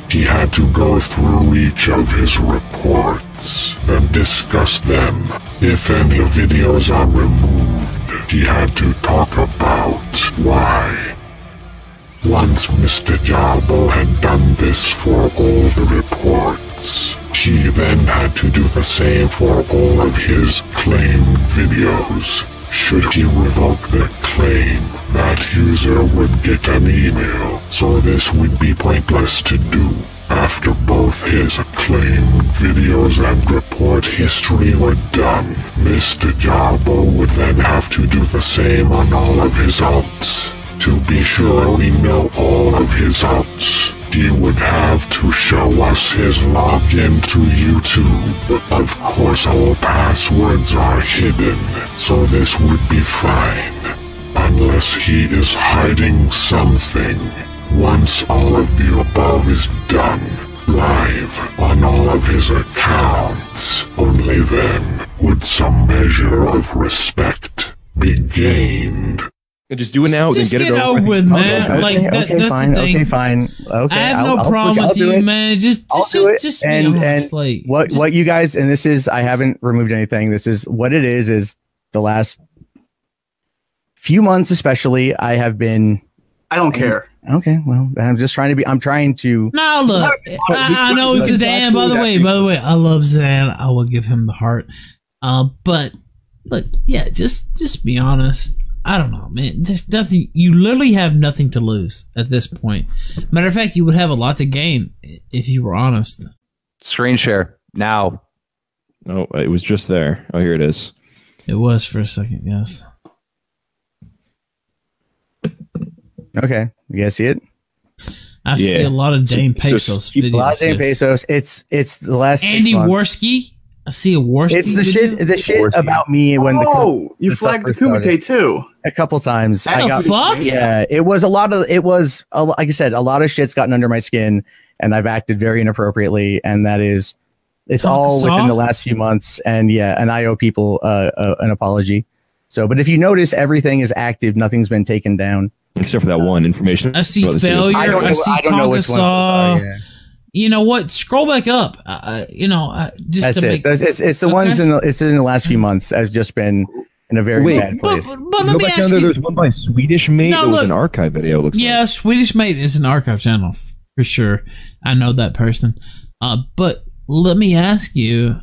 He had to go through each of his reports, then discuss them. If any videos are removed, he had to talk about why. Once Mr. Jarbo had done this for all the reports, he then had to do the same for all of his claimed videos. Should he revoke the claim, that user would get an email, so this would be pointless to do. After both his acclaimed videos and report history were done, Mr. Jarbo would then have to do the same on all of his alts. To be sure we know all of his alts, he would have to show us his login to YouTube. Of course all passwords are hidden, so this would be fine. Unless he is hiding something. Once all of the above is done, live on all of his accounts, only then would some measure of respect be gained. Just do it now Just and get get it over with, man. Okay, Like that's fine. the thing. Okay, fine. Okay, I have no I'll problem with do you, it. man. Just do it. be And honest. Like, what you guys, and this is, I haven't removed anything. This is what it is the last few months, especially, I have been. I don't care. Okay, well, I'm just trying to be. I'm trying to. no, look, I know Zidane. By the way, I love Zidane. I will give him the heart. But look, yeah, just be honest. I don't know, man. There's nothing. You literally have nothing to lose at this point. Matter of fact, you would have a lot to gain if you were honest. Screen share now. Oh, it was just there. Oh, here it is. It was for a second, yes. Okay, you guys see it? I see a lot of Dane Pesos videos. A lot of Dane Pesos. It's the last Andy 6 months. Worski. I see a Worski. It's the video. shit about me when you flagged the Kumite too a couple times. What the fuck? Yeah, it was like I said, a lot of shit's gotten under my skin, and I've acted very inappropriately, and it's all within the last few months. And yeah, and I owe people an apology. So, but if you notice, everything is active. Nothing's been taken down. Except for that one information. I see failure. I see Tonga Saw. You know what? Scroll back up. Just that's to it. make. It's the ones in the last few months has just been in a very bad place. But Go let me back down ask there. you. There's one by Swedish Mate. No, It was look. an archive video. It looks Yeah, like. Swedish Mate is an archive channel for sure. I know that person. But let me ask you.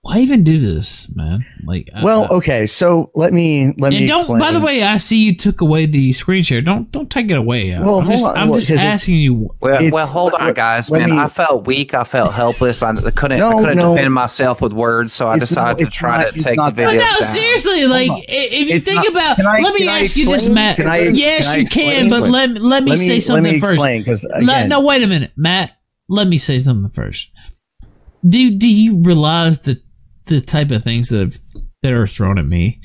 why even do this, man? Like, well, okay, so let me don't. explain. By the way, I see you took away the screen share. Don't take it away. Well, I'm just asking you. Well, hold on, guys, man. I felt weak. I felt helpless. I couldn't defend myself with words, so I decided to try to take the video down. No, seriously, like if you think about, let me ask you this, Matt. Yes, you can, but let me say something first. No, wait a minute, Matt. Let me say something first. Do you realize the type of things that are thrown at me?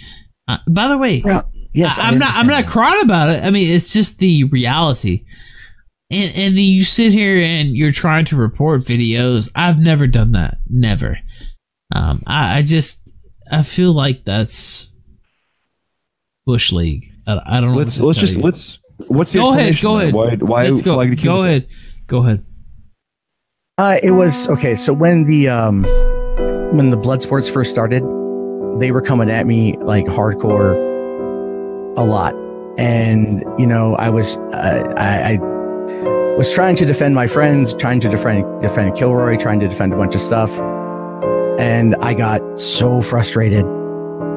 By the way, yes, I'm not crying about it. I mean, it's just the reality. And then you sit here and you're trying to report videos. I've never done that. Never. I feel like that's Bush League. I don't know. What's the go ahead. Why let's go. Go ahead. Go ahead. It was okay. So when the blood sports first started, they were coming at me like hardcore a lot, and I was trying to defend my friends, trying to defend Kilroy, trying to defend a bunch of stuff, and I got so frustrated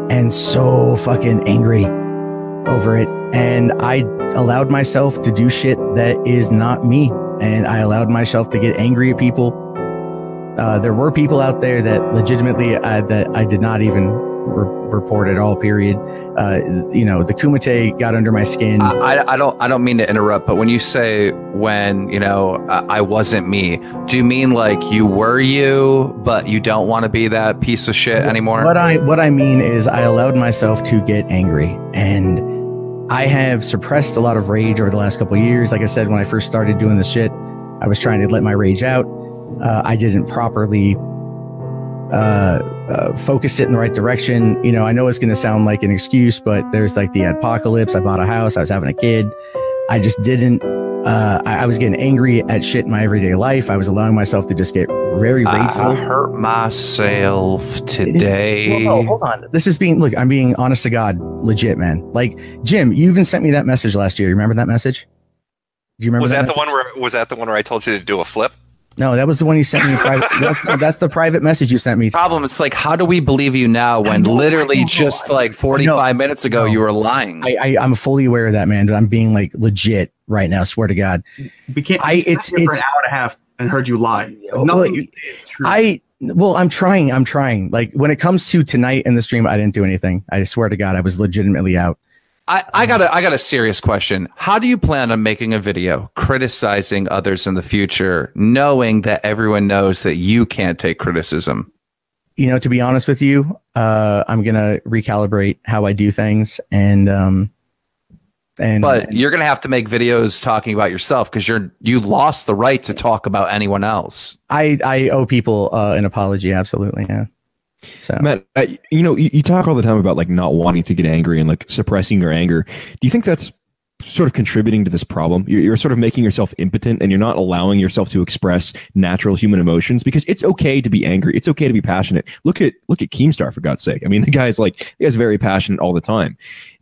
and so fucking angry over it, and I allowed myself to do shit that is not me. And I allowed myself to get angry at people. There were people out there that legitimately that I did not even report at all. Period. The Kumite got under my skin. I don't mean to interrupt, but when you say I wasn't me, do you mean like you were you, but you don't want to be that piece of shit anymore? What I mean is I allowed myself to get angry, and I have suppressed a lot of rage over the last couple of years. Like I said, when I first started doing this shit, I was trying to let my rage out. I didn't properly focus it in the right direction. I know it's going to sound like an excuse, but there's like the apocalypse. I bought a house. I was having a kid. I just didn't. I was getting angry at shit in my everyday life. I was allowing myself to just get very rageful. I hurt myself today. Well, no, hold on. I'm being honest to God, legit, man. Like, Jim, you even sent me that message last year. You remember that message? Do you remember? Was that the one where I told you to do a flip? No, that was the one you sent me. That's the private message you sent me. Problem. It's like, how do we believe you now when literally just like 45 minutes ago you were lying? I'm fully aware of that, man. But I'm being like legit right now. Swear to God. We can't. It's for an hour and a half and heard you lie. Nothing is true. I'm trying. Like when it comes to tonight in the stream, I didn't do anything. I swear to God, I was legitimately out. I got a serious question. How do you plan on making a video criticizing others in the future, knowing that everyone knows that you can't take criticism? To be honest with you, I'm gonna recalibrate how I do things, but you're gonna have to make videos talking about yourself because you lost the right to talk about anyone else. I owe people an apology. Absolutely, yeah. So Matt, you talk all the time about like not wanting to get angry and like suppressing your anger. Do you think that's sort of contributing to this problem? You're sort of making yourself impotent and you're not allowing yourself to express natural human emotions, because it's okay to be angry. It's okay to be passionate. Look at Keemstar, for God's sake. I mean, the guy's very passionate all the time.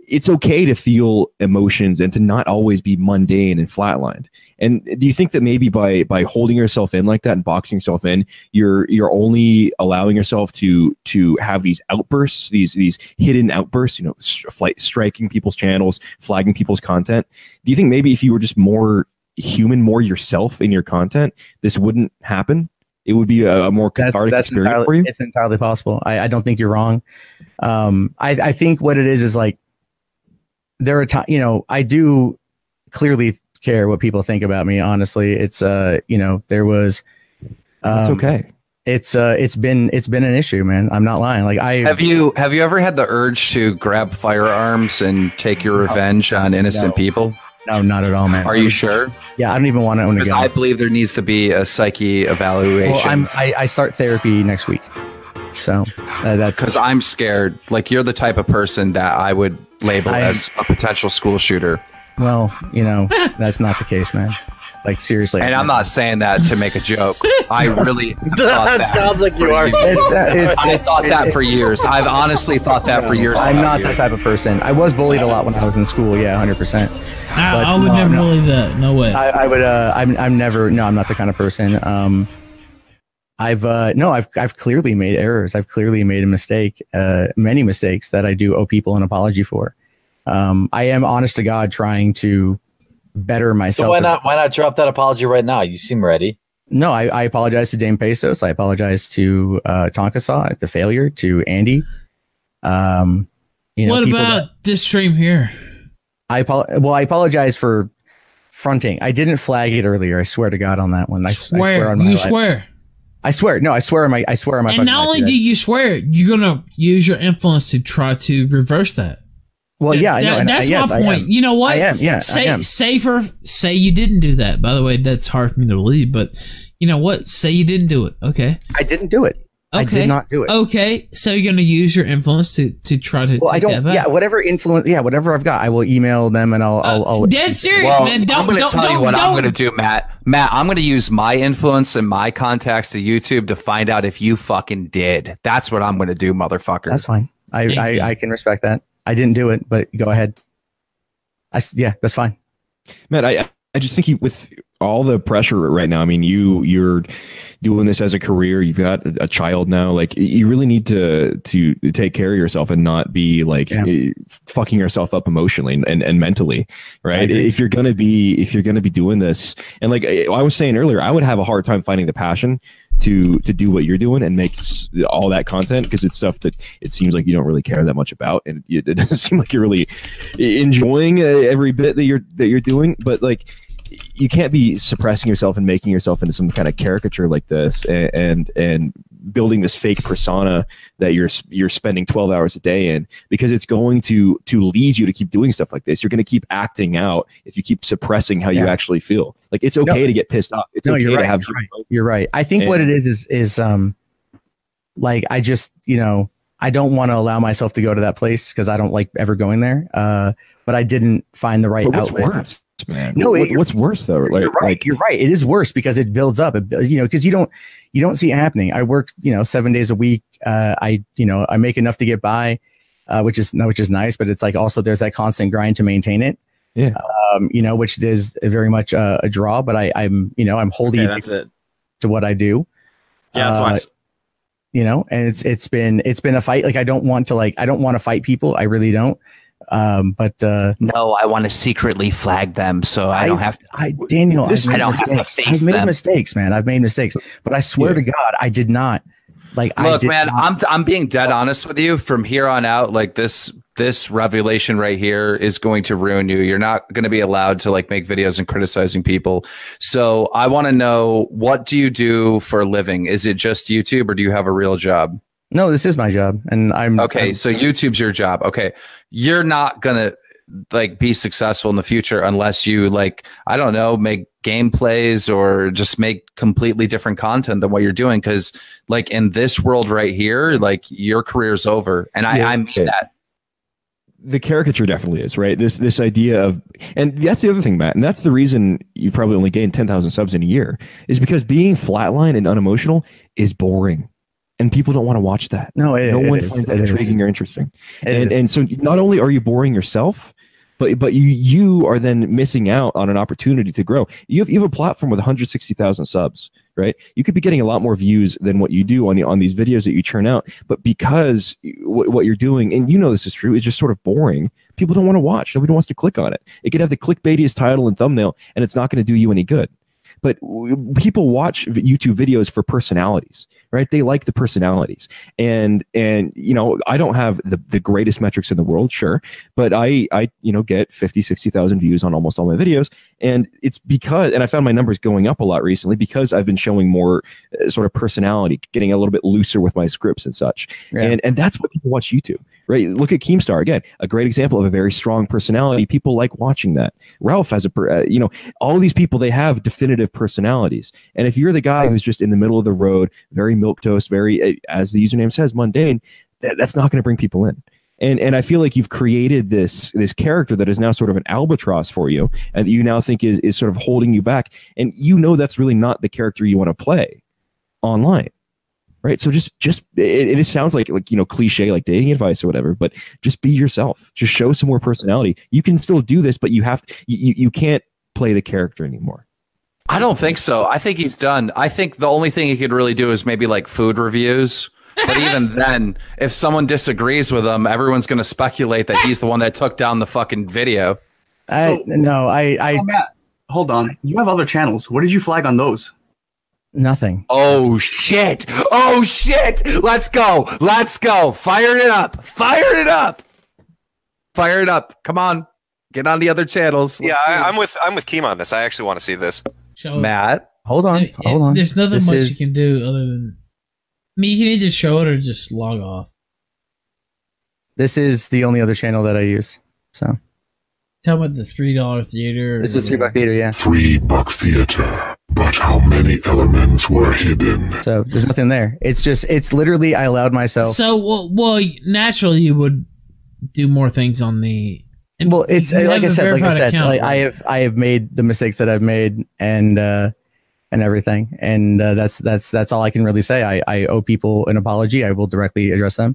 It's okay to feel emotions and to not always be mundane and flatlined. And do you think that maybe by holding yourself in like that and boxing yourself in, you're only allowing yourself to have these outbursts, these hidden outbursts, striking people's channels, flagging people's content? Do you think maybe if you were just more human, more yourself in your content, this wouldn't happen? It would be a more cathartic experience for you? It's entirely possible. I don't think you're wrong. I think what it is like, there are times, I do clearly care what people think about me. Honestly, it's there was. That's okay. It's been an issue, man. I'm not lying. Like have you ever had the urge to grab firearms and take your revenge on innocent people? No, not at all, man. Are you sure? Yeah, I don't even want to own a gun. I believe there needs to be a psyche evaluation. Well, I start therapy next week, so that's because I'm scared. Like, you're the type of person that I would label as a potential school shooter. Well, that's not the case, man. Like, seriously. And I'm not saying that to make a joke. I really thought that. Sounds like you are. I thought that for years. I've honestly thought that for years. I'm not that type of person. I was bullied a lot when I was in school. Yeah, 100%. I would never believe that. No way. I would. I'm never. No, I'm not the kind of person. I've clearly made errors. I've clearly made a mistake, many mistakes that I do owe people an apology for. I am, honest to God, trying to better myself. So why not drop that apology right now? You seem ready. No, I apologize to Dame Pesos. I apologize to Tonkasaw, the failure, to Andy. What about this stream here? I apologize for fronting. I didn't flag it earlier. I swear to God on that one. I swear on my life. Swear. I swear. No, I swear on my. And not only do you swear, you're gonna use your influence to try to reverse that. Well, yeah, I know. That's my point. You know what? I am. Yeah, Say you didn't do that. By the way, that's hard for me to believe, but you know what? Say you didn't do it. Okay. I didn't do it. Okay. I did not do it. Okay, so you're gonna use your influence to try to. Well, take that back. Yeah, whatever influence. Yeah, whatever I've got, I will email them and I'll. Dead serious, man. I'm going to tell you what I'm going to do, Matt. Matt, I'm going to use my influence and my contacts to YouTube to find out if you fucking did. That's what I'm going to do, motherfucker. That's fine. I can respect that. I didn't do it, but go ahead. Yeah, that's fine. Matt, I just think with all the pressure right now, I mean, you're doing this as a career. You've got a child now. Like, you really need to take care of yourself and not be like fucking yourself up emotionally and mentally, right? If you're gonna be doing this, and like I was saying earlier, I would have a hard time finding the passion to do what you're doing and make all that content, because it's stuff that it seems like you don't really care that much about, and it doesn't seem like you're really enjoying every bit that you're doing. But like, you can't be suppressing yourself and making yourself into some kind of caricature like this, and building this fake persona that you're spending 12 hours a day in, because it's going to lead you to keep doing stuff like this. You're going to keep acting out if you keep suppressing how you actually feel. Like, it's okay to get pissed off. It's okay to have. You're right. I think what it is like, I just, I don't want to allow myself to go to that place because I don't like ever going there. But I didn't find the right outlet. Worse, man? No, what's worse though? You're right. You're right. It is worse because it builds up. Because you don't see it happening. I work 7 days a week. I make enough to get by, which is nice. But it's like, also there's that constant grind to maintain it. Yeah. Which is very much a draw. But I'm wholly to what I do. Yeah, that's why. And it's been a fight. Like, I don't want to fight people. I really don't. But no, I want to secretly flag them so I don't have to. Daniel, I've made mistakes, man. I've made mistakes, but I swear to God, I did not. Like, look, man, I'm being dead honest with you. From here on out, like, this revelation right here is going to ruin you. You're not going to be allowed to like make videos and criticizing people. So I want to know, what do you do for a living? Is it just YouTube, or do you have a real job? No, this is my job, and so YouTube's your job. Okay. You're not going to like be successful in the future unless you, like, I don't know, make gameplays or just make completely different content than what you're doing. Cause like, in this world right here, like, your career's over. And I mean that. The caricature definitely is, right? This idea of, and that's the other thing, Matt, and that's the reason you probably only gained 10,000 subs in a year, is because being flatline and unemotional is boring. And people don't want to watch that. No one finds that intriguing or interesting. And so not only are you boring yourself, but you are then missing out on an opportunity to grow. You have a platform with 160,000 subs, right? You could be getting a lot more views than what you do on these videos that you churn out. But because what you're doing, and this is true, is just sort of boring, people don't want to watch. Nobody wants to click on it. It could have the clickbaitiest title and thumbnail, and it's not going to do you any good. But people watch YouTube videos for personalities, right? They like the personalities. And I don't have the greatest metrics in the world, sure, but I get 50, 60,000 views on almost all my videos. And it's because, and I found my numbers going up a lot recently because I've been showing more sort of personality, getting a little bit looser with my scripts and such. Yeah. And that's what people watch YouTube, right? Look at Keemstar, again, a great example of a very strong personality. People like watching that. Ralph has all of these people, they have definitive personalities. And if you're the guy who's just in the middle of the road, very milquetoast, very, as the username says, mundane, that's not going to bring people in. And I feel like you've created this character that is now sort of an albatross for you, and that you now think is sort of holding you back. And that's really not the character you want to play online, right? So just it sounds like cliche, like dating advice or whatever, but just be yourself. Just show some more personality. You can still do this, but you can't play the character anymore. I don't think so. I think he's done. I think the only thing he could really do is maybe like food reviews. But even then, if someone disagrees with him, everyone's going to speculate that he's the one that took down the fucking video. Matt, hold on. You have other channels. What did you flag on those? Nothing. Oh shit! Oh shit! Let's go! Let's go! Fire it up! Fire it up! Fire it up! Come on, get on the other channels. I'm with Keem on this. I actually want to see this. Matt, hold on. There's nothing much you can do other than. I mean, you can either show it or just log off. This is the only other channel that I use. So. Tell about the $3 theater. This is $3 theater, yeah. $3 theater. But how many elements were hidden? So there's nothing there. It's literally I allowed myself. So well, naturally you would do more things on the. Well, it's like I said, account, I have made the mistakes that I've made and everything, and that's all I can really say. I owe people an apology. I will directly address them.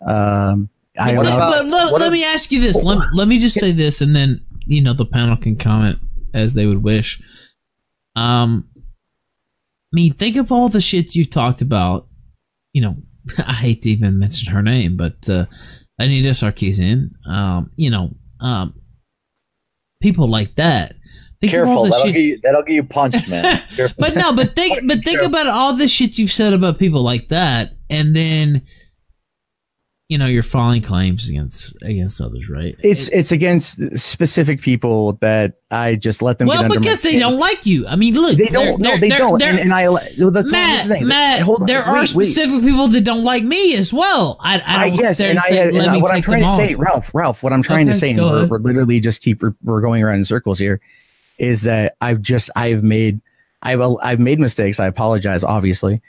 Let me ask you this. Let me just say this, and then the panel can comment as they would wish. I mean, think of all the shit you've talked about. I hate to even mention her name, but Anita Sarkeesian. People like that. Think Careful, that'll get you punched, man. but think about all the shit you've said about people like that, and then. You're filing claims against others, right? It's against specific people that I just let them get under because they don't like you. I mean, look, they don't. No, they don't. And Matt, there are specific people that don't like me as well. I guess. What I'm trying to say, Ralph, what I'm trying to say, and we're literally just we're going around in circles here, is that I've made mistakes. I apologize, obviously,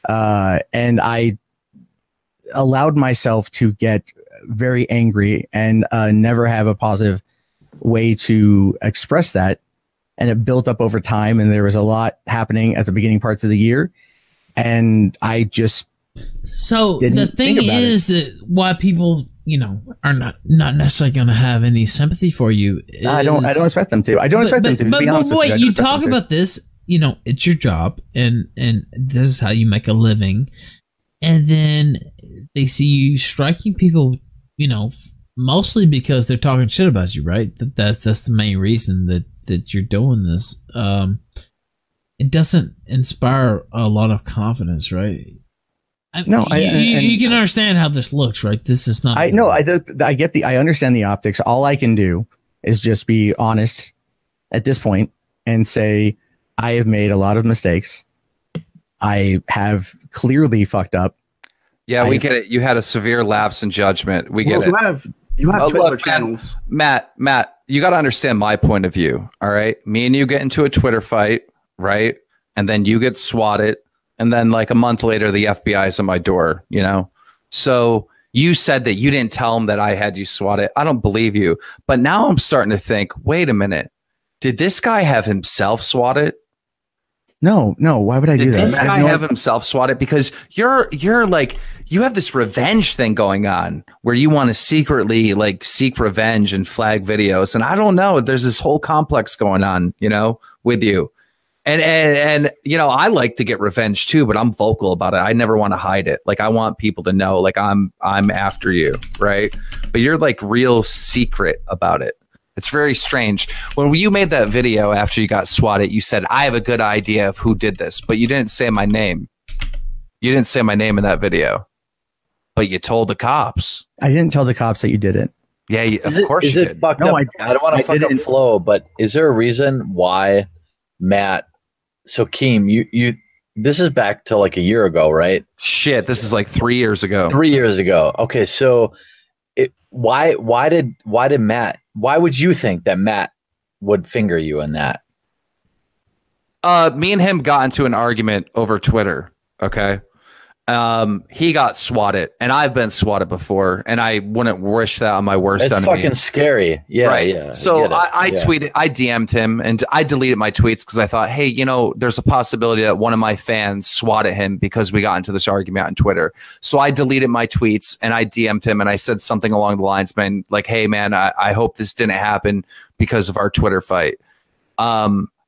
and I allowed myself to get very angry and never have a positive way to express that, and it built up over time, and there was a lot happening at the beginning parts of the year, and I just the thing is that why people are not necessarily going to have any sympathy for you I don't expect them to. I don't expect them to be honest with you. You talk about this, it's your job, and this is how you make a living, and then they see you striking people, mostly because they're talking shit about you, right? That's the main reason that you're doing this. It doesn't inspire a lot of confidence, right? You can understand how this looks, right? This is not. I understand the optics. All I can do is just be honest at this point and say I have made a lot of mistakes. I have clearly fucked up. Yeah, we get it. You had a severe lapse in judgment. We get it. You have Twitter channels. Matt, you got to understand my point of view. All right. Me and you get into a Twitter fight, right? And then you get swatted. And then like a month later, the FBI is at my door, So you said that you didn't tell him that I had you swatted. I don't believe you. But now I'm starting to think, wait a minute. Did this guy have himself swatted? No. Why would I do that? Did this guy have himself swatted? Because you're like, you have this revenge thing going on where you want to secretly like seek revenge and flag videos. And I don't know. There's this whole complex going on, with you. And I like to get revenge too, but I'm vocal about it. I never want to hide it. Like I want people to know, like I'm after you, right? But you're like real secret about it. It's very strange. When you made that video after you got swatted, you said, I have a good idea of who did this, but you didn't say my name. You didn't say my name in that video, but you told the cops. I didn't tell the cops that you did it. Yeah, of course you did. I don't want to fuck up flow, but is there a reason why Matt? So Keem, you this is back to like a year ago, right? Shit, this is like 3 years ago. 3 years ago. Okay, so why did Matt? Why would you think that Matt would finger you in that? Me and him got into an argument over Twitter. Okay. He got swatted, and I've been swatted before, and I wouldn't wish that on my worst enemy. That's fucking scary. Yeah, right. Yeah. So I tweeted, I DM'd him, and I deleted my tweets because I thought, hey, there's a possibility that one of my fans swatted him because we got into this argument on Twitter. So I deleted my tweets, and I DM'd him, and I said something along the lines, man, like, hey, man, I hope this didn't happen because of our Twitter fight.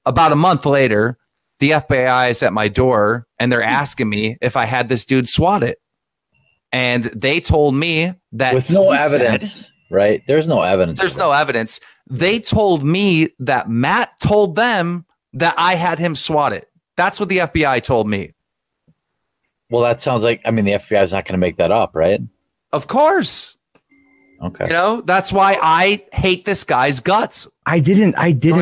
About a month later, the FBI is at my door and they're asking me if I had this dude swatted. And they told me that with no evidence, right? There's no evidence. There's no evidence. They told me that Matt told them that I had him swatted. That's what the FBI told me. Well, that sounds like, I mean, the FBI is not going to make that up, right? Of course. Okay. You know, that's why I hate this guy's guts. I didn't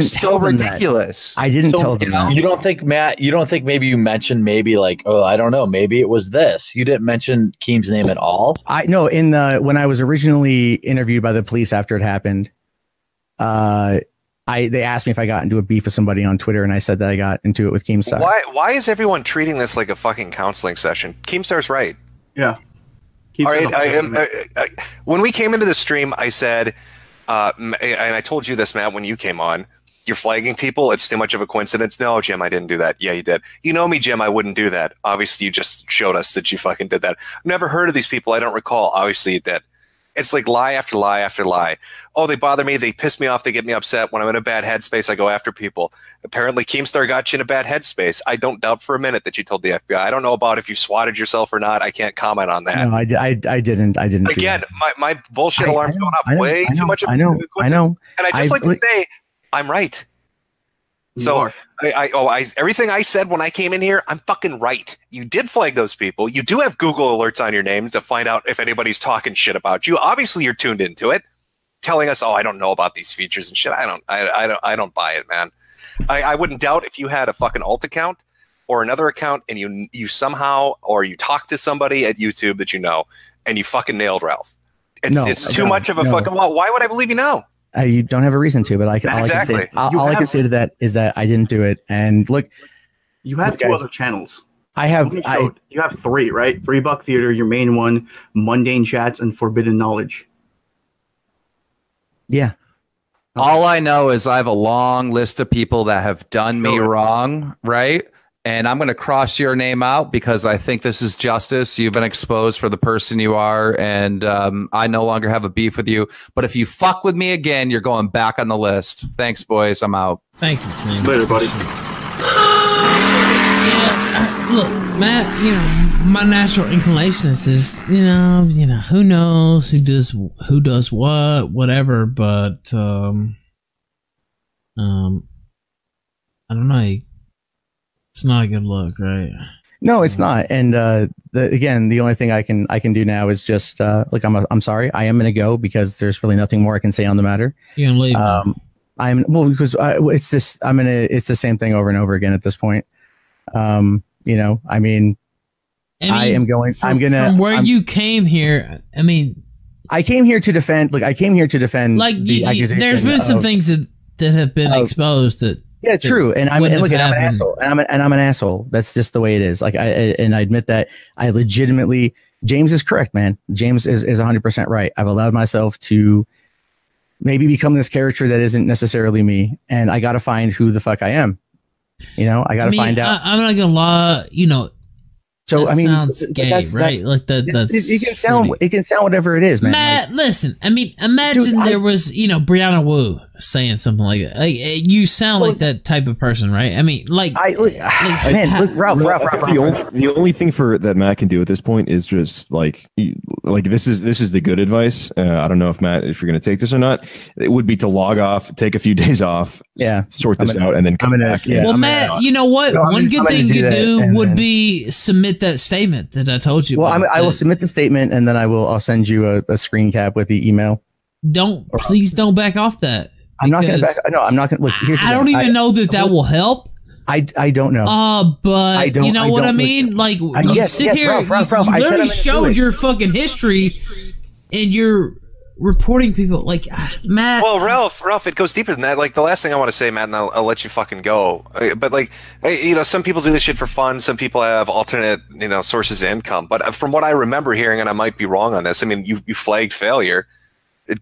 so ridiculous. I didn't tell them that. You don't think, Matt, you don't think maybe you mentioned maybe like, oh, I don't know, maybe it was this. You didn't mention Keem's name at all? I know in the when I was originally interviewed by the police after it happened, they asked me if I got into a beef with somebody on Twitter, and I said that I got into it with Keemstar. Why is everyone treating this like a fucking counseling session? Keemstar's right. Yeah. All right. When we came into the stream, I said, and I told you this, Matt, when you came on, you're flagging people. It's too much of a coincidence. No, Jim, I didn't do that. Yeah, you did. You know me, Jim. I wouldn't do that. Obviously, you just showed us that you fucking did that. I've never heard of these people. I don't recall. Obviously, you did. It's like lie after lie after lie. Oh, they bother me. They piss me off. They get me upset. When I'm in a bad headspace, I go after people. Apparently, Keemstar got you in a bad headspace. I don't doubt for a minute that you told the FBI. I don't know about if you swatted yourself or not. I can't comment on that. No, I didn't. Again, my bullshit alarm's going off way too much. I know. And I just like to say, I'm right. So everything I said when I came in here, I'm fucking right. You did flag those people. You do have Google alerts on your names to find out if anybody's talking shit about you. Obviously, you're tuned into it, telling us, "Oh, I don't know about these features and shit." I don't buy it, man. I wouldn't doubt if you had a fucking alt account or another account, and you somehow or you talked to somebody at YouTube that you know, and you fucking nailed Ralph. It's too much of a fucking. Well, why would I believe you now? You don't have a reason to, but all I can say to that is that I didn't do it. And look, you have two other channels. You have three, right? $3 Theater, your main one, Mundane Chats, and Forbidden Knowledge. Yeah. All I know is I have a long list of people that have done me wrong, right? And I'm going to cross your name out because I think this is justice. You've been exposed for the person you are, and I no longer have a beef with you. But if you fuck with me again, you're going back on the list. Thanks, boys. I'm out. Thank you, King. Later, buddy. Look, Matt, you know, my natural inclination is this, you know, who knows who does what, whatever, but I don't know. It's not a good look, right? No, it's not. And again, the only thing I can do now is just look. I'm sorry. I am going to go because there's really nothing more I can say on the matter. You're gonna leave. Because it's this. It's the same thing over and over again at this point. You know, I mean, I am going. From where you came here. I mean, I came here to defend. Like I came here to defend. Like there's been some things that have been exposed that. Yeah, true. And I'm an asshole. And I'm an asshole. That's just the way it is. Like I admit that I legitimately. James is correct, man. James is 100% right. I've allowed myself to maybe become this character that isn't necessarily me, and I got to find who the fuck I am. You know, I got to find out. I'm not gonna lie. You know. So I mean, sounds gay, right? Like that's it can sound whatever it is, man. Matt, listen. I mean, imagine there was, Brianna Wu saying something like that. Like, you sound like that type of person, right? I mean, Ralph. The only thing that Matt can do at this point is just like this is the good advice. I don't know if Matt, if you're going to take this or not. It would be to log off, take a few days off, sort this out, and then come back. Well, Matt, you know what? One good thing you could do would be submit that statement that I told you. Well, I will submit the statement, and then I'll send you a screen cap with the email. Please don't back off that. I'm not going to back. No, I'm not going to look. I don't even know that will help. I don't know. But you know what I mean? Like, you sit here, Ralph, you literally showed your fucking history, and you're reporting people like Matt. Well, Ralph, it goes deeper than that. Like, the last thing I want to say, Matt, and I'll let you fucking go. But like, some people do this shit for fun. Some people have alternate, sources of income. But from what I remember hearing, and I might be wrong on this, I mean, you flagged Failure.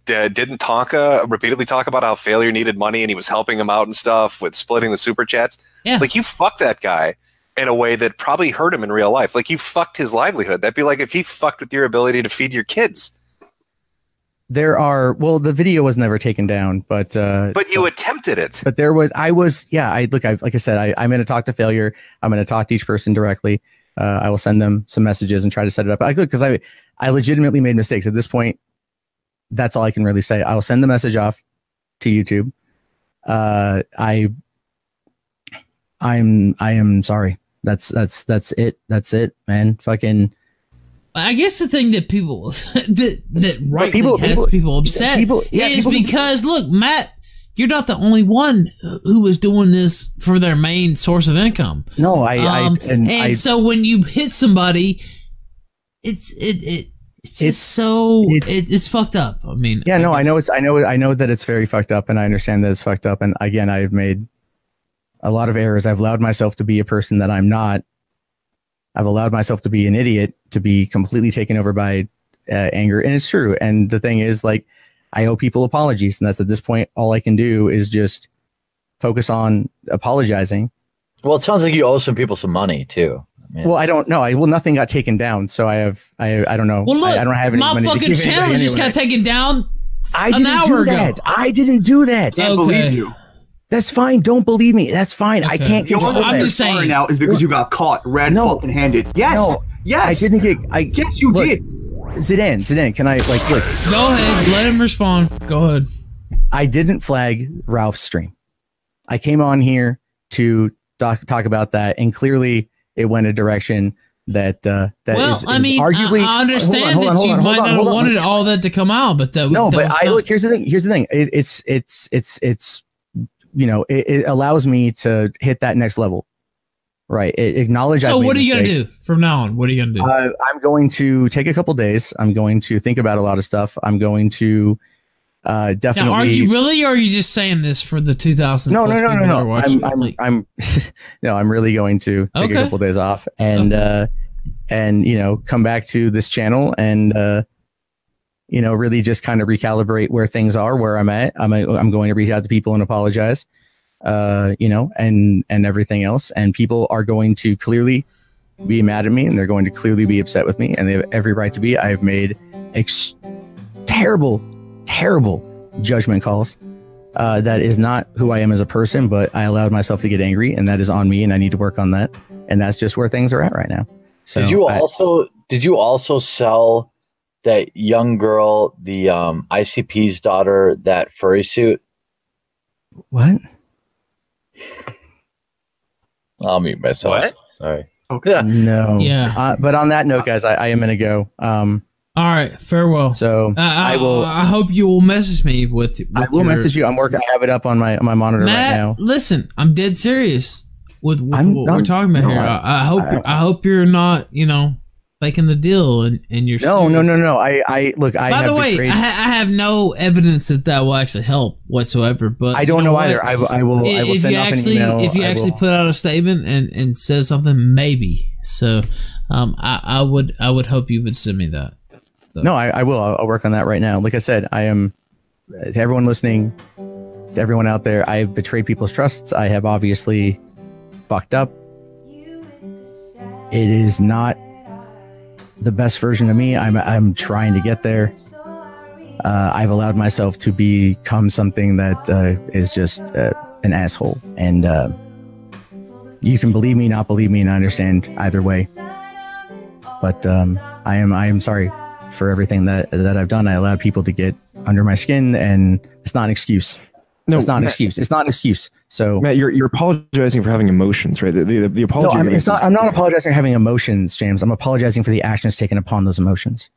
Didn't Tonka repeatedly talk about how Failure needed money and he was helping him out and stuff with splitting the super chats? Yeah. Like, you fucked that guy in a way that probably hurt him in real life. Like, you fucked his livelihood. That'd be like if he fucked with your ability to feed your kids. There are, well, the video was never taken down, but you attempted it. But there was, I like I said, I'm going to talk to failure. I'm going to talk to each person directly. I will send them some messages and try to set it up. Because I legitimately made mistakes at this point. That's all I can really say. I'll send the message off to YouTube. I am sorry. That's it. That's it, man. Fucking. I guess the thing that people has people upset is because look, Matt, you're not the only one who was doing this for their main source of income. No, so when you hit somebody, it's fucked up. I mean, yeah, I know that it's very fucked up, and I understand that it's fucked up. And again, I've made a lot of errors. I've allowed myself to be a person that I'm not. I've allowed myself to be an idiot, to be completely taken over by anger. And it's true. And the thing is, like, I owe people apologies. And that's at this point, all I can do is just focus on apologizing. Well, it sounds like you owe some people some money too. Well, I don't know. Nothing got taken down. So I don't know. Well, look, I don't have any money. My fucking channel just got taken down an hour ago. I didn't do that. I can't believe you. That's fine. Don't believe me. That's fine. Okay. I can't control that. I'm just saying now is because you got caught fucking handed. Yes. No, yes. I didn't get. Yes, you did. Zidane, can I look? Go ahead. Let him respond. Go ahead. I didn't flag Ralph's stream. I came on here to talk about that, and clearly it went a direction that arguably. I understand that you might not have wanted all that to come out, but look. Here's the thing. It's it allows me to hit that next level, right? Acknowledge. So what are you gonna do from now on? What are you gonna do? I'm going to take a couple days. I'm going to think about a lot of stuff. I'm going to definitely. Now, are you really, or are you just saying this for the 2,000? No. I'm really going to take a couple days off and come back to this channel and really just kind of recalibrate where things are, where I'm at. I'm going to reach out to people and apologize, and everything else. And people are going to clearly be mad at me, and they're going to clearly be upset with me, and they have every right to be. I've made terrible judgment calls. That is not who I am as a person, but I allowed myself to get angry, and that is on me, and I need to work on that. And that's just where things are at right now. So did you also sell that young girl, the ICP's daughter, that furry suit? What? I'll mute myself. What? Sorry. Okay. Yeah. No. Yeah. But on that note, guys, I am going to go. All right. Farewell. So I will. I hope you will message me with I will message you. I'm working. I have it up on my monitor Matt, right now. Listen, I'm dead serious with what we're talking about here. I hope you're not, making the deal and you're no. I look. By the way, I have no evidence that will actually help whatsoever. But I don't know either. I will send off an email. If you actually put out a statement and says something, maybe. So, I would hope you would send me that. So. No, I will. I'll work on that right now. Like I said, I am to everyone listening, to everyone out there. I have betrayed people's trusts. I have obviously fucked up. It is not the best version of me. I'm trying to get there. I've allowed myself to become something that is just an asshole, and you can believe me, not believe me, and I understand either way. But I am sorry for everything that I've done. I allowed people to get under my skin, and it's not an excuse. No, it's not an excuse. It's not an excuse. So, Matt, you're apologizing for having emotions, right? The apology. No, it's not. I'm not apologizing for having emotions, James. I'm apologizing for the actions taken upon those emotions.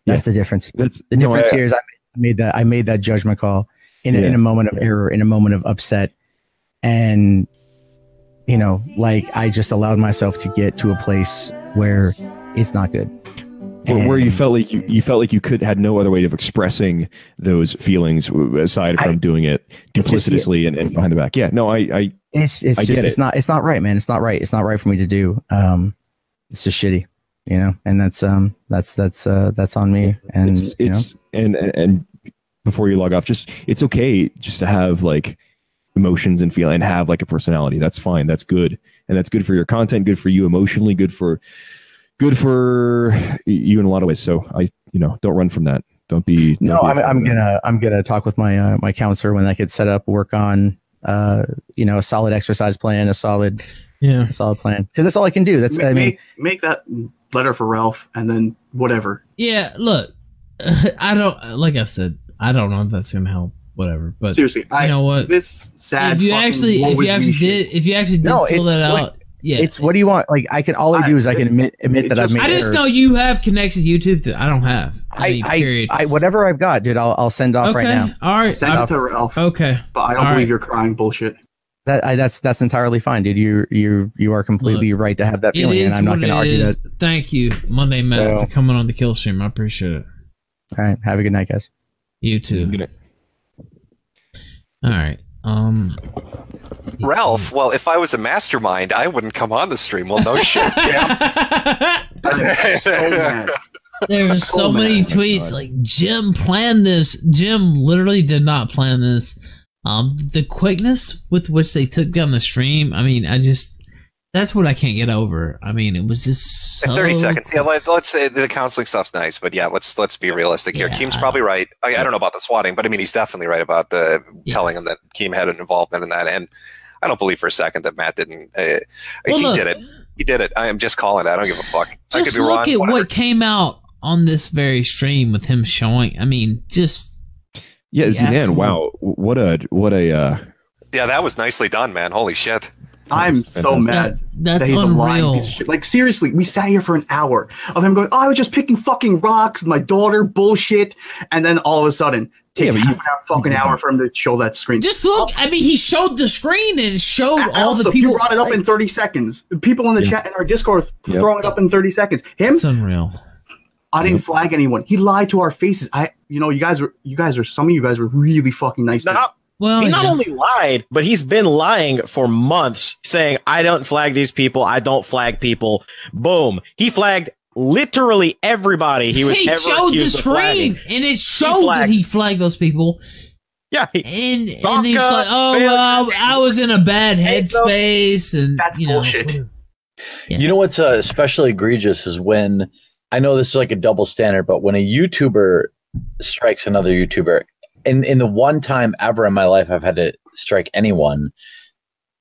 That's the difference. The difference here is I made that judgment call in a moment of error, in a moment of upset, and I just allowed myself to get to a place where it's not good. Where you felt like you had no other way of expressing those feelings aside from doing it duplicitously and behind the back. Yeah, no, it's not right, man. It's not right. It's not right for me to do. It's just shitty, and that's on me. And and before you log off, it's okay just to have like emotions and feel and have like a personality. That's fine. That's good. And that's good for your content, good for you emotionally, good for you in a lot of ways. So don't run from that. Don't be. No, I'm gonna talk with my my counselor when I get set up. Work on a solid exercise plan, a solid plan, because that's all I can do. That's make that letter for Ralph, and then whatever. Yeah, look, I don't like I said, I don't know if that's gonna help. Whatever, but seriously, you know what? This sad. If you actually did fill that out. Yeah, it's what do you want? Like all I do is I can admit that I've made. I just know you have connected to YouTube that I don't have. I whatever I've got, dude. I'll send off right now. All right, send it to Ralph. Okay, but I don't believe you're crying bullshit. That's entirely fine, dude. You are completely right to have that feeling, and I'm not going to argue that. Thank you, Monday Matt, for coming on the kill stream. I appreciate it. All right, have a good night, guys. You too. Good night. All right. Ralph, well, if I was a mastermind, I wouldn't come on the stream. Well, no shit, Jim. There's so many tweets like Jim planned this. Jim literally did not plan this. The quickness with which they took down the stream, I mean, that's what I can't get over. I mean, it was just so 30 seconds. Yeah, let's say the counseling stuff's nice, but yeah, let's be realistic here. Keem's probably right. I don't know about the swatting, but I mean, he's definitely right about telling him that Keem had an involvement in that. And I don't believe for a second that Matt didn't. He did it. He did it. I am just calling it. I don't give a fuck. I could be wrong. Just look at what came out on this very stream with him showing. I mean, just Zidane. Wow, what a yeah, that was nicely done, man. Holy shit. I'm so mad that he's unreal. A lying piece of shit. Like, seriously, we sat here for an hour of him going, I was just picking fucking rocks with my daughter, bullshit. And then all of a sudden, takes half an fucking hour for him to show that screen. Just look. I mean, he showed the screen and it showed all the people. You brought it up in 30 seconds. People in the chat in our Discord throwing it up in 30 seconds. It's unreal. I didn't flag anyone. He lied to our faces. Some of you guys were really fucking nice to him. Well, he not only lied, but he's been lying for months, saying, I don't flag these people. I don't flag people. Boom. He flagged literally everybody. He showed the screen, and it showed that he flagged those people. Yeah. And he's like, oh, well, I was in a bad headspace. And that's bullshit. Yeah. You know what's especially egregious is when, I know this is like a double standard, but when a YouTuber strikes another YouTuber, in the one time ever in my life I've had to strike anyone,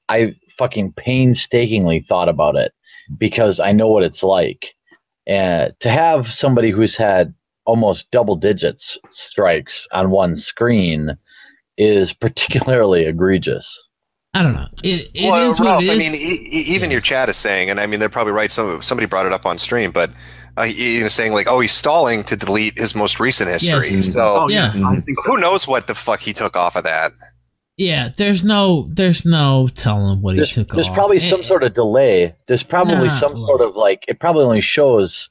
I fucking painstakingly thought about it because I know what it's like. And to have somebody who's had almost double digits strikes on one screen is particularly egregious. I don't know. It is what it is. I mean, even your chat is saying, and I mean, they're probably right. Somebody brought it up on stream, but saying like, oh, he's stalling to delete his most recent history. Yes. So I think so. Who knows what the fuck he took off of that? Yeah, there's no telling what he took off. There's probably some sort of delay. There's probably some sort of like, it probably only shows,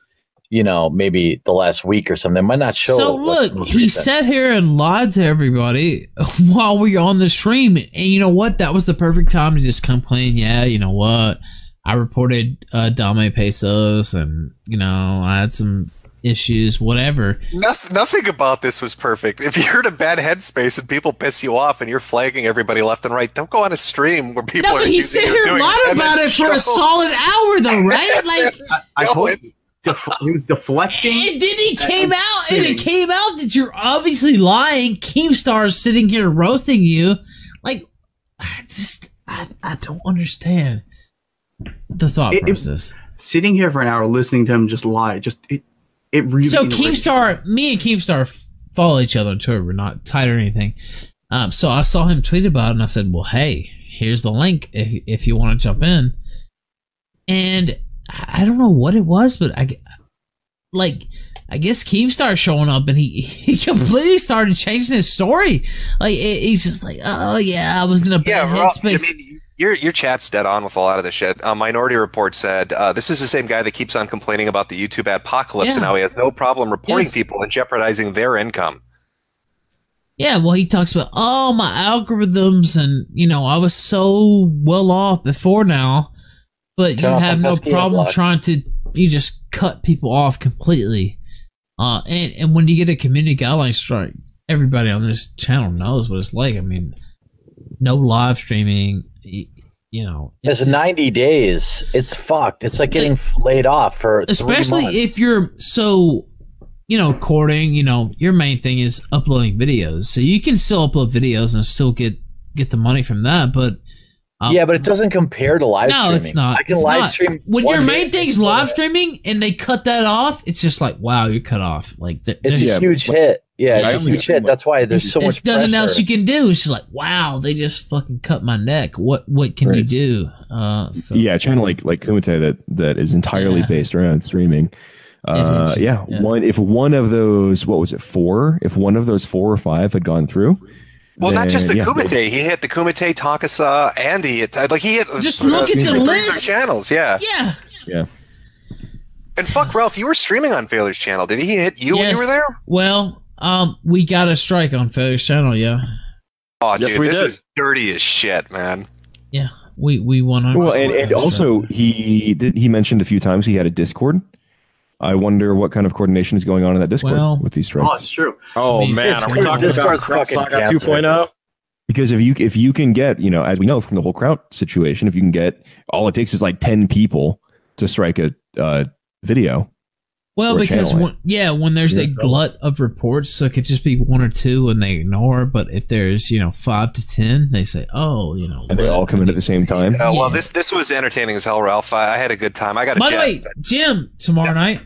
maybe the last week or something. It might not show. So look, he sat here and lied to everybody while we were on the stream. And you know what? That was the perfect time to just come clean. Yeah, you know what? I reported Dame Pesos and, I had some issues, whatever. Nothing about this was perfect. If you're in a bad headspace and people piss you off and you're flagging everybody left and right, don't go on a stream where people are he sat here and lied about it for a solid hour, though, right? Like, I hope he was deflecting. And then he came out, and it came out that you're obviously lying. Keemstar is sitting here roasting you. Like, I don't understand the thought process. Sitting here for an hour listening to him just lie, it really. So Keemstar, me and Keemstar follow each other on Twitter. We're not tight or anything. So I saw him tweet about it, and I said, "Well, hey, here's the link if you want to jump in." And I don't know what it was, but I guess Keemstar showing up, and he completely started changing his story. Like he's just like, "Oh yeah, I was in a bad headspace." I mean, your chat's dead on with a lot of the shit. Minority Report said this is the same guy that keeps on complaining about the YouTube apocalypse, and how he has no problem reporting people and jeopardizing their income. Yeah, well, he talks about, my algorithms, and I was so well off before now, but you have no problem trying to just cut people off completely. And when you get a community guideline strike, everybody on this channel knows what it's like. I mean, no live streaming. It's 90 days. It's fucked. It's like getting laid off for especially 3 months. if you're so recording, your main thing is uploading videos. So you can still upload videos and still get the money from that, but yeah, but it doesn't compare to live streaming. No, it's not. I can It's live not. stream When one your day main thing's live streaming and they cut that off, it's just like, wow, you're cut off. Like it's a huge hit. Yeah, I it's a only huge got hit. That's why there's so much There's nothing pressure. else you can do. It's just like, wow, they just fucking cut my neck. What can you do? So Yeah, a channel like Kumite that is entirely based around streaming. If one of those, what was it, 4? If one of those 4 or 5 had gone through. Well, not just the then, Kumite. He hit the Kumite, Takasa, and he hit just look at the list. Channels, yeah. Yeah. And fuck Ralph, you were streaming on Failur's channel. Did he hit you when you were there? Well, we got a strike on Failur's channel, yeah. Oh, Yes, dude, we this did. is dirty as shit, man. Yeah, we won on. Well, and also he mentioned a few times he had a Discord. I wonder what kind of coordination is going on in that Discord with these strikes. Oh, it's true. Oh man, are we talking about Kraut Saga 2.0? Because if you can get, as we know from the whole Kraut situation, if you can get, all it takes is like 10 people to strike a video. Well, or a because channel. when there's a glut of reports, so it could just be 1 or 2 and they ignore. But if there's 5 to 10, they say, oh, and they all come in at the same time. Well, this was entertaining as hell, Ralph. I had a good time. I got a By the jet. way, Jim, tomorrow night.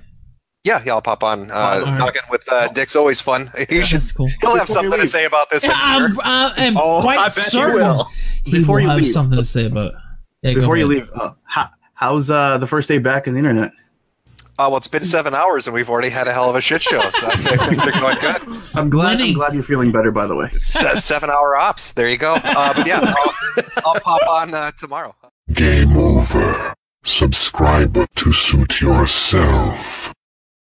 Yeah, I'll pop on. Talking with Dick's always fun. That's cool. He'll have something to say about this. I am quite certain he Before will you have leave. something to say about it. Yeah, Before you ahead. leave, how's the first day back on the internet? Well, it's been 7 hours and we've already had a hell of a shit show. So I'd say things are going good. I'm glad you're feeling better. By the way, 7-hour ops. There you go. But yeah, I'll pop on tomorrow. Game over. Subscribe to Suit Yourself.